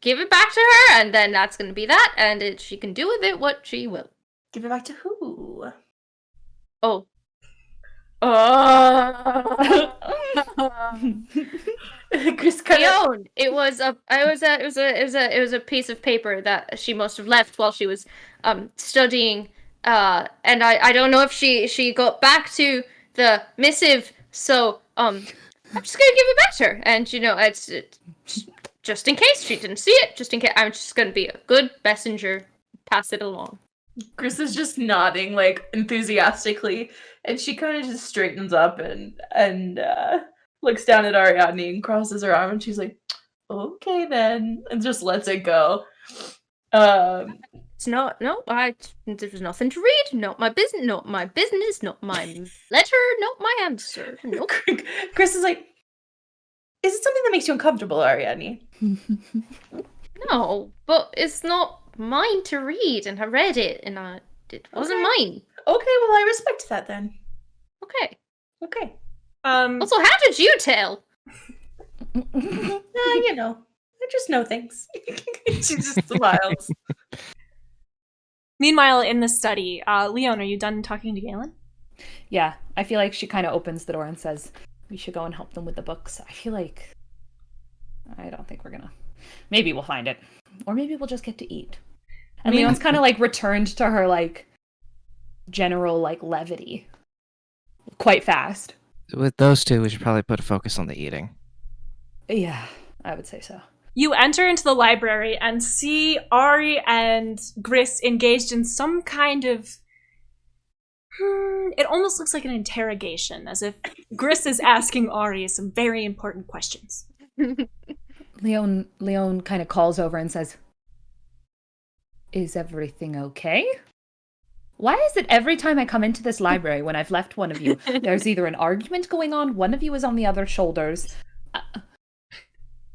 give it back to her, and then that's gonna be that, and she can do with it what she will. Give it back to who? Oh. Gris kind of. Lione. It was a piece of paper that she must have left while she was studying. And I don't know if she got back to the missive, so I'm just gonna give it back to her. And it's just in case she didn't see it, just in case, I'm just gonna be a good messenger, pass it along. Gris is just nodding like enthusiastically, and she kind of just straightens up and looks down at Ariadne and crosses her arm, and she's like, "Okay then," and just lets it go. It's not. No, there's nothing to read. Not my business. Not my business. Not my letter. Not my answer. Nope. Gris is like, "Is it something that makes you uncomfortable, Ariadne?" No, but it's not mine to read, and I read it, and it wasn't mine. Okay, well, I respect that then. Okay. Also, how did you tell? I just know things. She just smiles. Meanwhile, in the study, Lione, are you done talking to Galen? Yeah, I feel like she kind of opens the door and says, "We should go and help them with the books." I don't think we're gonna. Maybe we'll find it. Or maybe we'll just get to eat. And Leon's kind of like returned to her like general like levity quite fast. With those two, we should probably put a focus on the eating. Yeah, I would say so. You enter into the library and see Ari and Gris engaged in some kind of... it almost looks like an interrogation, as if Gris is asking Ari some very important questions. Lione kind of calls over and says, "Is everything okay?" Why is it every time I come into this library when I've left one of you, there's either an argument going on, one of you is on the other's shoulders.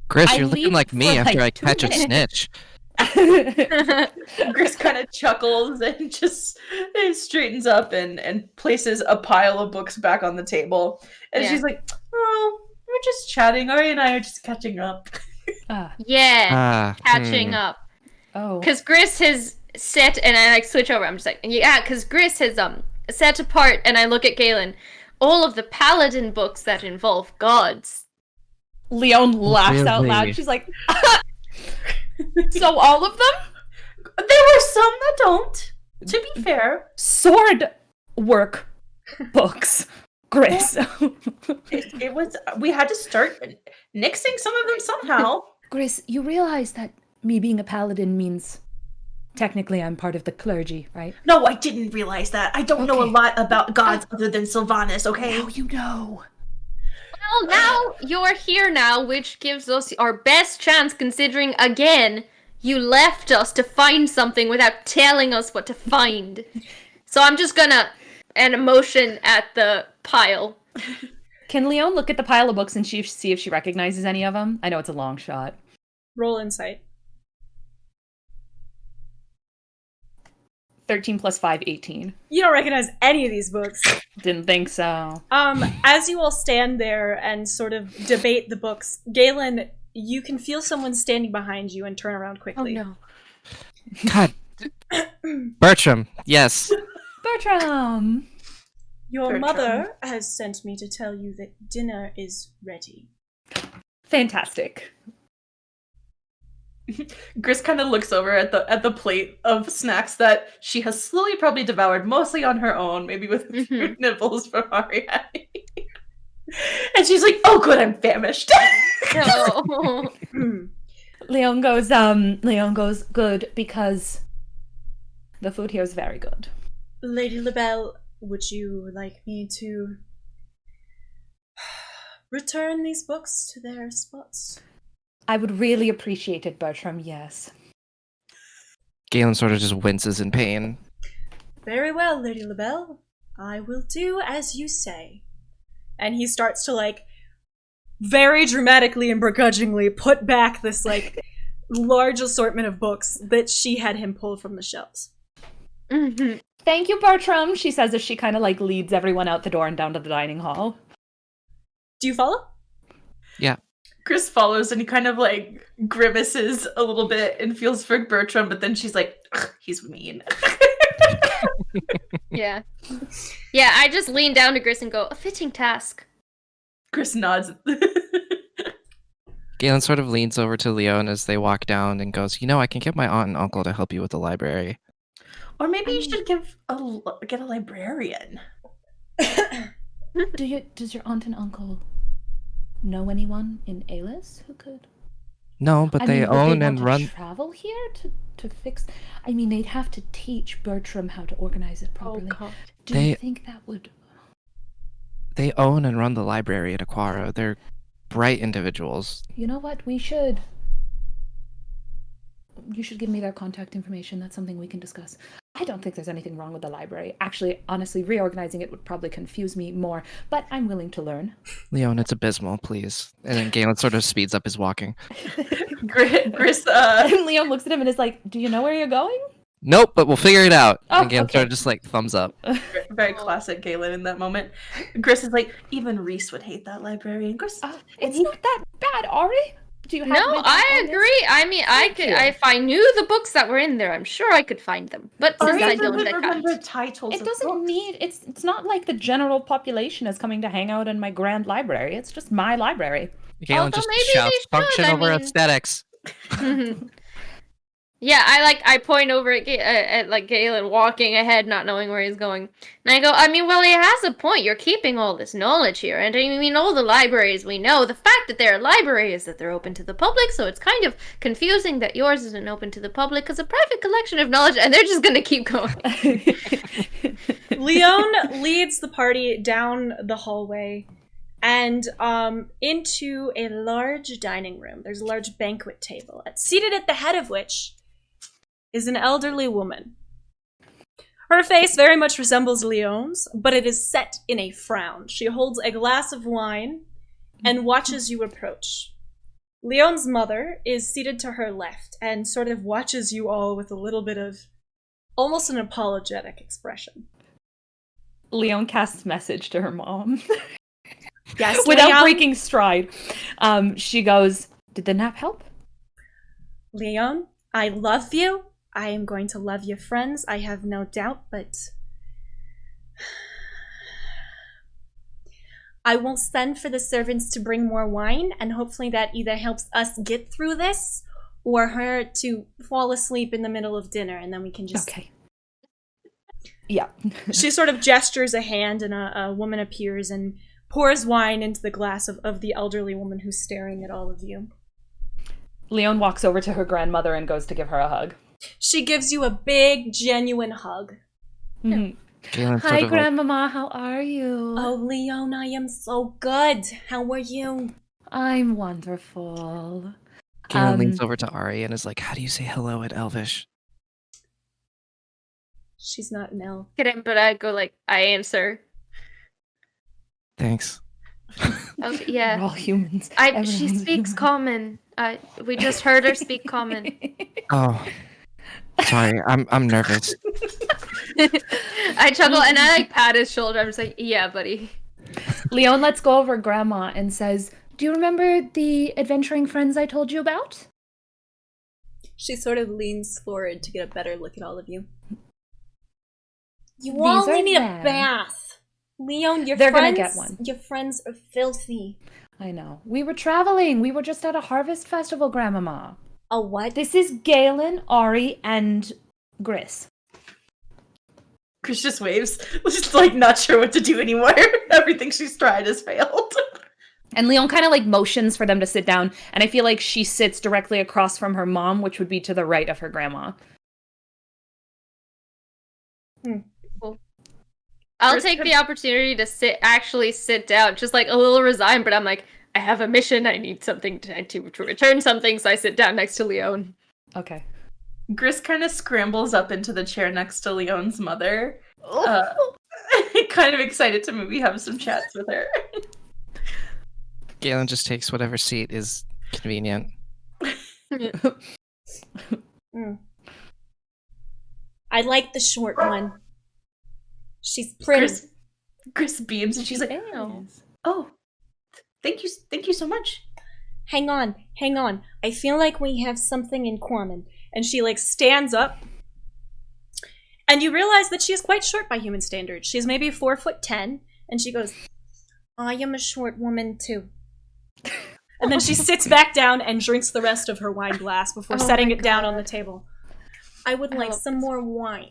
Gris, I you're looking leave like me for, after like, I 2 catch a minutes. snitch. Gris kind of chuckles and just straightens up and places a pile of books back on the table. And she's like, "Oh, we're just chatting. Ari and I are just catching up." Catching up. Oh. Because Gris has set, and I like switch over. I'm just like, yeah, because Gris has set apart, and I look at Galen, all of the paladin books that involve gods. Leone laughs out loud. Really? She's like, so all of them? There were some that don't. To be fair, Sword work books. Gris. it was. We had to start nixing some of them somehow. Gris, you realize that me being a paladin means technically I'm part of the clergy, right? No, I didn't realize that. I don't know a Okay. lot about gods other than Sylvanas. Okay. Now you know. Well, now you're here now, which gives us our best chance, considering, again, you left us to find something without telling us what to find. So I'm just gonna an emotion at the pile. Can Leone look at the pile of books and see if she recognizes any of them? I know it's a long shot. Roll insight. 13 plus 5, 18. You don't recognize any of these books. Didn't think so. As you all stand there and sort of debate the books, Galen, you can feel someone standing behind you and turn around Oh quickly. no. God. Bertram, yes. Bertram! Your Bertram. mother has sent me to tell you that dinner is ready. Fantastic. Gris kind of looks over at the plate of snacks that she has slowly probably devoured, mostly on her own, maybe with a few nibbles from Ari. And she's like, "Oh, good, I'm famished." No. Leone goes, good, because the food here is very good. Lady LaBelle, would you like me to return these books to their spots? I would really appreciate it, Bertram, yes. Galen sort of just winces in pain. Very well, Lady LaBelle. I will do as you say. And he starts to, like, very dramatically and begrudgingly put back this, like, large assortment of books that she had him pull from the shelves. Mm-hmm. Thank you, Bertram, she says as she kind of, like, leads everyone out the door and down to the dining hall. Do you follow? Yeah. Gris follows and he kind of like grimaces a little bit and feels for Bertram, but then she's like, "Ugh, he's mean." Yeah. Yeah, I just lean down to Gris and go, a fitting task. Gris nods. Galen sort of leans over to Leone as they walk down and goes, I can get my aunt and uncle to help you with the library. Or maybe you should get a librarian. Does your aunt and uncle know anyone in Eylas who could? No, but they would own they and want run... to travel here to fix... I mean, they'd have to teach Bertram how to organize it properly. Oh, God. Do you think that would... They own and run the library at Aquara. They're bright individuals. You know what? You should give me their contact information. That's something we can discuss. I don't think there's anything wrong with the library. Actually, honestly, reorganizing it would probably confuse me more, but I'm willing to learn. Leone, it's abysmal, please. And then Galen sort of speeds up his walking. Gris, And Leone looks at him and is like, do you know where you're going? Nope, but we'll figure it out. Oh, and Galen okay. sort of just like thumbs up. very classic Galen in that moment. Gris is like, even Reese would hate that librarian. Gris, It's not that bad, Ari. Do you have No, my I back on this? agree. I mean, Thank you. if I knew the books that were in there, I'm sure I could find them. But since I Ari don't, doesn't I remember can't. titles. It of doesn't books. need it's not like the general population is coming to hang out in my grand library. It's just my library. Galen Although just maybe shouts, they should, function I over mean- aesthetics. Yeah, I point over at like Galen walking ahead, not knowing where he's going, and I go, I mean, well, he has a point. You're keeping all this knowledge here, and I mean, all the libraries we know. The fact that they're a library is that they're open to the public, so it's kind of confusing that yours isn't open to the public as a private collection of knowledge, and they're just gonna keep going. Leone leads the party down the hallway and into a large dining room. There's a large banquet table, seated at the head of which is an elderly woman. Her face very much resembles Leone's, but it is set in a frown. She holds a glass of wine and watches you approach. Leone's mother is seated to her left and sort of watches you all with a little bit of almost an apologetic expression. Lione casts message to her mom. Yes, Without Leone? breaking stride. She goes, did the nap help? Lione, I love you. I am going to love your friends, I have no doubt, but I will send for the servants to bring more wine, and hopefully that either helps us get through this or her to fall asleep in the middle of dinner, and then we can just... Okay. Yeah. She sort of gestures a hand, and a woman appears and pours wine into the glass of the elderly woman who's staring at all of you. Lione walks over to her grandmother and goes to give her a hug. She gives you a big, genuine hug. Mm-hmm. Galen sort Hi, of, like, Grandmama. How are you? Oh, Lione, I am so good. How are you? I'm wonderful. Galen leans over to Ari and is like, how do you say hello in Elvish? She's not an elf. Kidding, but I go like, I answer. Thanks. Okay, We're yeah. all humans. She Everyone's speaks human. common. We just heard her speak common. Oh, sorry. I'm nervous. I chuckle and I like pat his shoulder. I'm just like, yeah, buddy. Lione lets go of her grandma and says, do you remember the adventuring friends I told you about? She sort of leans forward to get a better look at all of you. You These all are need a them. bath. Leone, They're gonna get one. Your friends are filthy. I know. We were traveling. We were just at a harvest festival, Grandmama. A what? This is Galen, Ari, and Gris. Chris just waves, just like not sure what to do anymore. Everything she's tried has failed. And Lione kind of like motions for them to sit down, and I feel like she sits directly across from her mom, which would be to the right of her grandma. Cool. I'll take the opportunity to actually sit down, just like a little resigned, but I'm like, I have a mission, I need something to return something, so I sit down next to Lione. Okay. Gris kind of scrambles up into the chair next to Leone's mother. Kind of excited to maybe have some chats with her. Galen just takes whatever seat is convenient. I like the short one. She's pretty. Gris beams and she's like, oh, thank you so much. Hang on. I feel like we have something in common. And she like stands up. And you realize that she is quite short by human standards. She's maybe 4'10", and she goes, I am a short woman too. And then she sits back down and drinks the rest of her wine glass before setting it down on the table. I would like some more wine.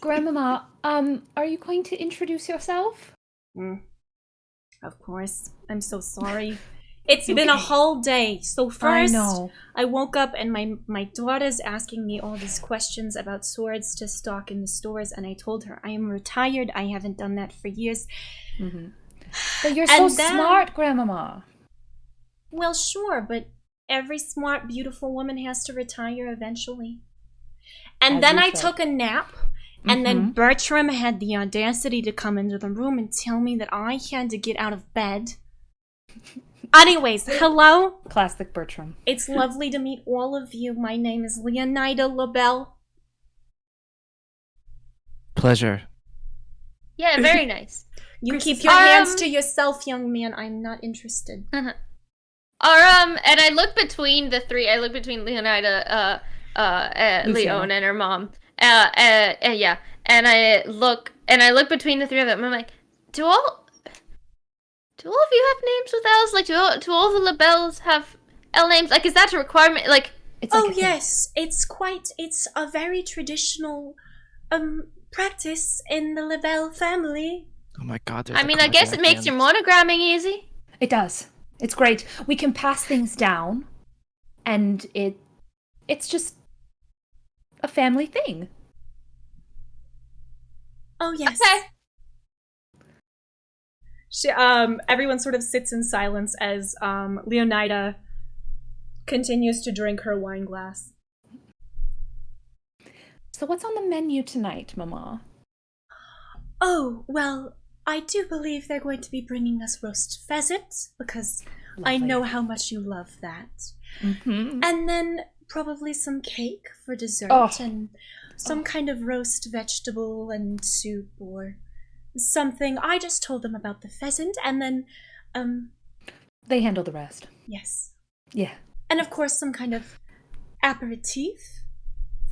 Grandmama, are you going to introduce yourself? Of course. I'm so sorry. It's been a whole day. So first, I woke up and my daughter's asking me all these questions about swords to stock in the stores, and I told her I am retired. I haven't done that for years. Mm-hmm. But you're so smart, Grandmama. Well, sure, but every smart, beautiful woman has to retire eventually. And then I took a nap, and then Bertram had the audacity to come into the room and tell me that I had to get out of bed. Anyways, hello? Classic Bertram. It's lovely to meet all of you. My name is Leonida LaBelle. Pleasure. Yeah, very nice. You keep your hands to yourself, young man. I'm not interested. And I look between the three. I look between Leonida, Lione, and her mom. Yeah. And I look between the three of them. I'm like, do all of you have names with L's? Like, do all the LaBelles have L names? Like, is that a requirement? Like, it's like yes, it's a very traditional practice in the LaBelle family. Oh my god, I mean, I guess it makes your monogramming easy. It does. It's great. We can pass things down, and it's just a family thing. Oh, yes. Okay. Everyone sort of sits in silence as Leonida continues to drink her wine glass. So what's on the menu tonight, Mama? Oh, well, I do believe they're going to be bringing us roast pheasant, because I Lovely. know how much you love that. Mm-hmm. And then probably some cake for dessert, Oh. and some kind of roast vegetable and soup, or something. I just told them about the pheasant, and then, They handle the rest. yes. Yeah. And of course, some kind of aperitif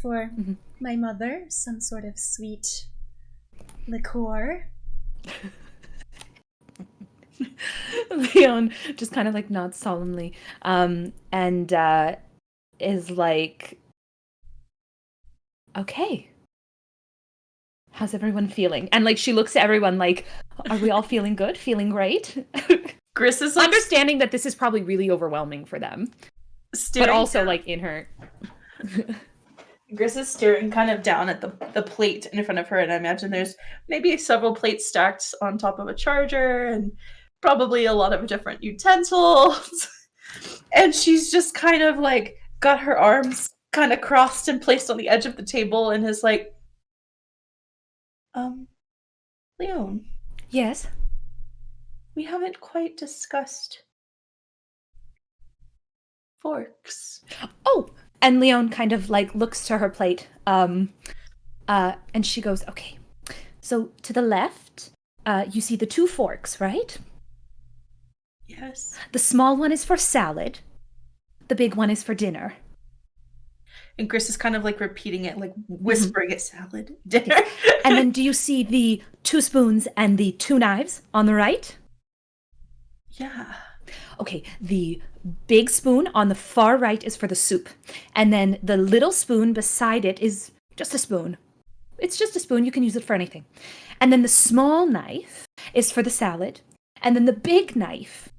for my mother, some sort of sweet liqueur. Lione just kind of like nods solemnly, and is like, okay, how's everyone feeling? And like she looks at everyone like, are we all feeling good? Feeling great? Gris is like Understanding that this is probably really overwhelming for them, staring but also down. like in her. Gris is staring kind of down at the plate in front of her, and I imagine there's maybe several plates stacked on top of a charger, and probably a lot of different utensils. And she's just kind of like got her arms kind of crossed and placed on the edge of the table, and is like, Lione, Yes. we haven't quite discussed forks. Oh, and Lione kind of like looks to her plate, and she goes, okay, so to the left, you see the 2 forks, right? Yes. The small one is for salad. The big one is for dinner. And Gris is kind of like repeating it, like whispering it, salad, dinner. And then do you see the 2 spoons and the 2 knives on the right? Yeah. Okay, the big spoon on the far right is for the soup. And then the little spoon beside it is just a spoon. It's just a spoon. You can use it for anything. And then the small knife is for the salad. And then the big knife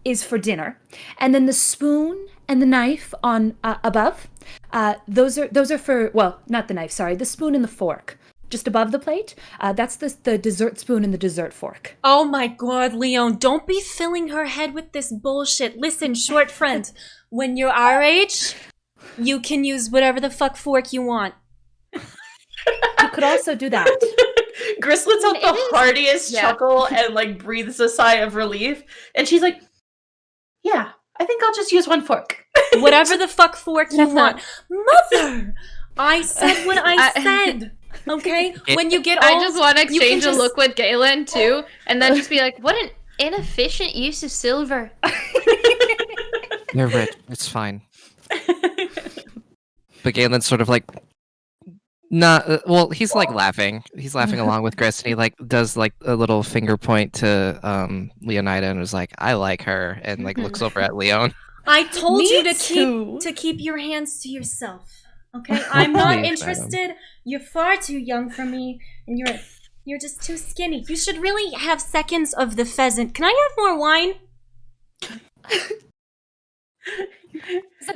is for dinner. And then the spoon and the knife on above, those are for, well, not the knife, sorry, the spoon and the fork. Just above the plate, that's the dessert spoon and the dessert fork. Oh my god, Lione, don't be filling her head with this bullshit. Listen, short friend, when you're our age, you can use whatever the fuck fork you want. You could also do that. Gris lets out the heartiest chuckle and like breathes a sigh of relief. And she's like, yeah, I think I'll just use 1 fork. Whatever the fuck fork you want. Mother! I said what I said. Okay? When you get old, I just want to exchange just a look with Galen too, and then just be like, what an inefficient use of silver. You're rich. It's fine. But Galen's sort of like, not. Well, he's like laughing. He's laughing along with Gris, and he like does like a little finger point to Leonida, and was like, "I like her," and like looks over at Leone. I told Me you too. to keep your hands to yourself. Okay? I'm not Please, interested. You're far too young for me, and you're just too skinny. You should really have seconds of the pheasant. Can I have more wine?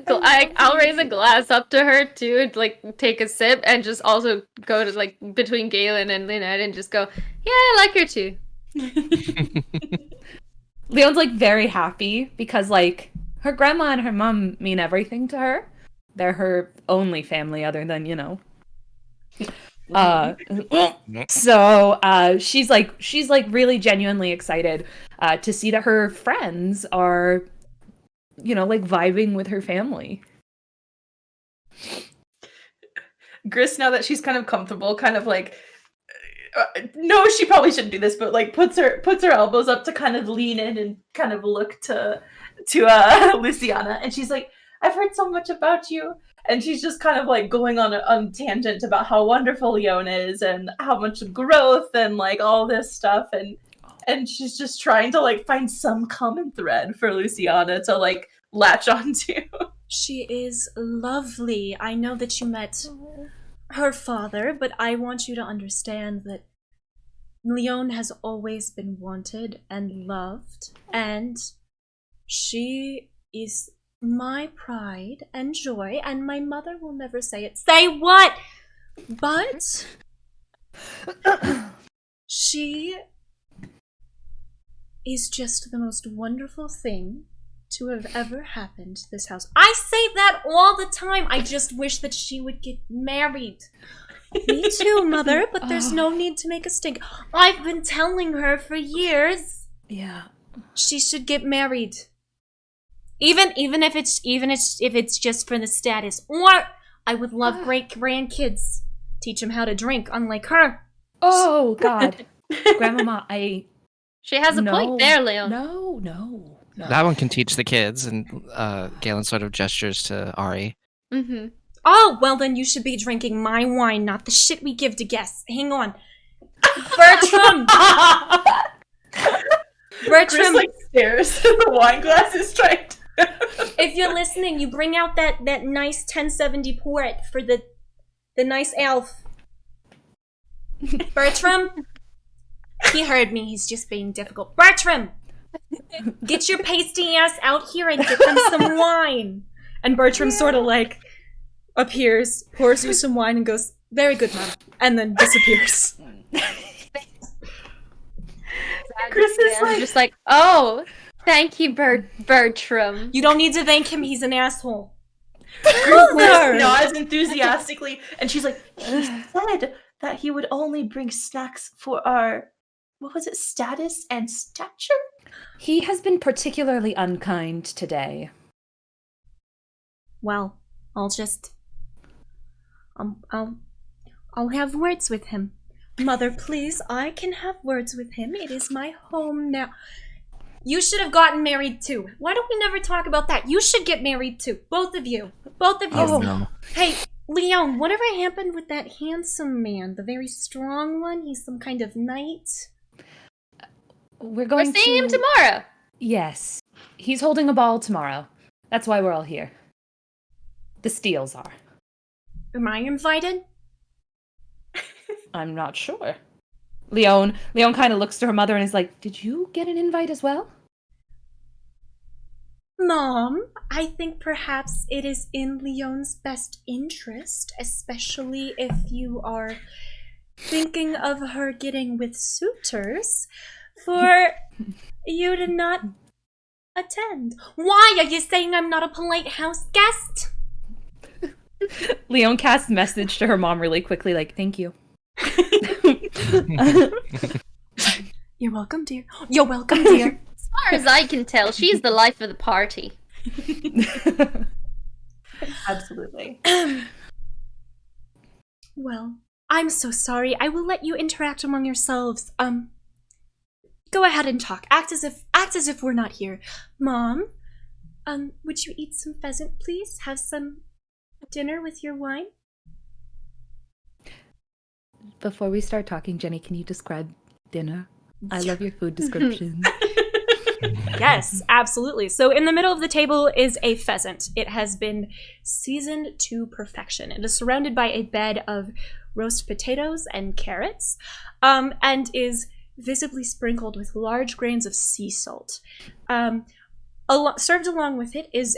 I'll raise a glass up to her too, like take a sip, and just also go to like between Galen and Lynette and just go, yeah, I like her too. Leone's like very happy because like her grandma and her mom mean everything to her. They're her only family other than, you know. So she's like really genuinely excited to see that her friends are, you know, like vibing with her family. Gris, now that she's kind of comfortable, kind of like, no, she probably shouldn't do this, but like puts her elbows up to kind of lean in and kind of look to Luciana, and she's like, I've heard so much about you. And she's just kind of like going on a tangent about how wonderful Lione is and how much growth and like all this stuff, and she's just trying to like find some common thread for Luciana to like latch onto. She is lovely. I know that you met her father, but I want you to understand that Lione has always been wanted and loved, and she is my pride and joy, and my mother will never say it. Say what? But she is just the most wonderful thing to have ever happened to this house. I say that all the time. I just wish that she would get married. Me too, Mother, but there's no need to make a stink. I've been telling her for years. Yeah. She should get married. Even if it's just for the status. Or I would love great grandkids. Teach them how to drink, unlike her. Oh, God. Grandmama, She has a point there, Leon. No. That one can teach the kids, and Galen sort of gestures to Ari. Mm-hmm. Oh, well then you should be drinking my wine, not the shit we give to guests. Hang on. Bertram! Chris, like, stares. The wine glass is trying to... If you're listening, you bring out that nice 1070 port for the nice elf. Bertram? He heard me, he's just being difficult. Bertram! Get your pasty ass out here and get them some wine. And Bertram sort of like appears, pours you some wine and goes, very good, Mom. And then disappears. Chris is like... just like, oh, thank you, Bertram. You don't need to thank him, he's an asshole. Chris nods enthusiastically, and she's like, he said that he would only bring snacks for our, what was it, status and stature? He has been particularly unkind today. Well, I'll just... I'll have words with him. Mother, please, I can have words with him. It is my home now. You should have gotten married too. Why don't we never talk about that? You should get married too. Both of you. Oh, no. Hey, Lione, whatever happened with that handsome man? The very strong one? He's some kind of knight? We're seeing him tomorrow. Yes. He's holding a ball tomorrow. That's why we're all here. The Steels are. Am I invited? I'm not sure. Lione kind of looks to her mother and is like, did you get an invite as well? Mom, I think perhaps it is in Leone's best interest, especially if you are thinking of her getting with suitors, for you to not attend. Why are you saying I'm not a polite house guest? Lione casts message to her mom really quickly, like, thank you. You're welcome, dear. You're welcome, dear. As far as I can tell, she's the life of the party. Absolutely. Well, I'm so sorry. I will let you interact among yourselves. Go ahead and talk. Act as if we're not here. Mom, would you eat some pheasant, please? Have some dinner with your wine? Before we start talking, Jenny, can you describe dinner? I love your food description. Yes, absolutely. So in the middle of the table is a pheasant. It has been seasoned to perfection. It is surrounded by a bed of roast potatoes and carrots, and is visibly sprinkled with large grains of sea salt. Served along with it is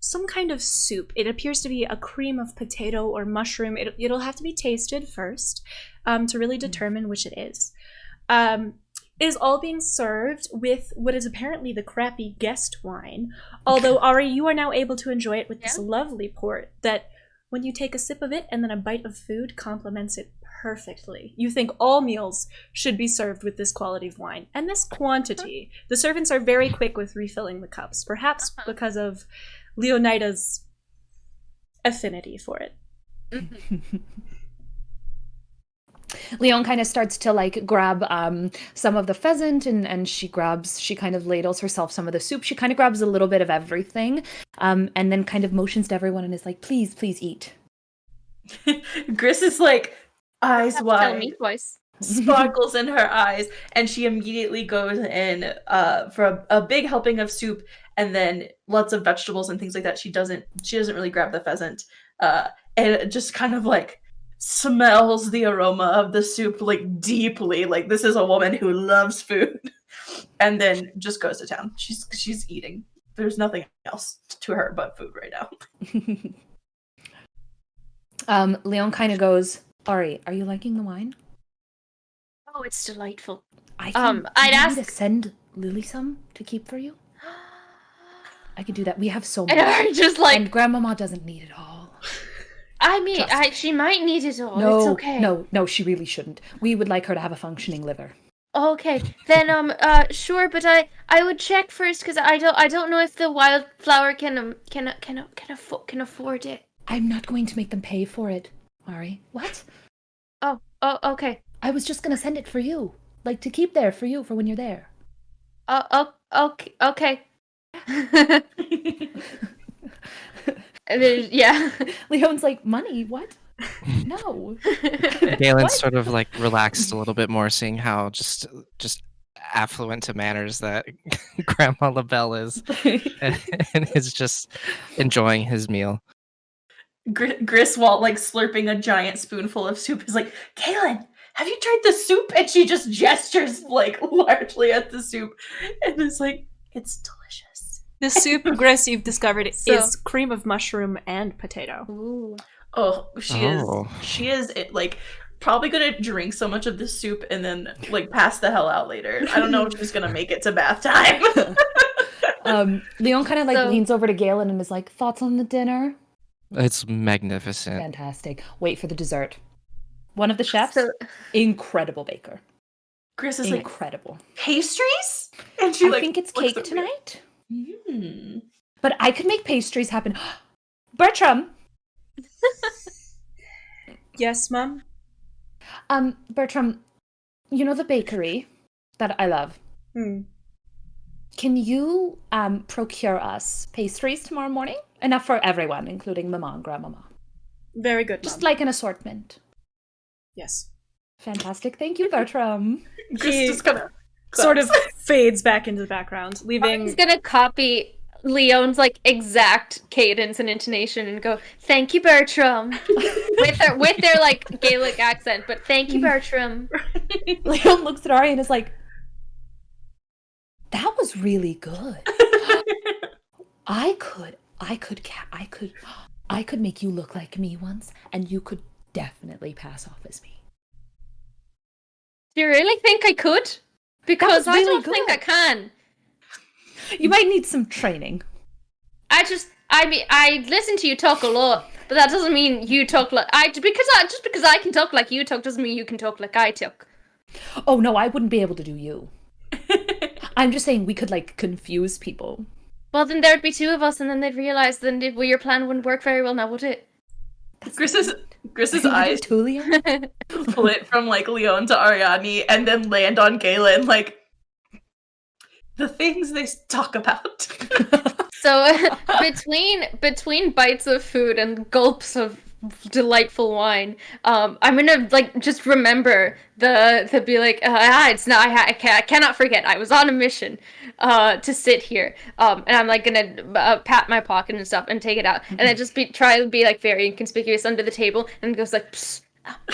some kind of soup. It appears to be a cream of potato or mushroom. It'll have to be tasted first to really determine which it is. It is all being served with what is apparently the crappy guest wine. Although, Ari, you are now able to enjoy it with this lovely port that, when you take a sip of it and then a bite of food, complements it perfectly. You think all meals should be served with this quality of wine and this quantity. The servants are very quick with refilling the cups, perhaps because of Leonida's affinity for it. Lione kind of starts to like grab some of the pheasant and she kind of ladles herself some of the soup. She kind of grabs a little bit of everything and then kind of motions to everyone and is like, please eat. Gris is like eyes wide. Tell me twice. Sparkles in her eyes, and she immediately goes in for a big helping of soup and then lots of vegetables and things like that. She doesn't really grab the pheasant and it just kind of like smells the aroma of the soup like deeply, like this is a woman who loves food, and then just goes to town. She's eating. There's nothing else to her but food right now. Lione kind of goes, Ari, are you liking the wine? Oh, it's delightful. I'd I'd ask to send Lily some to keep for you. I could do that. We have so much. And Ari just like, and Grandmama doesn't need it all. I mean, Trust. she might need it all. No, It's okay. no, she really shouldn't. We would like her to have a functioning liver. Okay, then sure, but I would check first because I don't know if the wildflower can afford it. I'm not going to make them pay for it, Ari. What? Oh, okay. I was just gonna send it for you, like to keep there for you for when you're there. Okay. Yeah. Leone's like, money? What? No. Galen's sort of like relaxed a little bit more, seeing how just affluent to manners that Grandma LaBelle is, and is just enjoying his meal. Gris, while like slurping a giant spoonful of soup, is like, Galen, have you tried the soup? And she just gestures like largely at the soup, and is like, it's delicious. The soup, Gris, you've discovered, So- is cream of mushroom and potato. Ooh. Oh, she Oh. is like probably gonna drink so much of this soup and then like pass the hell out later. I don't know if she's gonna make it to bath time. Leone kind of like So- leans over to Galen and is like, thoughts on the dinner? It's magnificent. Fantastic. Wait for the dessert. One of the chefs, So- incredible baker. Gris is like, Incredible. pastries? And she I like think it's looks cake at me. tonight. Mm. But I could make pastries happen. Bertram! Yes, Mom? Bertram, you know the bakery that I love? Hmm. Can you procure us pastries tomorrow morning? Enough for everyone, including Mama and Grandmama. Very good, Just Mom. like an assortment. Yes. Fantastic. Thank you, Bertram. Gris He just kind of sort of fades back into the background, He's leaving... gonna copy Leone's like exact cadence and intonation and go, "Thank you, Bertram," with their like Gaelic accent, but "Thank you, Bertram." Leone looks at Ari and is like, that was really good. I could make you look like me once, and you could definitely pass off as me. Do you really think I could? Because I really don't think I good. can. You might need some training. I mean, I listen to you talk a lot, but that doesn't mean you talk like just because I can talk like you talk doesn't mean you can talk like I talk. Oh no, I wouldn't be able to do you. I'm just saying we could like confuse people. Well, then there'd be two of us, and then they'd realize then your plan wouldn't work very well now, would it? Gris's eyes Tulio? split from like Leone to Ariadne and then land on Galen like the things they talk about. So between bites of food and gulps of delightful wine, I'm gonna like just remember the be like it's not I cannot forget I was on a mission to sit here and I'm like gonna pat my pocket and stuff and take it out and then just try to be like very inconspicuous under the table and goes like, "Psst,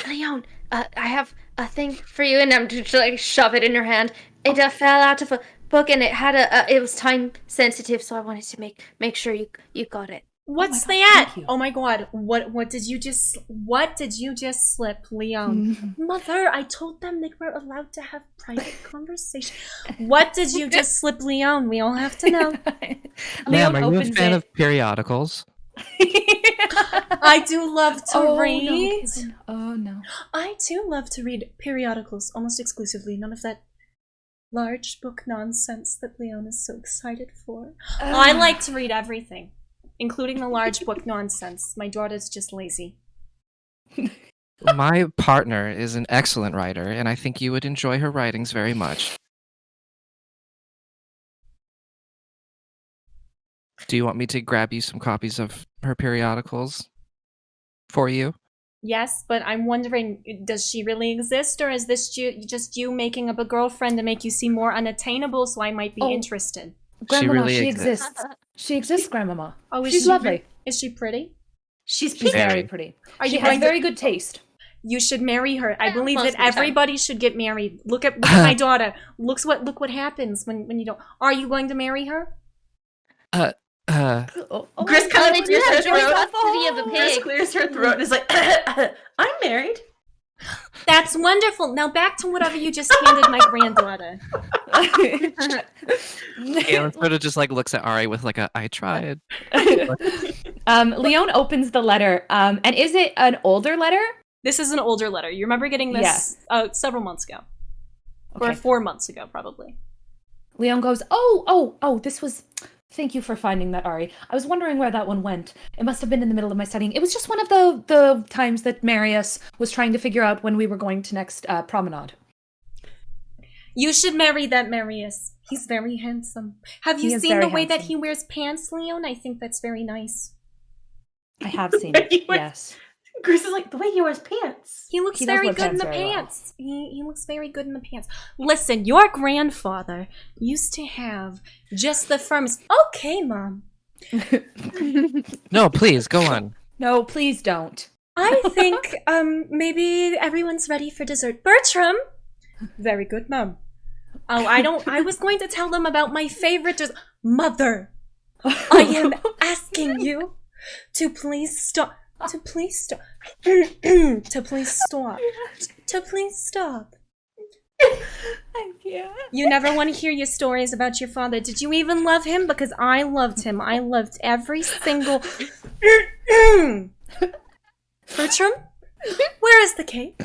Leone, I have a thing for you," and I'm just like shove it in her hand. It fell out of a book and it had it was time sensitive, so I wanted to make sure you got it. What's my God, that? thank you. Oh my god, what did you just slip, Leone? Mother, I told them they were allowed to have private conversation. What did you just slip, Leone? We all have to know. Ma'am, Leone are you a opens fan it. of periodicals? I do love to Oh, read. no, Kevin. Oh no. I too love to read periodicals almost exclusively. None of that large book nonsense that Leone is so excited for. I like to read everything, including the large book nonsense. My daughter's just lazy. My partner is an excellent writer, and I think you would enjoy her writings very much. Do you want me to grab you some copies of her periodicals for you? Yes, but I'm wondering, does she really exist, or is this just you making up a girlfriend to make you seem more unattainable so I might be Oh. interested? Grandmama, really she exists. exists. She exists, Grandmama. Oh, is She's she lovely. Is she pretty? She's She's Very. very pretty. Are She you has going to- very good taste. You should marry her. I believe most that of the time. everybody should get married. Look at my daughter. Look what happens when you don't. Are you going to marry her? Gris kind they of do clears her have joint throat. custody of the Gris pig. clears her throat and is like, I'm married. That's wonderful. Now back to whatever you just handed my granddaughter. Galen sort of just like looks at Ari with like a "I tried." Lione opens the letter. And is it an older letter? This is an older letter. You remember getting this several months ago. Okay. Or 4 months ago, probably. Lione goes, oh, this was... Thank you for finding that, Ari. I was wondering where that one went. It must have been in the middle of my studying. It was just one of the times that Marius was trying to figure out when we were going to next promenade. You should marry that Marius. He's very handsome. Have you seen the way that he wears pants, Lione? I think that's very nice. I have seen it, yes. Gris is like, the way he wears pants. He looks very good in the pants. He looks very good in the pants. Listen, your grandfather used to have just the firmest... Okay, Mom. No, please, go on. No, please don't. I think maybe everyone's ready for dessert. Bertram! Very good, Mom. Oh, I was going to tell them about my favorite dessert. Mother! I am asking you to please stop. To please stop. To please stop. To please stop. I can't. You never want to hear your stories about your father. Did you even love him? Because I loved him. I loved every single... Bertram? Where is the cake?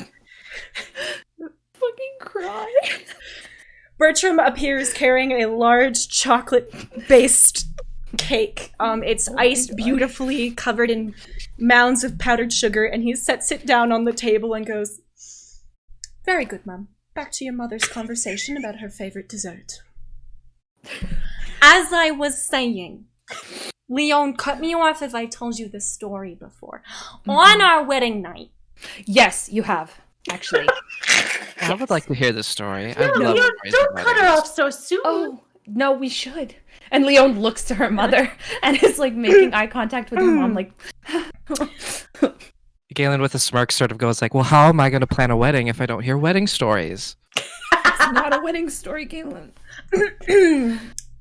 Fucking cry. Bertram appears carrying a large chocolate-based cake. It's iced beautifully, covered in mounds of powdered sugar, and he sets it down on the table and goes, "Very good, Mum. Back to your mother's conversation about her favorite dessert." As I was saying, Lione, cut me off if I told you this story before. On our wedding night. Yes, you have, actually. I would like to hear this story. No, don't cut her off so soon. Oh, no, we should. And Lione looks to her mother and is like making eye contact with her mom, like... Galen with a smirk sort of goes like, well, how am I going to plan a wedding if I don't hear wedding stories? It's not a wedding story, Galen.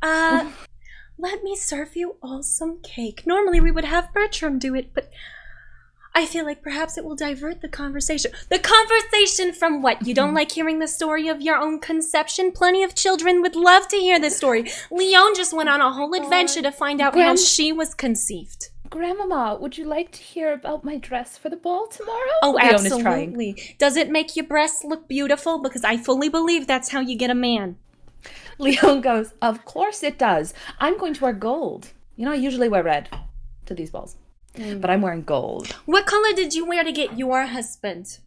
Let me serve you all some cake. Normally we would have Bertram do it, but I feel like perhaps it will divert the conversation. The conversation from what? You don't like hearing the story of your own conception? Plenty of children would love to hear this story. Lione just went on a whole adventure to find out how she was conceived. Grandmama, would you like to hear about my dress for the ball tomorrow? Oh, Lione absolutely. Does it make your breasts look beautiful? Because I fully believe that's how you get a man. Lione goes, of course it does. I'm going to wear gold. You know, I usually wear red to these balls. But I'm wearing gold. What color did you wear to get your husband?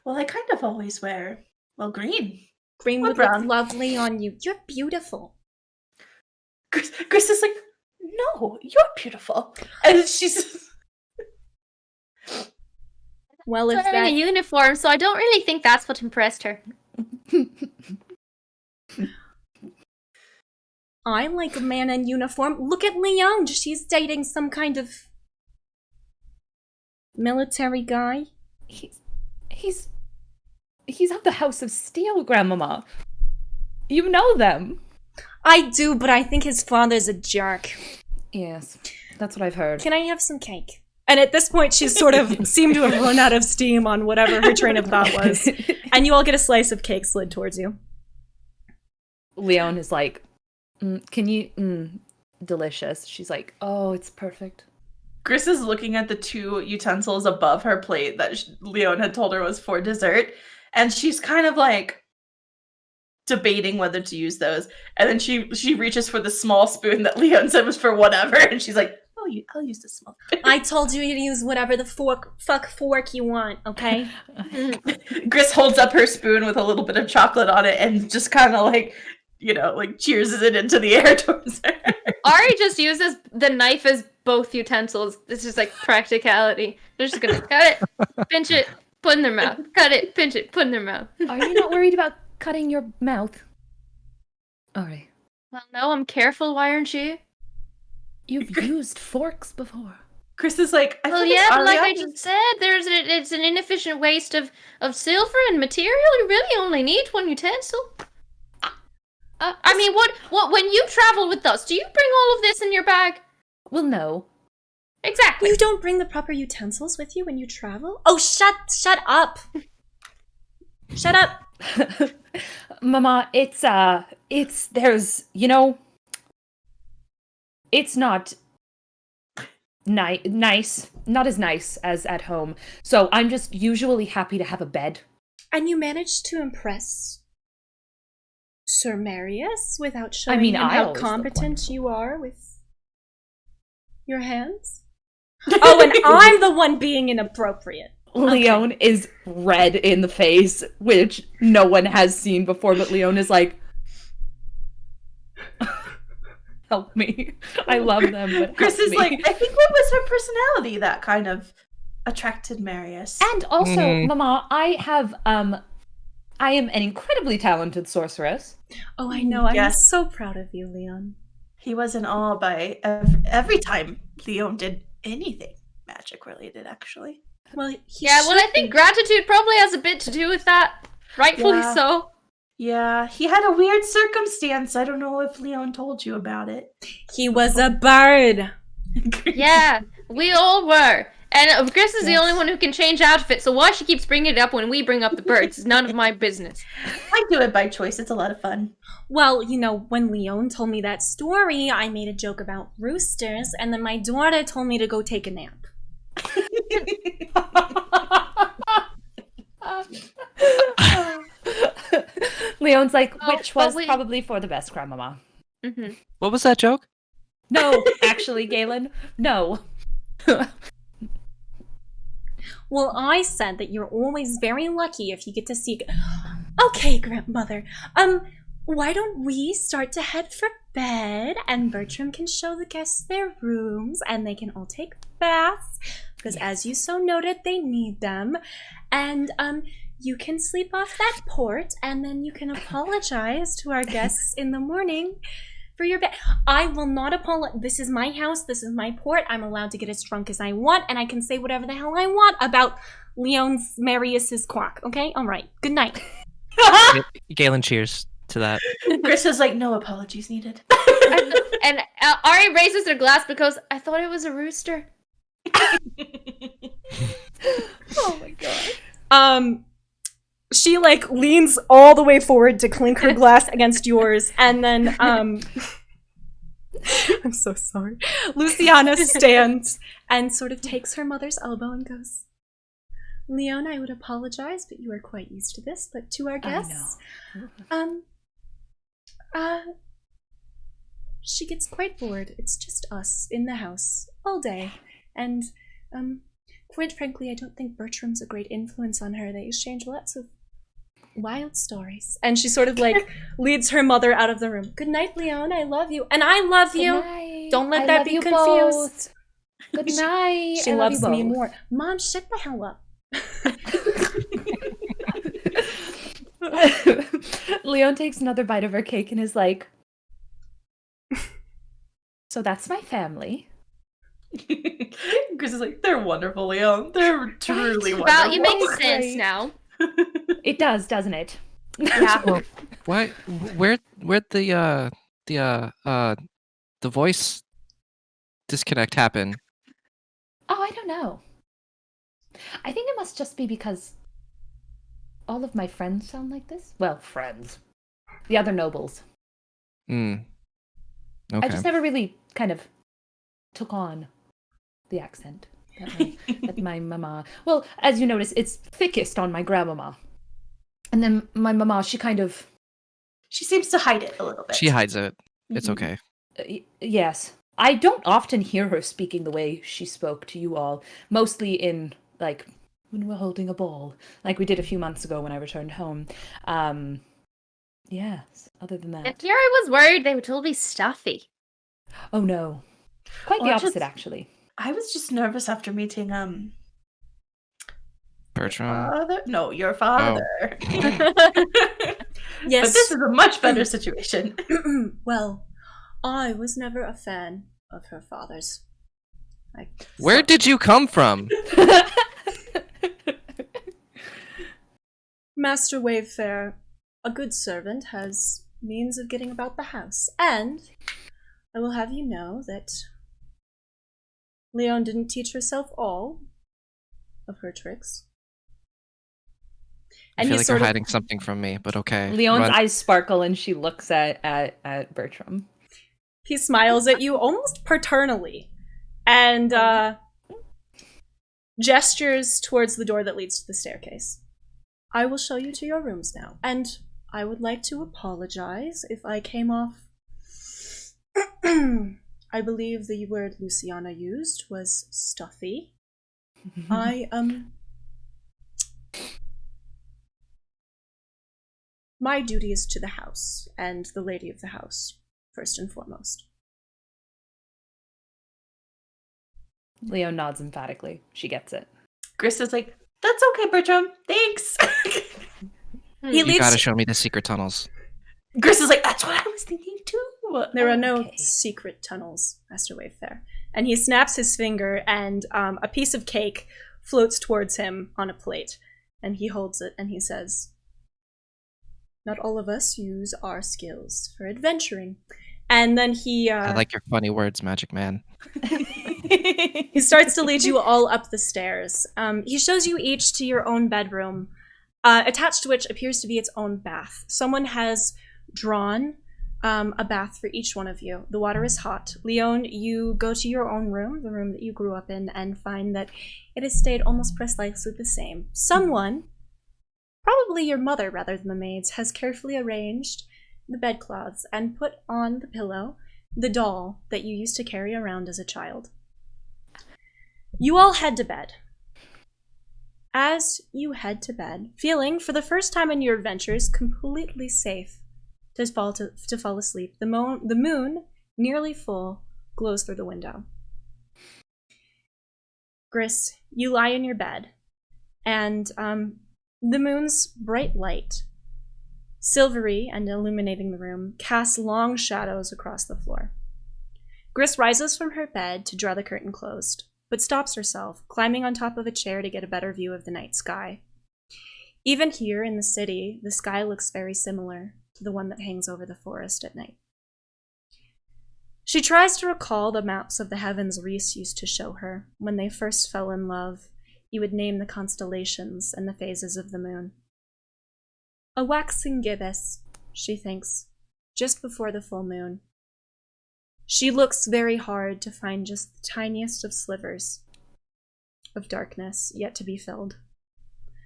Well, I kind of always wear, green. Green would look lovely on you. You're beautiful. Gris is like, no, you're beautiful. And she's... Well, if in a uniform, so I don't really think that's what impressed her. I like a man in uniform. Look at Lione. She's dating some kind of military guy. He's of the House of Steel, Grandmama. You know them. I do, but I think his father's a jerk. Yes, that's what I've heard. Can I have some cake? And at this point, she's sort of seemed to have run out of steam on whatever her train of thought was. And you all get a slice of cake slid towards you. Lione is like, can you... delicious. She's like, oh, it's perfect. Gris is looking at the two utensils above her plate that Lione had told her was for dessert. And she's kind of like debating whether to use those. And then she reaches for the small spoon that Lione said was for whatever. And she's like, oh, I'll use the small spoon. I told you to use whatever the fork you want, okay? Gris holds up her spoon with a little bit of chocolate on it and just kind of like, cheers it into the air towards her. Ari just uses the knife as both utensils. It's just like practicality. They're just gonna cut it, pinch it, put in their mouth. Cut it, pinch it, put in their mouth. Are you not worried about cutting your mouth? Ari. Well, no, I'm careful. Why aren't you? You've used forks before. Chris is like, well, yeah, but like I just said, it's an inefficient waste of silver and material. You really only need one utensil. I mean, what? When you travel with us, do you bring all of this in your bag? Well, no. Exactly. You don't bring the proper utensils with you when you travel? Oh, shut up. Shut up. Mama, it's not... nice, not as nice as at home. So I'm just usually happy to have a bed. And you managed to impress Sir Marius without showing him I how always look competent you are with your hands? Oh, and I'm the one being inappropriate. Lione is red in the face, which no one has seen before, but Lione is like, help me. I love them, but Gris is me. like, I think what was her personality that kind of attracted Marius. And also, Mama, I am an incredibly talented sorceress. Oh, I know. I'm Yes. so proud of you, Leon. He was in awe by every time Lione did anything magic related, actually. Well, I think gratitude probably has a bit to do with that. Rightfully Yeah. so. Yeah, he had a weird circumstance. I don't know if Lione told you about it. he was a bird. Yeah, we all were. And Gris is the only one who can change outfits, so why she keeps bringing it up when we bring up the birds is none of my business. I do it by choice. It's a lot of fun. Well, when Leon told me that story, I made a joke about roosters, and then my daughter told me to go take a nap. Leone's like, which but was we- probably for the best, Grandmama. Mm-hmm. What was that joke? No, actually, Galen, no. Well, I said that you're always very lucky if you get to see... Okay, grandmother. Why don't we start to head for bed, and Bertram can show the guests their rooms, and they can all take baths, because as you so noted, they need them. And, you can sleep off that port, and then you can apologize to our guests in the morning for your bed. I will not apologize. This is my house. This is my port. I'm allowed to get as drunk as I want, and I can say whatever the hell I want about Leon's Marius's quack. Okay? All right. Good night. Galen cheers to that. Gris is like, no apologies needed. And Ari raises her glass because I thought it was a rooster. Oh my god. She leans all the way forward to clink her glass against yours, and then I'm so sorry. Luciana stands and sort of takes her mother's elbow and goes, Leon, I would apologize, but you are quite used to this. But to our guests, she gets quite bored. It's just us in the house all day, and quite frankly, I don't think Bertram's a great influence on her. They exchange lots of wild stories. And she sort of leads her mother out of the room. Good night, Leon. I love you. And I love you. Night. Don't let I that love be you confused. both. Good night. She I love loves you me both. more. Mom, shut the hell up. Leon takes another bite of her cake and is like, so that's my family. Gris is like, they're wonderful, Leon. They're truly wonderful. Well, you make Great. sense now. It does, doesn't it? Yeah. Well, why? Where'd the voice disconnect happen? Oh, I don't know. I think it must just be because all of my friends sound like this. Well, friends. The other nobles. Okay. I just never really kind of took on the accent that my mama... Well, as you notice, it's thickest on my grandmama. And then my mama, she kind of... She seems to hide it a little bit. She hides it. It's Mhm. okay. Yes. I don't often hear her speaking the way she spoke to you all. Mostly in, when we're holding a ball. Like we did a few months ago when I returned home. Yes, other than And that. here I was worried they would totally stuffy. Oh no. Quite the Or opposite, just- actually. I was just nervous after meeting Bertram. father. No, your father. Yes. But this is a much better situation. Well, I was never a fan of her father's. Where did you come from? Master Wayfair, a good servant, has means of getting about the house, and I will have you know that Leon didn't teach herself all of her tricks. I And feel he like sort you're of hiding something from me, but okay. Leon's Run. eyes sparkle and she looks at Bertram. he smiles at you almost paternally, and gestures towards the door that leads to the staircase. I will show you to your rooms now, and I would like to apologize if I came off... I believe the word Luciana used was stuffy. My duty is to the house, and the lady of the house, first and foremost. Leo nods emphatically. She gets it. Gris is like, that's okay, Bertram. Thanks. He You leaves... gotta show me the secret tunnels. Gris is like, that's what I was thinking too. There are no secret tunnels, Master Wayfair. And he snaps his finger, and a piece of cake floats towards him on a plate. And he holds it, and he says, not all of us use our skills for adventuring. And then he... I like your funny words, Magic Man. He starts to lead you all up the stairs. He shows you each to your own bedroom, attached to which appears to be its own bath. Someone has drawn a bath for each one of you. The water is hot. Lione, you go to your own room, the room that you grew up in, and find that it has stayed almost precisely the same. Someone, probably your mother rather than the maids, has carefully arranged the bedclothes and put on the pillow the doll that you used to carry around as a child. You all head to bed. As you head to bed, feeling, for the first time in your adventures, completely safe to fall asleep, the moon, nearly full, glows through the window. Gris, you lie in your bed, and the moon's bright light, silvery and illuminating the room, casts long shadows across the floor. Gris rises from her bed to draw the curtain closed, but stops herself, climbing on top of a chair to get a better view of the night sky. Even here in the city, the sky looks very similar to the one that hangs over the forest at night. She tries to recall the maps of the heavens Rhys used to show her. When they first fell in love, he would name the constellations and the phases of the moon. A waxing gibbous, she thinks, just before the full moon. She looks very hard to find just the tiniest of slivers of darkness yet to be filled.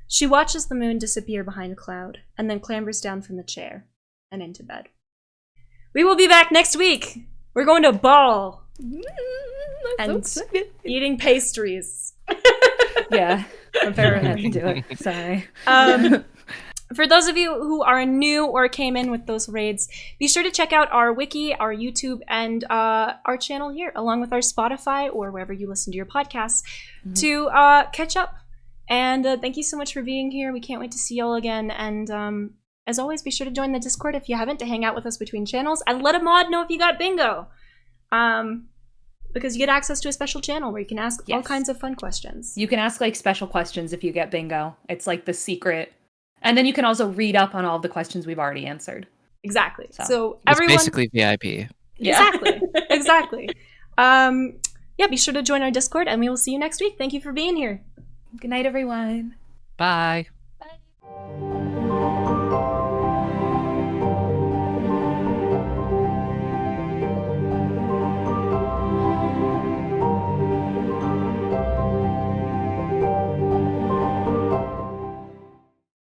She watches the moon disappear behind a cloud, and then clambers down from the chair and into bed. We will be back next week! We're going to a ball! And so eating pastries. Yeah, I'm very happy to do it. Sorry. For those of you who are new or came in with those raids, be sure to check out our wiki, our YouTube, and our channel here, along with our Spotify or wherever you listen to your podcasts, to catch up. And thank you so much for being here. We can't wait to see y'all again. And as always, be sure to join the Discord if you haven't, to hang out with us between channels. And let a mod know if you got bingo. Because you get access to a special channel where you can ask all kinds of fun questions. You can ask like special questions if you get bingo. It's like the secret. And then you can also read up on all of the questions we've already answered. Exactly. So It's everyone... basically VIP. Exactly. Exactly. Yeah, be sure to join our Discord, and we will see you next week. Thank you for being here. Good night, everyone. Bye.